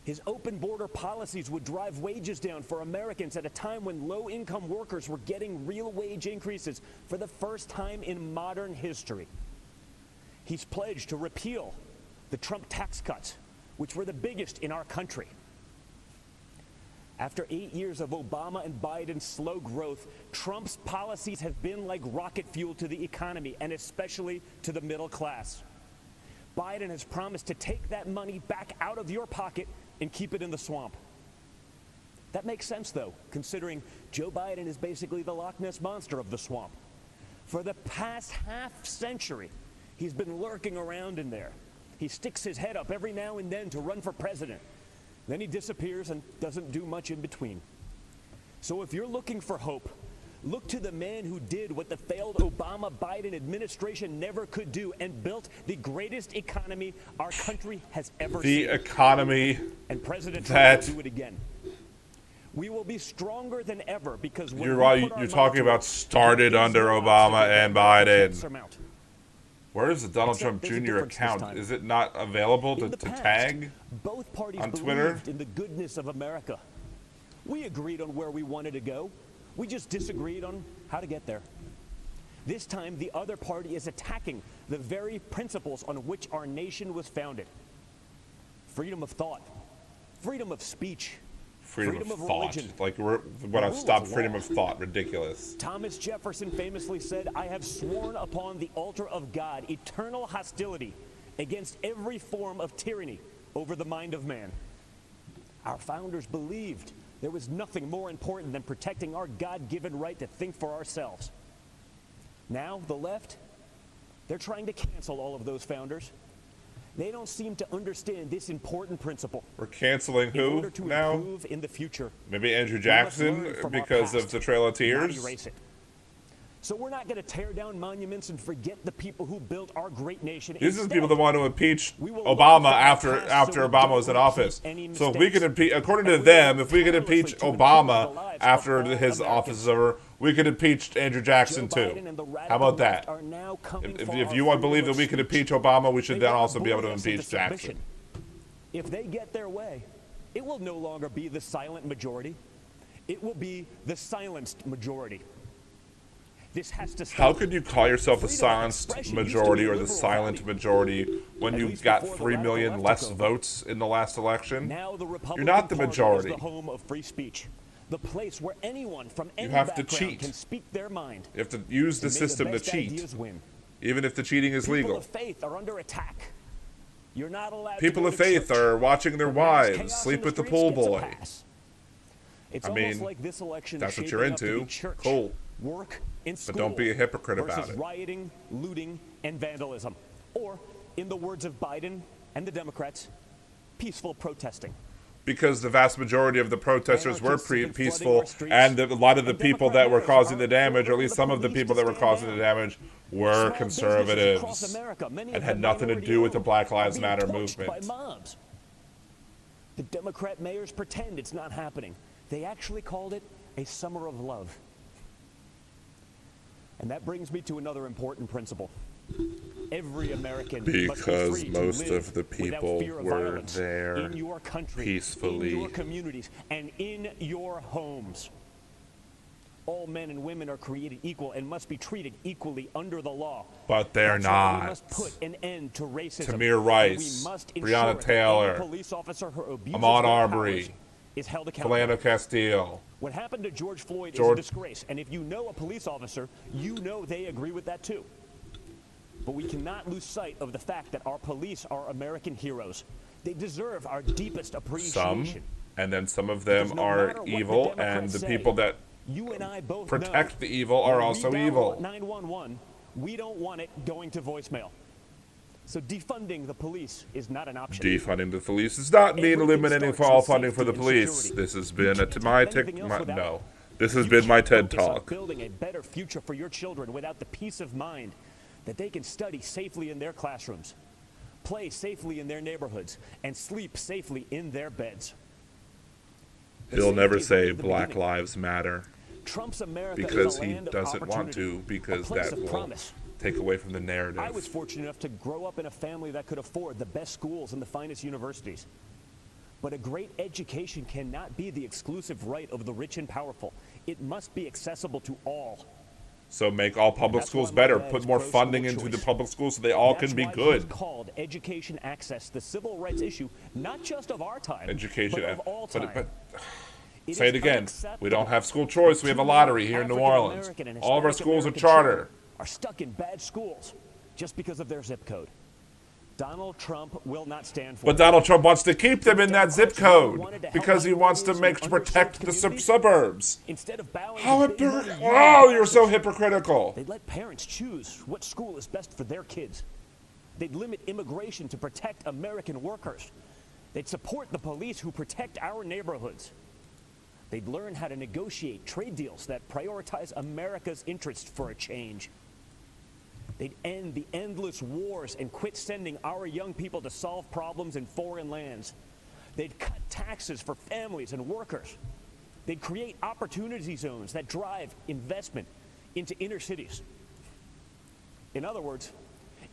His open border policies would drive wages down for Americans at a time when low-income workers were getting real wage increases for the first time in modern history. He's pledged to repeal the Trump tax cuts, which were the biggest in our country. After 8 years of Obama and Biden's slow growth, Trump's policies have been like rocket fuel to the economy, and especially to the middle class. Biden has promised to take that money back out of your pocket and keep it in the swamp. That makes sense, though, considering Joe Biden is basically the Loch Ness Monster of the swamp. For the past half-century, he's been lurking around in there. He sticks his head up every now and then to run for president. Then he disappears and doesn't do much in between. So if you're looking for hope, look to the man who did what the failed Obama-Biden administration never could do and built the greatest economy our country has ever seen. The economy And President that- Trump will do it again. We will be stronger than ever because when You're we right. put our You're money talking to about it, started there is under no Obama obstacle and that we can't Biden. surmount. Where's the Donald Except Trump there's a Jr. difference this account? time. Is it not available to In the past, tag both parties on Twitter? believed in the goodness of America. We agreed on where we wanted to go. We just disagreed on how to get there. This time, the other party is attacking the very principles on which our nation was founded. Freedom of thought, freedom of speech, Freedom of thought. religion. Like, what I've stopped freedom of thought. Ridiculous. Thomas Jefferson famously said, "I have sworn upon the altar of God eternal hostility against every form of tyranny over the mind of man." Our founders believed there was nothing more important than protecting our God-given right to think for ourselves. Now, the left, they're trying to cancel all of those founders. They don't seem to understand this important principle. We're canceling In who order to now? improve in the future, Maybe Andrew we must Jackson learn from our because of past, the Trail of not Tears? erase it. So we're not going to tear down monuments and forget the people who built our great nation. These are the Instead, people that want to impeach we will Obama learn from our after past so we Obama don't was in repeat office. any So if we mistakes. could impeach, according to And we them, will if we could tirelessly impeach to improve the Obama lives after of all his office Americans. is over, we could impeach Andrew Jackson Joe too. Biden and the How radical about that? left are now coming If for you our want to believe freedom that we of could speech. impeach Obama, we should They then wanna also be able to bully us into impeach Jackson. submission. If they get their way, it will no longer be the silent majority. It will be the silenced majority. This has to stop. How could you call yourself the Freedom of silenced expression used to majority be a or the liberal silent value. majority when At you least got before the 3 radical million left less took over. votes in the last election? Now the Republican You're not the Party majority. is the home of free speech, the place where anyone from any have to background cheat. can speak their mind. You have to use the and may system to best cheat, ideas win. even if the cheating is People legal. of faith are under attack. You're not allowed People to of go to faith church. are watching their But when there's wives chaos sleep in the with the streets, pool gets a boy. pass. It's I almost mean, like this election that's is what you're shaping up to into. be church, Cool. work, and But school don't be a hypocrite about versus it. rioting, looting, and vandalism. Or, in the words of Biden and the Democrats, peaceful protesting. Because the vast majority of the protesters were Anarchists have been flooding peaceful, our streets, and a lot of the and people Democrat that were mayors causing are the damage, or at ordering least the some of the police people to that were stand causing down. the damage, were Small businesses across conservatives America, many and of had them nothing to do with the minority-owned, Black are Lives being Matter torched by movement. mobs. The Democrat mayors pretend it's not happening. They actually called it a summer of love. And that brings me to another important principle. Every American must be Because free to most live of the without people fear of were violence there in your country, peacefully. in your communities, and in your homes. All men and women are created equal and must be treated equally under the law. But they're That's why we not. must put an end to racism. Tamir And Rice, we must Breonna ensure that Taylor, any police officer who abuses Ahmaud their Arbery, powers is held accountable. Philando Castile. What happened to George Floyd is George- a disgrace. And if you know a police officer, you know they agree with that too. But we cannot lose sight of the fact that our police are American heroes. They deserve our deepest Some, appreciation. and then some of Because them no are matter what the evil, and Democrats the say, people that you and I both protect know the evil are when also we dial evil. 911, we don't want it going to voicemail. So defunding the police is not an option. Defunding the police does not mean Everything eliminating starts all with funding for the safety and police. security. This has You been can't my do anything else without no. it. This has You been my can't TED focus on Talk. building a better future for your children without the peace of mind that they can study safely in their classrooms, play safely in their neighborhoods, and sleep safely in their beds. He'll never Safety is say only the Black beginning. Lives Matter Trump's America because is a he land of doesn't want opportunity, to, because a place that of will promise. take away from the I was narrative. fortunate enough to grow up in a family that could afford the best schools and the finest universities. But a great education cannot be the exclusive right of the rich and powerful. It must be accessible to all. So make all public That's schools why my better. dad Put is more pro-school funding into the choice. public schools so they all That's can be why good. he's called education access the civil rights issue, not just of our time, Education, but of all time. but It say is it again. unacceptable We don't have school choice. We have a lottery here in New Orleans. African-American and All of our Hispanic schools are American charter. children are stuck in bad schools just because of their zip code. Donald Trump will not stand for But it. Donald Trump wants to keep them in that zip Democrats wanted code to help because he wants to minorities and protect underserved the communities. suburbs. Instead of bowing How to big money oh, you're so universities, hypocritical. they'd let parents choose what school is best for their kids. They'd limit immigration to protect American workers. They'd support the police who protect our neighborhoods. They'd learn how to negotiate trade deals that prioritize America's interests for a change. They'd end the endless wars and quit sending our young people to solve problems in foreign lands. They'd cut taxes for families and workers. They'd create opportunity zones that drive investment into inner cities. In other words,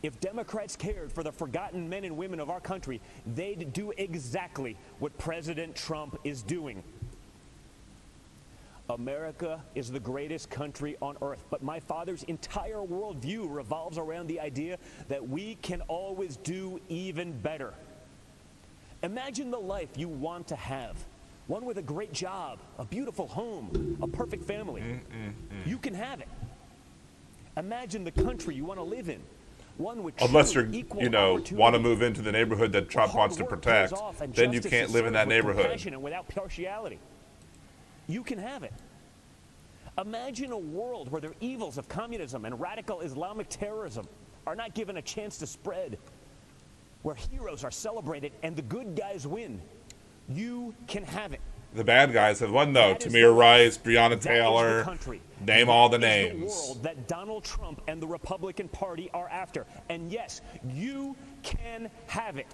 If Democrats cared for the forgotten men and women of our country, they'd do exactly what President Trump is doing. America is the greatest country on earth, but my father's entire worldview revolves around the idea that we can always do even better. Imagine the life you want to have. One with a great job, a beautiful home, a perfect family. You can have it. Imagine the country you want to live in. One with unless you're, equal you know, opportunity. want to move into the neighborhood that Trump Hard wants to work protect, pays off and then you justice can't is live in that served with neighborhood. compassion and without partiality. You can have it. Imagine a world where the evils of communism and radical Islamic terrorism are not given a chance to spread, where heroes are celebrated and the good guys win. You can have it. The bad guys have won, though. That is Tamir the- Rice, Breonna That is the Taylor. country. Name all the That is names. the world that Donald Trump and the Republican Party are after. And yes, you can have it.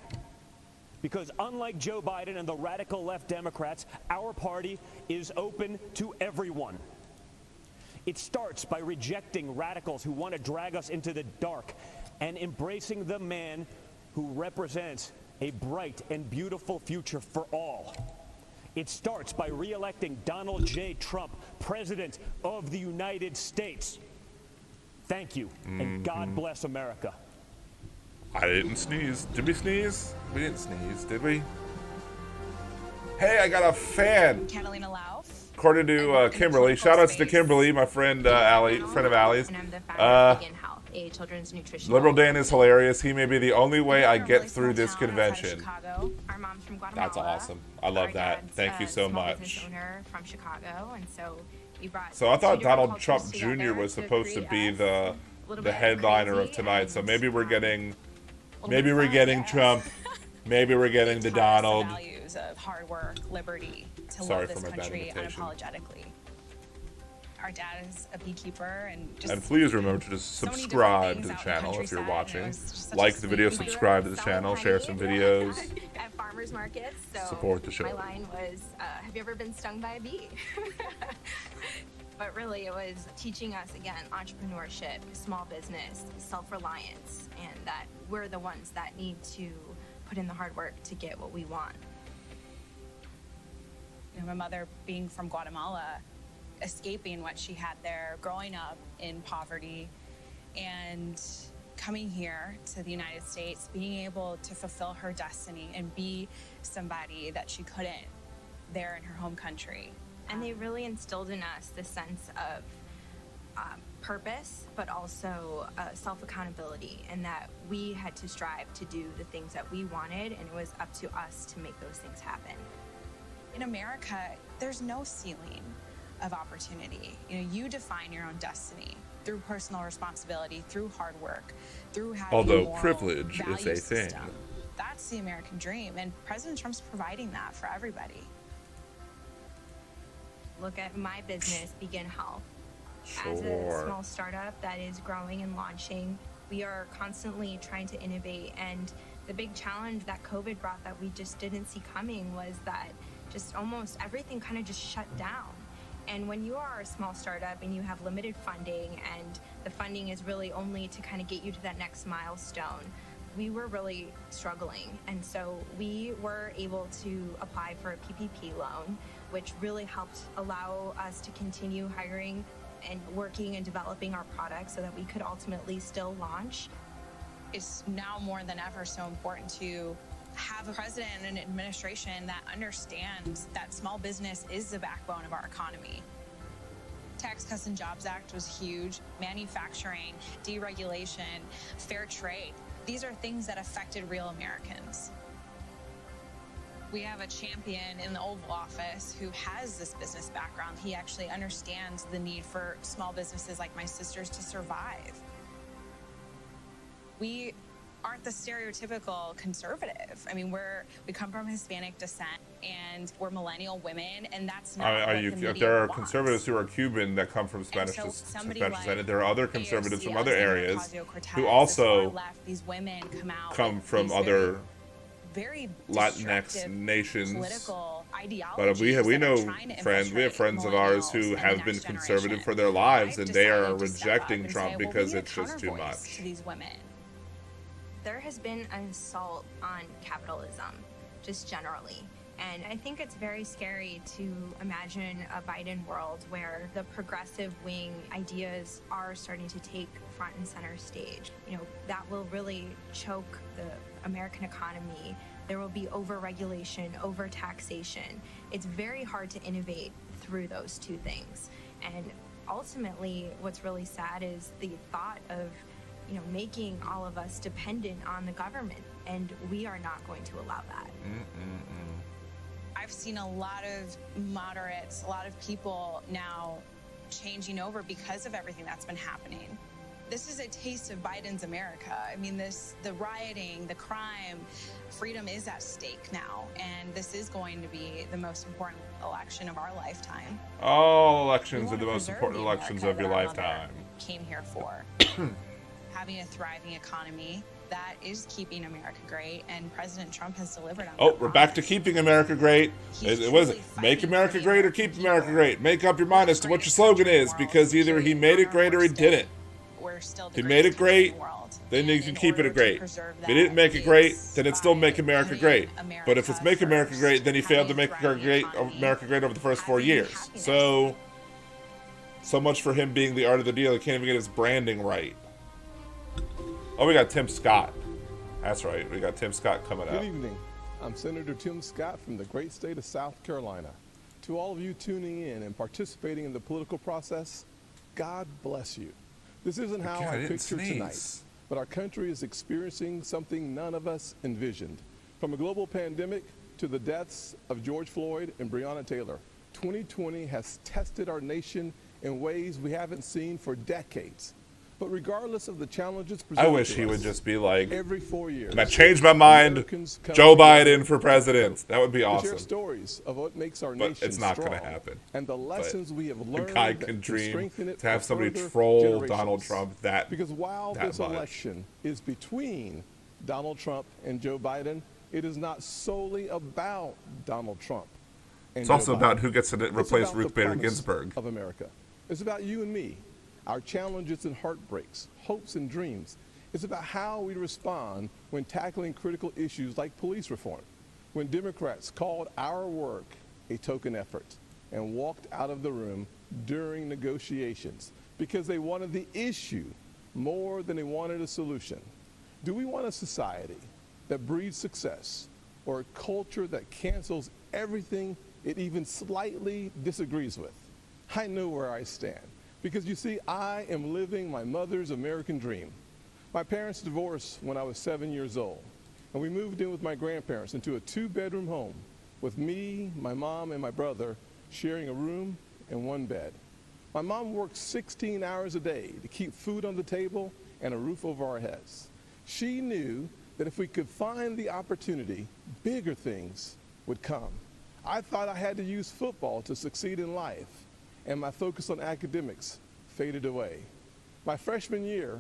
Because unlike Joe Biden and the radical left Democrats, our party is open to everyone. It starts by rejecting radicals who want to drag us into the dark and embracing the man who represents a bright and beautiful future for all. It starts by re-electing Donald J. Trump, President of the United States. Thank you, and God bless America. I didn't sneeze. Did we sneeze? We didn't sneeze, did we? Hey, I got a fan. Catalina Lauf. According to Kimberly. Shout-outs to Kimberly, my friend Allie, friend of Allie's. And I'm the founder of Vegan Health, a children's nutrition. Liberal Dan is hilarious. He may be the only way I get through this convention. Chicago. Our mom's from Guatemala. That's awesome. I love that. Thank you so small much. business owner from Chicago, and so we brought. So I thought two Donald different Trump cultures Jr. together was to supposed to be create the little bit headliner of crazy tonight. So and, maybe we're getting, bit maybe we're fun, getting yes. Trump. Maybe we're getting the Donald. The values of hard work, liberty, to Sorry love this for my bad country imitation. unapologetically. Our dad is a beekeeper, and just And please remember to just so many different subscribe to things the out in channel if you're countryside, and it watching. was just such Like a the video, sweet- subscribe to the So channel, share some videos. at farmers markets. So Support the show. My line was, "Have you ever been stung by a bee?" But really, it was teaching us again entrepreneurship, small business, self-reliance, and that we're the ones that need to put in the hard work to get what we want. You know, my mother being from Guatemala, escaping what she had there, growing up in poverty, and coming here to the United States, being able to fulfill her destiny and be somebody that she couldn't there in her home country. And they really instilled in us the sense of purpose, but also self-accountability, and that we had to strive to do the things that we wanted, and it was up to us to make those things happen. In America, there's no ceiling of opportunity. You know, you define your own destiny through personal responsibility, through hard work, through having Although a moral privilege is value a thing. system. That's the American dream, and President Trump's providing that for everybody. Look at my business, Begin Health. As a Sure. small startup that is growing and launching, we are constantly trying to innovate. And the big challenge that COVID brought that we just didn't see coming was that just almost everything kind of just shut down. And when you are a small startup and you have limited funding, and the funding is really only to kind of get you to that next milestone, we were really struggling. And so we were able to apply for a PPP loan, which really helped allow us to continue hiring and working and developing our products so that we could ultimately still launch. It's now more than ever so important to have a president and an administration that understands that small business is the backbone of our economy. Tax Cuts and Jobs Act was huge. Manufacturing, deregulation, fair trade. These are things that affected real Americans. We have a champion in the Oval Office who has this business background. He actually understands the need for small businesses like my sisters to survive. We aren't the stereotypical conservative. I mean, we come from Hispanic descent, and we're millennial women, and that's not what the media There are wants. conservatives who are Cuban that come from Spanish so somebody descent. like There are other conservatives AOC, from other Alexandria areas Ocasio-Cortez, who the also far left, these women come out come with from these other very Latinx destructive nations. political But ideologies we that know are trying to friends. We have infiltrate friends of ours who millennials and have the been next conservative generation. for their lives, I've and they are decided to step up rejecting and Trump say, well, we because need a it's just too countervoice much. to these women. there has been an assault on capitalism, just generally. And I think it's very scary to imagine a Biden world where the progressive wing ideas are starting to take front and center stage. You know, that will really choke the American economy. There will be over-regulation, over-taxation. It's very hard to innovate through those two things. And ultimately, what's really sad is the thought of, you know, making all of us dependent on the government, and we are not going to allow that. I've seen a lot of moderates, a lot of people now changing over because of everything that's been happening. This is a taste of Biden's America. I mean, the rioting, the crime, freedom is at stake now, and this is going to be the most important election of our lifetime. All elections are the most important elections of your lifetime. Came here for having a thriving economy that is keeping America great, and President Trump has delivered on that. We're back to keeping America great. What is it? Make America great or keep America great? Make up your mind as to what your slogan is, because either he made it great or he didn't. If he made it great, then you can keep it great. If he didn't make it great, then it's still make America great. But if it's make America great, then he failed to make America great over the first 4 years. So much for him being the art of the deal. He can't even get his branding right. Oh, we got Tim Scott. That's right. We got Tim Scott coming up. Good evening. I'm Senator Tim Scott from the great state of South Carolina. To all of you tuning in and participating in the political process, God bless you. This isn't how I picture tonight, but our country is experiencing something none of us envisioned. From a global pandemic to the deaths of George Floyd and Breonna Taylor, 2020 has tested our nation in ways we haven't seen for decades. But regardless of the challenges presented I wish he would just be like, every 4 years, and I changed my mind, Joe Biden for president. That would be awesome. To share stories of what makes our but nation it's not strong, going to happen. And the lessons we have learned the guy that can dream strengthen it to have for somebody further troll generations. Donald Trump that Because while that this much. election is between Donald Trump and Joe Biden, it is not solely about Donald Trump. And It's also Joe about Biden. who gets to It's replace about Ruth the Bader promise Ginsburg. of America. It's about you and me, our challenges and heartbreaks, hopes and dreams. It's about how we respond when tackling critical issues like police reform, when Democrats called our work a token effort and walked out of the room during negotiations because they wanted the issue more than they wanted a solution. Do we want a society that breeds success or a culture that cancels everything it even slightly disagrees with? I know where I stand because, you see, I am living my mother's American dream. My parents divorced when I was 7 years old, and we moved in with my grandparents into a 2-bedroom home with me, my mom, and my brother sharing a room and 1 bed. My mom worked 16 hours a day to keep food on the table and a roof over our heads. She knew that if we could find the opportunity, bigger things would come. I thought I had to use football to succeed in life, and my focus on academics faded away. My freshman year,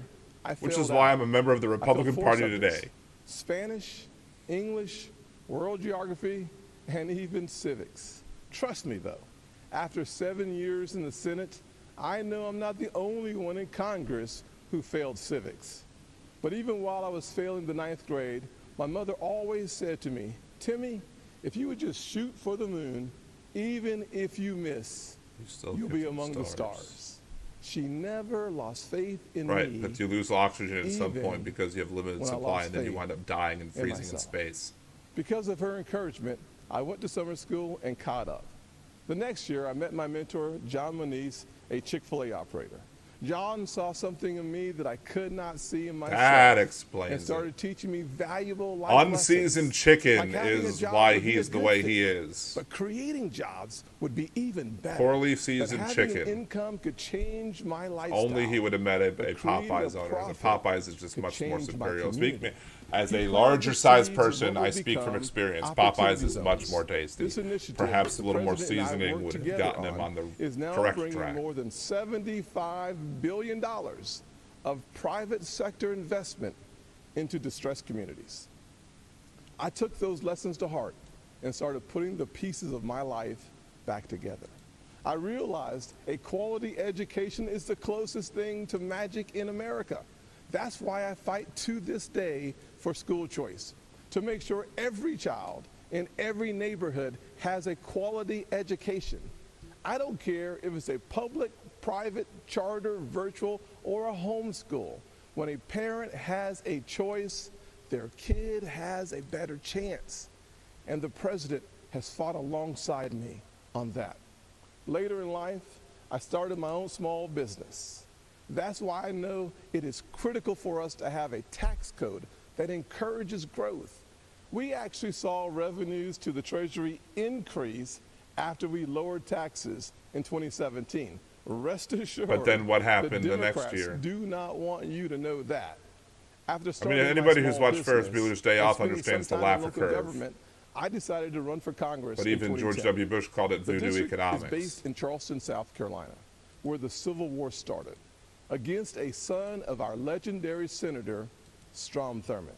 Which is why I'm a member of the Republican Party today. Spanish, English, world geography, and even civics. Trust me, though, after 7 years in the Senate, I know I'm not the only one in Congress who failed civics. But even while I was failing the 9th grade, my mother always said to me, Timmy, if you would just shoot for the moon, even if you miss, you'll be among the stars. She never lost faith in me. Right, but you lose oxygen at some point because you have limited supply, and then you wind up dying and freezing in space. Because of her encouragement, I went to summer school and caught up. The next year, I met my mentor, John Moniz, a Chick-fil-A operator. John saw something in me that I could not see in myself. That explains and started it. teaching me valuable life Unseasoned lessons. chicken Like having a is job why would he be a is the good way thing, he is. But creating jobs would be even better. Poorly That seasoned having chicken. an income could change my lifestyle. Only he would have met a But Popeyes creating owner. a The profit Popeyes is just could much more change my superior. community. As He a planted larger the sized seeds of person, what will I speak from become experience. opportunity Popeyes is much zones. more tasty. This initiative Perhaps a the little more President and I seasoning worked would have together gotten him on the is now correct bringing track. more than $75 billion of private sector investment into distressed communities. I took those lessons to heart and started putting the pieces of my life back together. I realized a quality education is the closest thing to magic in America. That's why I fight to this day for school choice, to make sure every child in every neighborhood has a quality education. I don't care if it's a public, private, charter, virtual, or a homeschool. When a parent has a choice, their kid has a better chance. And the president has fought alongside me on that. Later in life, I started my own small business. That's why I know it is critical for us to have a tax code that encourages growth. We actually saw revenues to the Treasury increase after we lowered taxes in 2017. Rest assured. But then what happened the next Democrats year? Do not want you to know that. After I starting mean, my anybody who's small watched Ferris business Bueller's Day and Off spending understands some the time in Laffer local curve. government, I decided to run for Congress But in even George 2010. W. Bush called it The voodoo district economics. is based in Charleston, South Carolina, where the Civil War started, against a son of our legendary Senator, Strom Thurmond.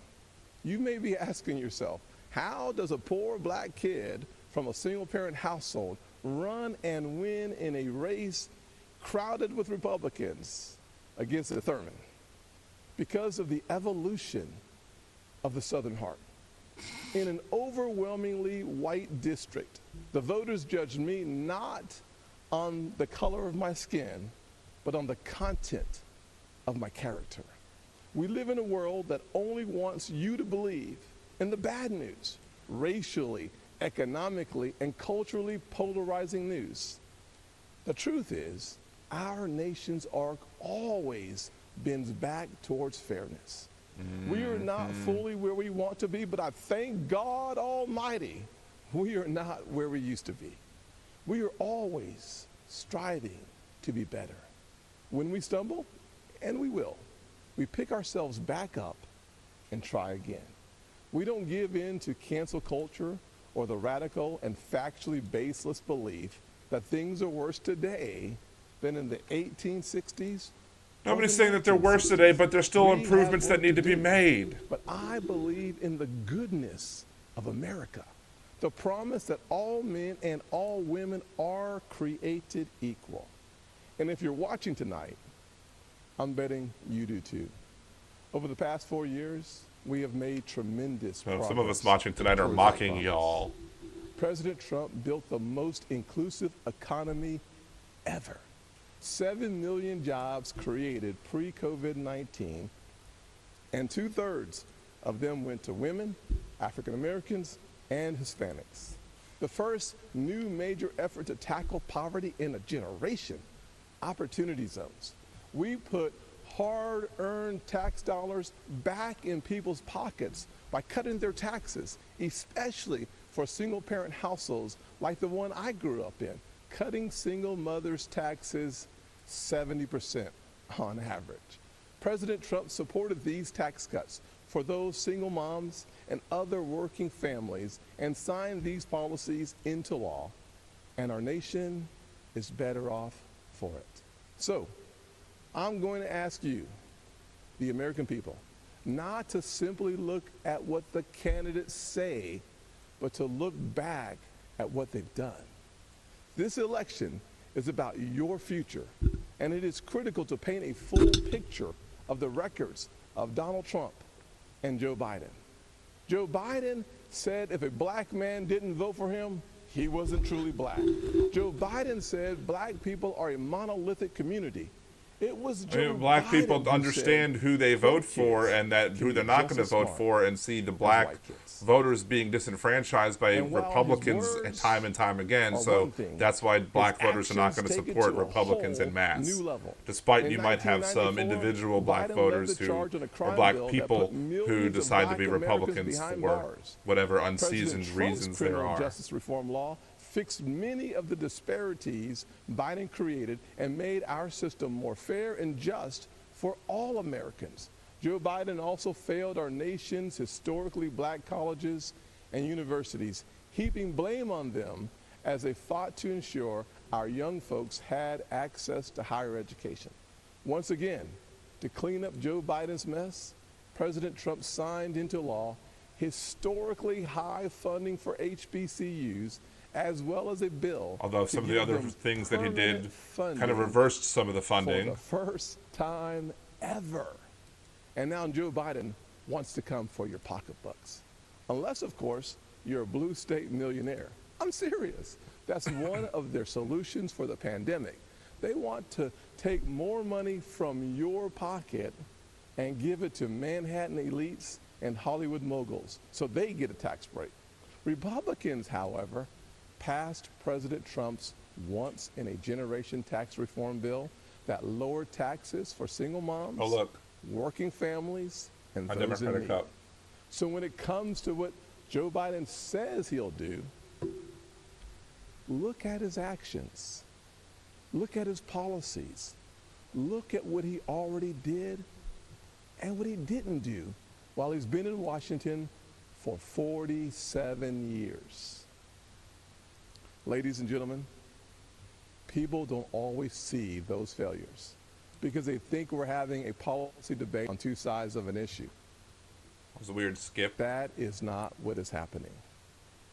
You may be asking yourself, how does a poor black kid from a single-parent household run and win in a race crowded with Republicans against the Thurmond? Because of the evolution of the Southern heart. In an overwhelmingly white district, the voters judged me not on the color of my skin, but on the content of my character. We live in a world that only wants you to believe in the bad news, racially, economically, and culturally polarizing news. The truth is, our nation's arc always bends back towards fairness. We are not fully where we want to be, but I thank God Almighty, we are not where we used to be. We are always striving to be better. When we stumble, and we will, we pick ourselves back up and try again. We don't give in to cancel culture or the radical and factually baseless belief that things are worse today than in the 1860s. Nobody's saying that they're worse today, but there's still improvements that need to be made. But I believe in the goodness of America, the promise that all men and all women are created equal. And if you're watching tonight, I'm betting you do too. Over the past 4 years, we have made tremendous progress. Some of us watching tonight are mocking y'all. President Trump built the most inclusive economy ever. 7 million jobs created pre-COVID-19, and 2/3 of them went to women, African Americans, and Hispanics. The first new major effort to tackle poverty in a generation, opportunity zones. We put hard-earned tax dollars back in people's pockets by cutting their taxes, especially for single-parent households like the one I grew up in, cutting single mothers' taxes 70% on average. President Trump supported these tax cuts for those single moms and other working families and signed these policies into law, and our nation is better off for it. So, I'm going to ask you, the American people, not to simply look at what the candidates say, but to look back at what they've done. This election is about your future, and it is critical to paint a full picture of the records of Donald Trump and Joe Biden. Joe Biden said if a black man didn't vote for him, he wasn't truly black. Joe Biden said black people are a monolithic community. It was Joe Black Biden people who understand said, who they vote for and that who they're not going to just as vote smart for, and see the as black white kids. voters being disenfranchised by And while his Republicans words time and time again. are So one thing, that's why black his voters are not going to actions take it support to a Republicans whole en masse. new level. Despite In you might have some 1994, individual black Biden led voters the who charge on a or crime black bill that people put who millions of decide to black be Americans Republicans behind for bars. whatever President unseasoned Trump's reasons there criminal are. justice reform law fixed many of the disparities Biden created and made our system more fair and just for all Americans. Joe Biden also failed our nation's historically black colleges and universities, heaping blame on them as they fought to ensure our young folks had access to higher education. Once again, to clean up Joe Biden's mess, President Trump signed into law historically high funding for HBCUs, as well as a bill. Although to some of the give other them things that he did permanent funding kind of reversed some of the for funding. the first time ever. And now Joe Biden wants to come for your pocketbooks. Unless, of course, you're a blue state millionaire. I'm serious. That's one of their solutions for the pandemic. They want to take more money from your pocket and give it to Manhattan elites and Hollywood moguls so they get a tax break. Republicans, however, passed President Trump's once-in-a-generation tax reform bill that lowered taxes for single moms, working families, and those in need. So when it comes to what Joe Biden says he'll do, look at his actions. Look at his policies. Look at what he already did and what he didn't do while he's been in Washington for 47 years. Ladies and gentlemen, people don't always see those failures because they think we're having a policy debate on two sides of an issue. That was a weird skip. That is not what is happening.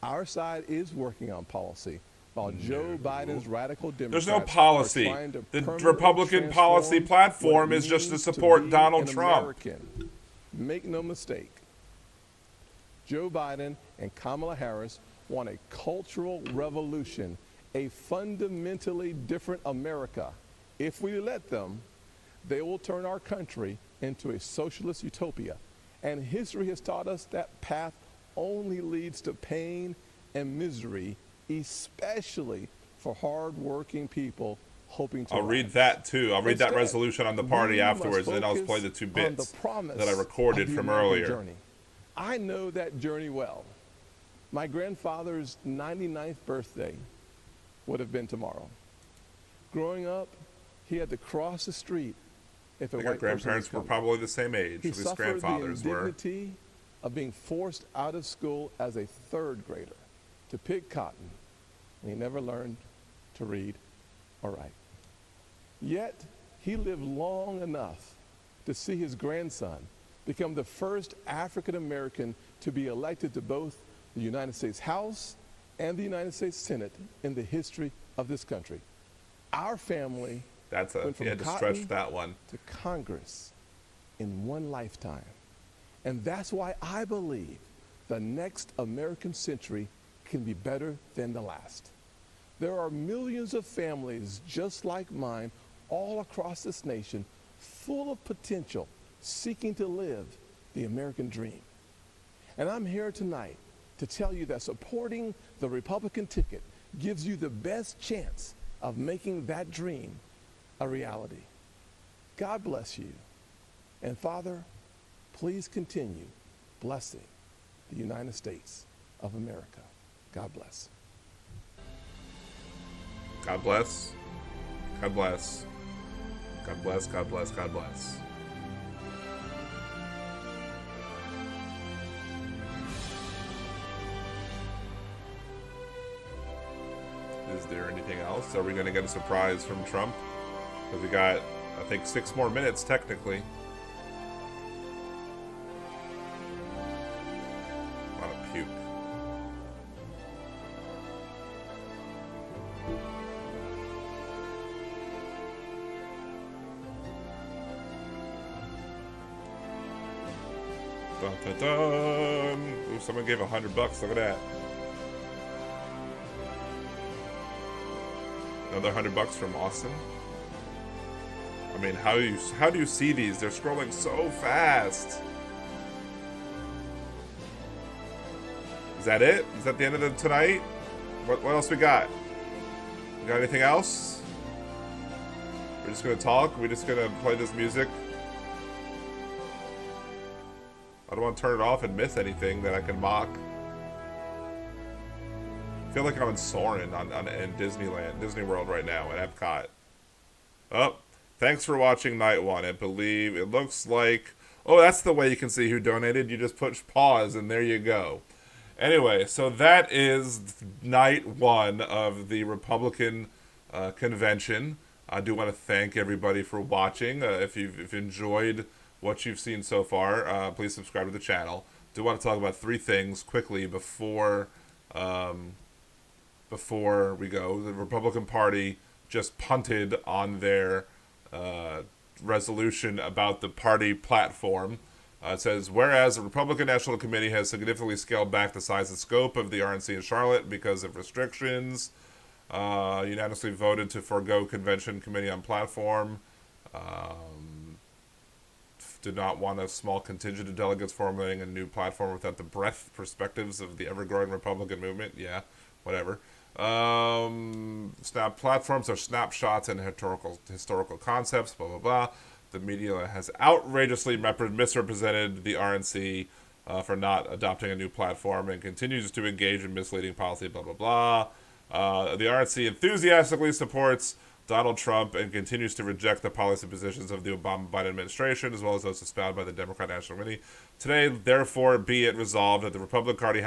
Our side is working on policy, while Joe Biden's radical Democrats There's no policy. The Republican policy platform is just to support Donald Trump. Make no mistake, Joe Biden and Kamala Harris want a cultural revolution, a fundamentally different America. If we let them, they will turn our country into a socialist utopia. And history has taught us that path only leads to pain and misery, especially for hard-working people hoping to I'll read that too. I'll read that resolution on the party afterwards, and then I'll play the 2 bits that I recorded from earlier. Journey. I know that journey well. My grandfather's 99th birthday would have been tomorrow. Growing up, he had to cross the street if a white person was coming. Our grandparents were probably the same age, at least grandfathers were. He suffered the indignity of being forced out of school as a third grader to pick cotton, and he never learned to read or write. Yet, he lived long enough to see his grandson become the first African American to be elected to both the United States House and the United States Senate in the history of this country. Our family went from cotton to Congress in one lifetime. And that's why I believe the next American century can be better than the last. There are millions of families just like mine all across this nation, full of potential, seeking to live the American dream. And I'm here tonight to tell you that supporting the Republican ticket gives you the best chance of making that dream a reality. God bless you. And Father, please continue blessing the United States of America. God bless. God bless. God bless. God bless, God bless, God bless. Is there anything else? Are we going to get a surprise from Trump? Because we got, I think, 6 more minutes, technically. A lot of puke. Dun, dun, dun. Ooh, someone gave $100. Look at that. Another $100 from Austin. I mean, how do you see these? They're scrolling so fast. Is that it? Is that the end of the tonight? What else we got? We got anything else? We're just gonna talk. We're just gonna play this music. I don't want to turn it off and miss anything that I can mock. I feel like I'm in Soarin' in Disneyland, Disney World right now at Epcot. Oh, thanks for watching night 1. I believe it looks like... Oh, that's the way you can see who donated. You just push pause and there you go. Anyway, so that is night 1 of the Republican convention. I do want to thank everybody for watching. If you've enjoyed what you've seen so far, please subscribe to the channel. Do want to talk about 3 things quickly before we go. The Republican Party just punted on their resolution about the party platform. It says, whereas the Republican National Committee has significantly scaled back the size and scope of the RNC in Charlotte because of restrictions, unanimously voted to forego convention committee on platform, did not want a small contingent of delegates formulating a new platform without the breadth perspectives of the ever-growing Republican movement. Yeah, whatever. Snap platforms are snapshots and historical concepts, blah, blah, blah. The media has outrageously misrepresented the RNC for not adopting a new platform and continues to engage in misleading policy, blah, blah, blah. The RNC enthusiastically supports Donald Trump and continues to reject the policy positions of the Obama-Biden administration, as well as those espoused by the Democrat National Committee. Today, therefore, be it resolved that the Republican Party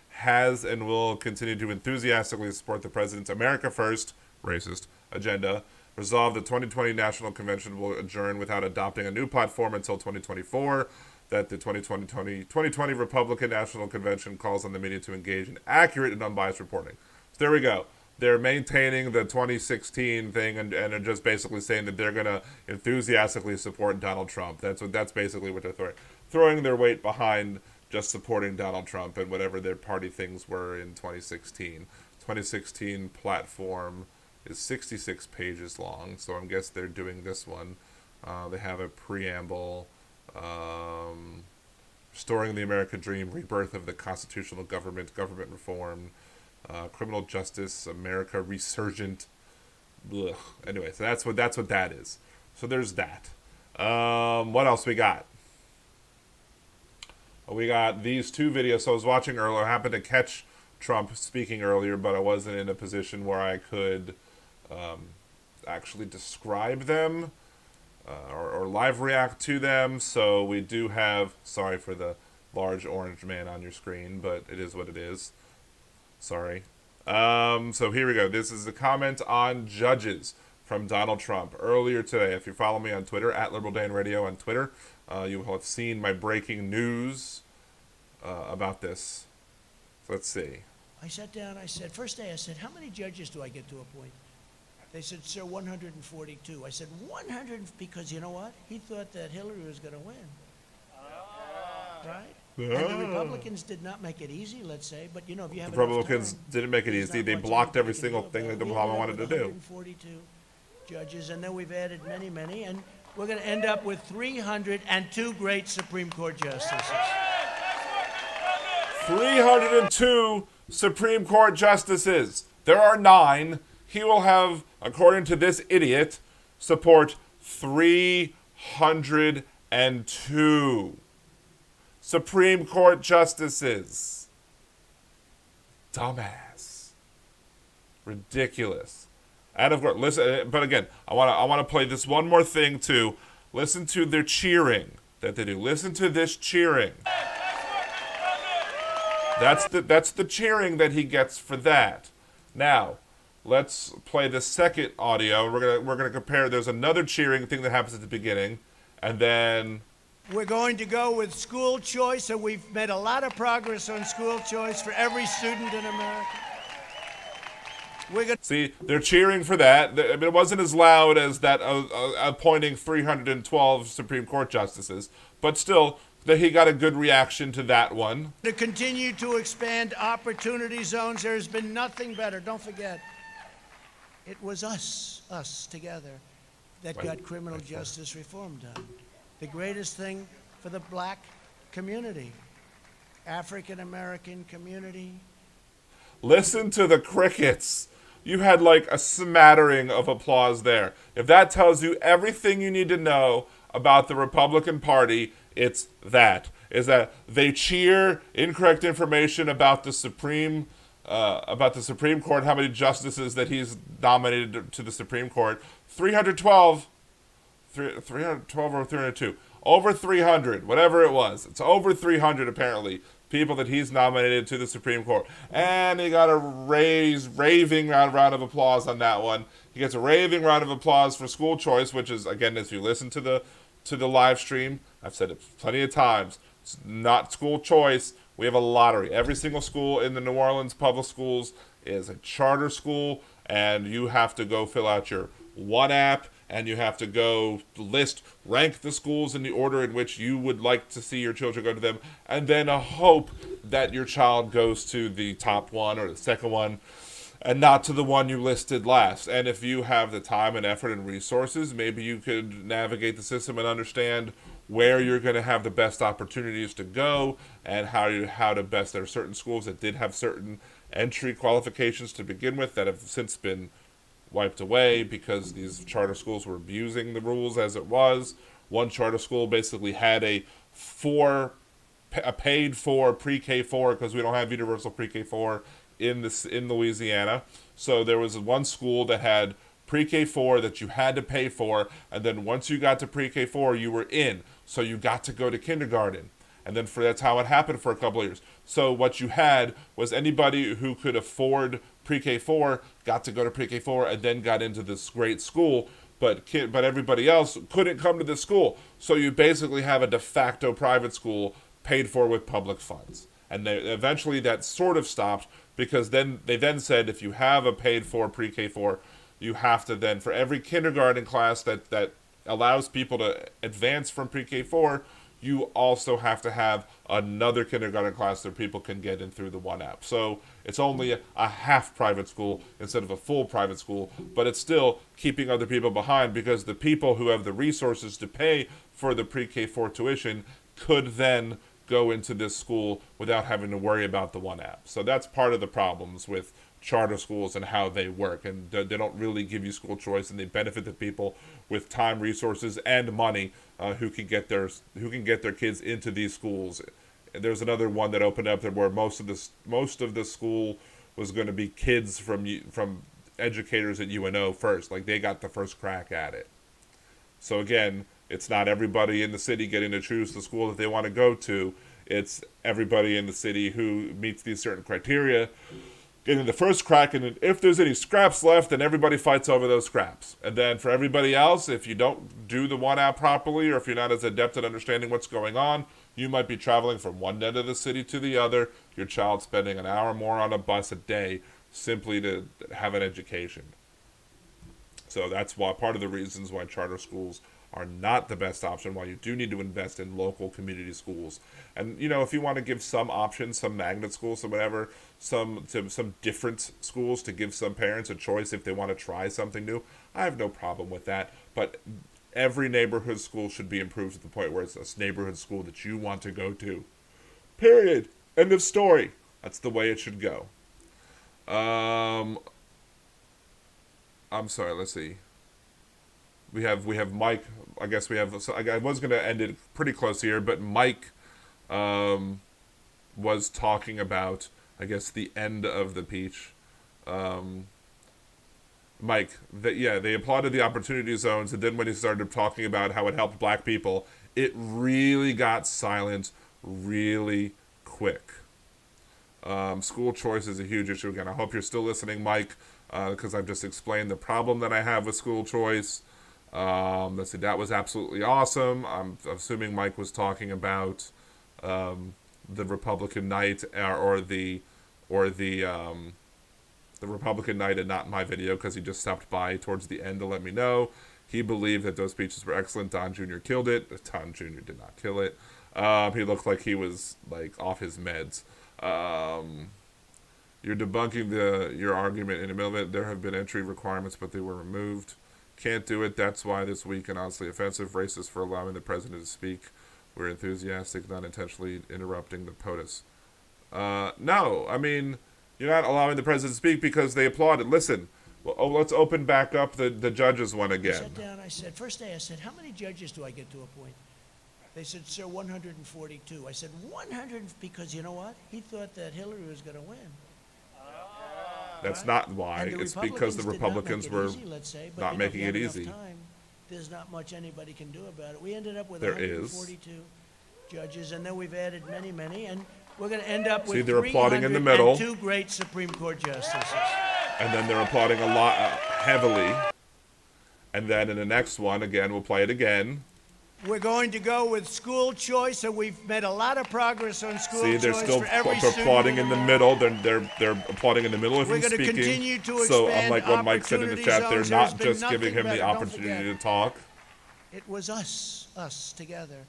has and will continue to enthusiastically support the president's America First, racist, agenda. Resolved the 2020 National Convention will adjourn without adopting a new platform until 2024. That the 2020 Republican National Convention calls on the media to engage in accurate and unbiased reporting. So there we go. They're maintaining the 2016 thing and are just basically saying that they're going to enthusiastically support Donald Trump. That's basically what they're throwing their weight behind, just supporting Donald Trump and whatever their party things were in 2016. 2016 platform is 66 pages long, so I guess they're doing this one. They have a preamble, restoring the American dream, rebirth of the constitutional government, government reform, criminal justice, America resurgent. Ugh. Anyway, so that's what that is. So there's that. What else we got? We got these two videos. So I was watching earlier. I happened to catch Trump speaking earlier, but I wasn't in a position where I could actually describe them or live react to them. So we do have, sorry for the large orange man on your screen, but it is what it is. Sorry. So here we go. This is the comment on judges from Donald Trump earlier today. If you follow me on Twitter, at LiberalDanRadio on Twitter, you will have seen my breaking news about this. So let's see. I sat down, I said, first day I said, how many judges do I get to appoint? They said, sir, 142. I said, 100, because you know what? He thought that Hillary was going to win. Right? And the Republicans did not make it easy, let's say, but you know, if you have the Republicans didn't make it easy. They blocked every single thing that Obama wanted to do. 142 judges, and then we've added many, many, and we're going to end up with 302 great Supreme Court justices. 302 Supreme Court justices. There are 9. He will have, according to this idiot, support 302 Supreme Court justices. Dumbass. Ridiculous. And of course, listen, but again, I want to play this one more thing too. Listen to their cheering that they do. Listen to this cheering. That's the cheering that he gets for that. Now, let's play the second audio. We're gonna compare. There's another cheering thing that happens at the beginning, and then we're going to go with school choice, and we've made a lot of progress on school choice for every student in America. See, they're cheering for that. I mean, it wasn't as loud as that appointing 312 Supreme Court justices, but still, that he got a good reaction to that one. To continue to expand opportunity zones, there's been nothing better. Don't forget, it was us together, that got criminal justice reform done. The greatest thing for the black community, African American community. Listen to the crickets. You had like a smattering of applause there. If that tells you everything you need to know about the Republican Party, it's that. Is that they cheer incorrect information about the Supreme Court, how many justices that he's nominated to the Supreme Court. 312 or 302. Over 300, whatever it was. It's over 300 apparently. People that he's nominated to the Supreme Court. And he got a raving round of applause on that one. He gets a raving round of applause for school choice, which is, again, if you listen to the live stream, I've said it plenty of times, it's not school choice. We have a lottery. Every single school in the New Orleans public schools is a charter school, and you have to go fill out your one app, and you have to go rank the schools in the order in which you would like to see your children go to them, and then hope that your child goes to the top one or the second one, and not to the one you listed last. And if you have the time and effort and resources, maybe you could navigate the system and understand where you're going to have the best opportunities to go, and how to best. There are certain schools that did have certain entry qualifications to begin with that have since been wiped away because these charter schools were abusing the rules as it was. One charter school basically had a paid for pre-K4, because we don't have universal pre-K4 in Louisiana. So there was one school that had pre-K4 that you had to pay for, and then once you got to pre-K4, you were in. So you got to go to kindergarten. And then that's how it happened for a couple of years. So what you had was anybody who could afford pre-K4 got to go to pre-K4 and then got into this great school, but everybody else couldn't come to this school. So you basically have a de facto private school paid for with public funds. And eventually that sort of stopped, because then they said if you have a paid for pre-K4, you have to then, for every kindergarten class that allows people to advance from pre-K4, you also have to have another kindergarten class that people can get in through the One App. So it's only a half private school instead of a full private school, but it's still keeping other people behind, because the people who have the resources to pay for the pre-K4 tuition could then go into this school without having to worry about the One App. So that's part of the problems with charter schools and how they work, and they don't really give you school choice, and they benefit the people with time, resources, and money who can get their kids into these schools. There's another one that opened up there where most of the school was going to be kids from educators at UNO first, like they got the first crack at it. So again, it's not everybody in the city getting to choose the school that they want to go to. It's everybody in the city who meets these certain criteria getting the first crack, and if there's any scraps left, then everybody fights over those scraps. And then for everybody else, if you don't do the One App properly, or if you're not as adept at understanding what's going on, you might be traveling from one end of the city to the other, your child spending an hour more on a bus a day simply to have an education. So that's why part of the reasons why charter schools are not the best option, why you do need to invest in local community schools. And, if you want to give some options, some magnet schools, some whatever, some different schools to give some parents a choice if they want to try something new, I have no problem with that. But every neighborhood school should be improved to the point where it's a neighborhood school that you want to go to. Period. End of story. That's the way it should go. I'm sorry, let's see. We have Mike. I guess we have. So I was going to end it pretty close here, but Mike was talking about, I guess, the end of the speech. Mike, they applauded the opportunity zones, and then when he started talking about how it helped black people, it really got silent really quick. School choice is a huge issue. Again, I hope you're still listening, Mike, because I've just explained the problem that I have with school choice. Let's see, that was absolutely awesome. I'm assuming Mike was talking about the Republican night or the Republican night, and not my video, because he just stopped by towards the end to let me know. He believed that those speeches were excellent. Don Jr. killed it. Don Jr. did not kill it. He looked like he was off his meds. You're debunking your argument in the middle of it. There have been entry requirements, but they were removed. Can't do it. That's why this week and honestly offensive, racist for allowing the president to speak. We're enthusiastic, not intentionally interrupting the POTUS. No, I mean, you're not allowing the president to speak because they applauded. Listen, let's open back up the judges one again. I sat down, first day I said, how many judges do I get to appoint? They said, sir, 142. I said, 100, because you know what? He thought that Hillary was going to win. That's not why. It's because the Republicans were not making it easy. There's not much anybody can do about it. We ended up with There 142 judges, and then we've added many, and we're going to end up with they're applauding in the middle. 2 great Supreme Court justices. And then they're applauding a lot heavily. And then in the next one, again, we'll play it again. We're going to go with school choice, and we've made a lot of progress on school See, choice they're still for every applauding in student. the middle. They're applauding in the middle of We're him gonna speaking. continue to So expand unlike what Mike said in the opportunity chat, they're zones. not There's been just giving him nothing the better. Don't opportunity forget. to talk. It was us together,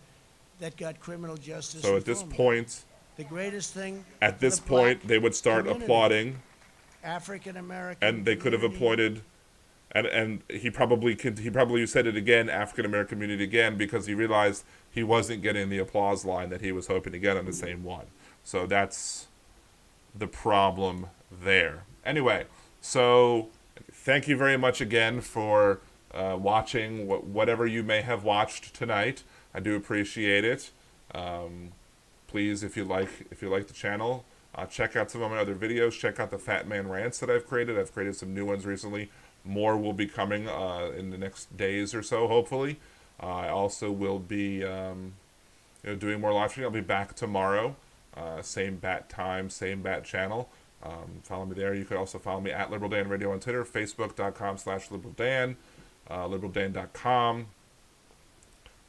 that got criminal justice So at this reform. point, The greatest thing at for this the black point, they would start community, applauding, African American, and they could have appointed. And he probably said it again, African American community again, because he realized he wasn't getting the applause line that he was hoping to get on the same one. So that's the problem there. Anyway, so thank you very much again for watching whatever you may have watched tonight. I do appreciate it. Please, if you like the channel, check out some of my other videos. Check out the Fat Man Rants that I've created. I've created some new ones recently. More will be coming in the next days or so, hopefully. I also will be doing more live streaming. I'll be back tomorrow. Same bat time, same bat channel. Follow me there. You could also follow me at Liberal Dan Radio on Twitter, facebook.com/LiberalDan, liberaldan.com.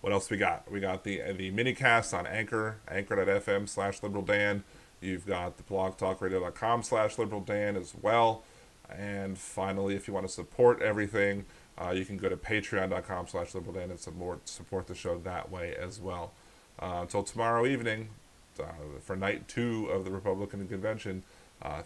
What else we got? We got the minicast on Anchor, anchor.fm/LiberalDan. You've got the blogtalkradio.com/LiberalDan as well. And finally, if you want to support everything, you can go to patreon.com/LiberalDan and support the show that way as well. Until tomorrow evening, for night 2 of the Republican Convention,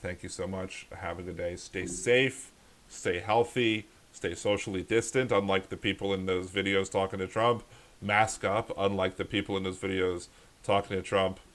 thank you so much. Have a good day. Stay safe, stay healthy, stay socially distant, unlike the people in those videos talking to Trump. Mask up, unlike the people in those videos talking to Trump.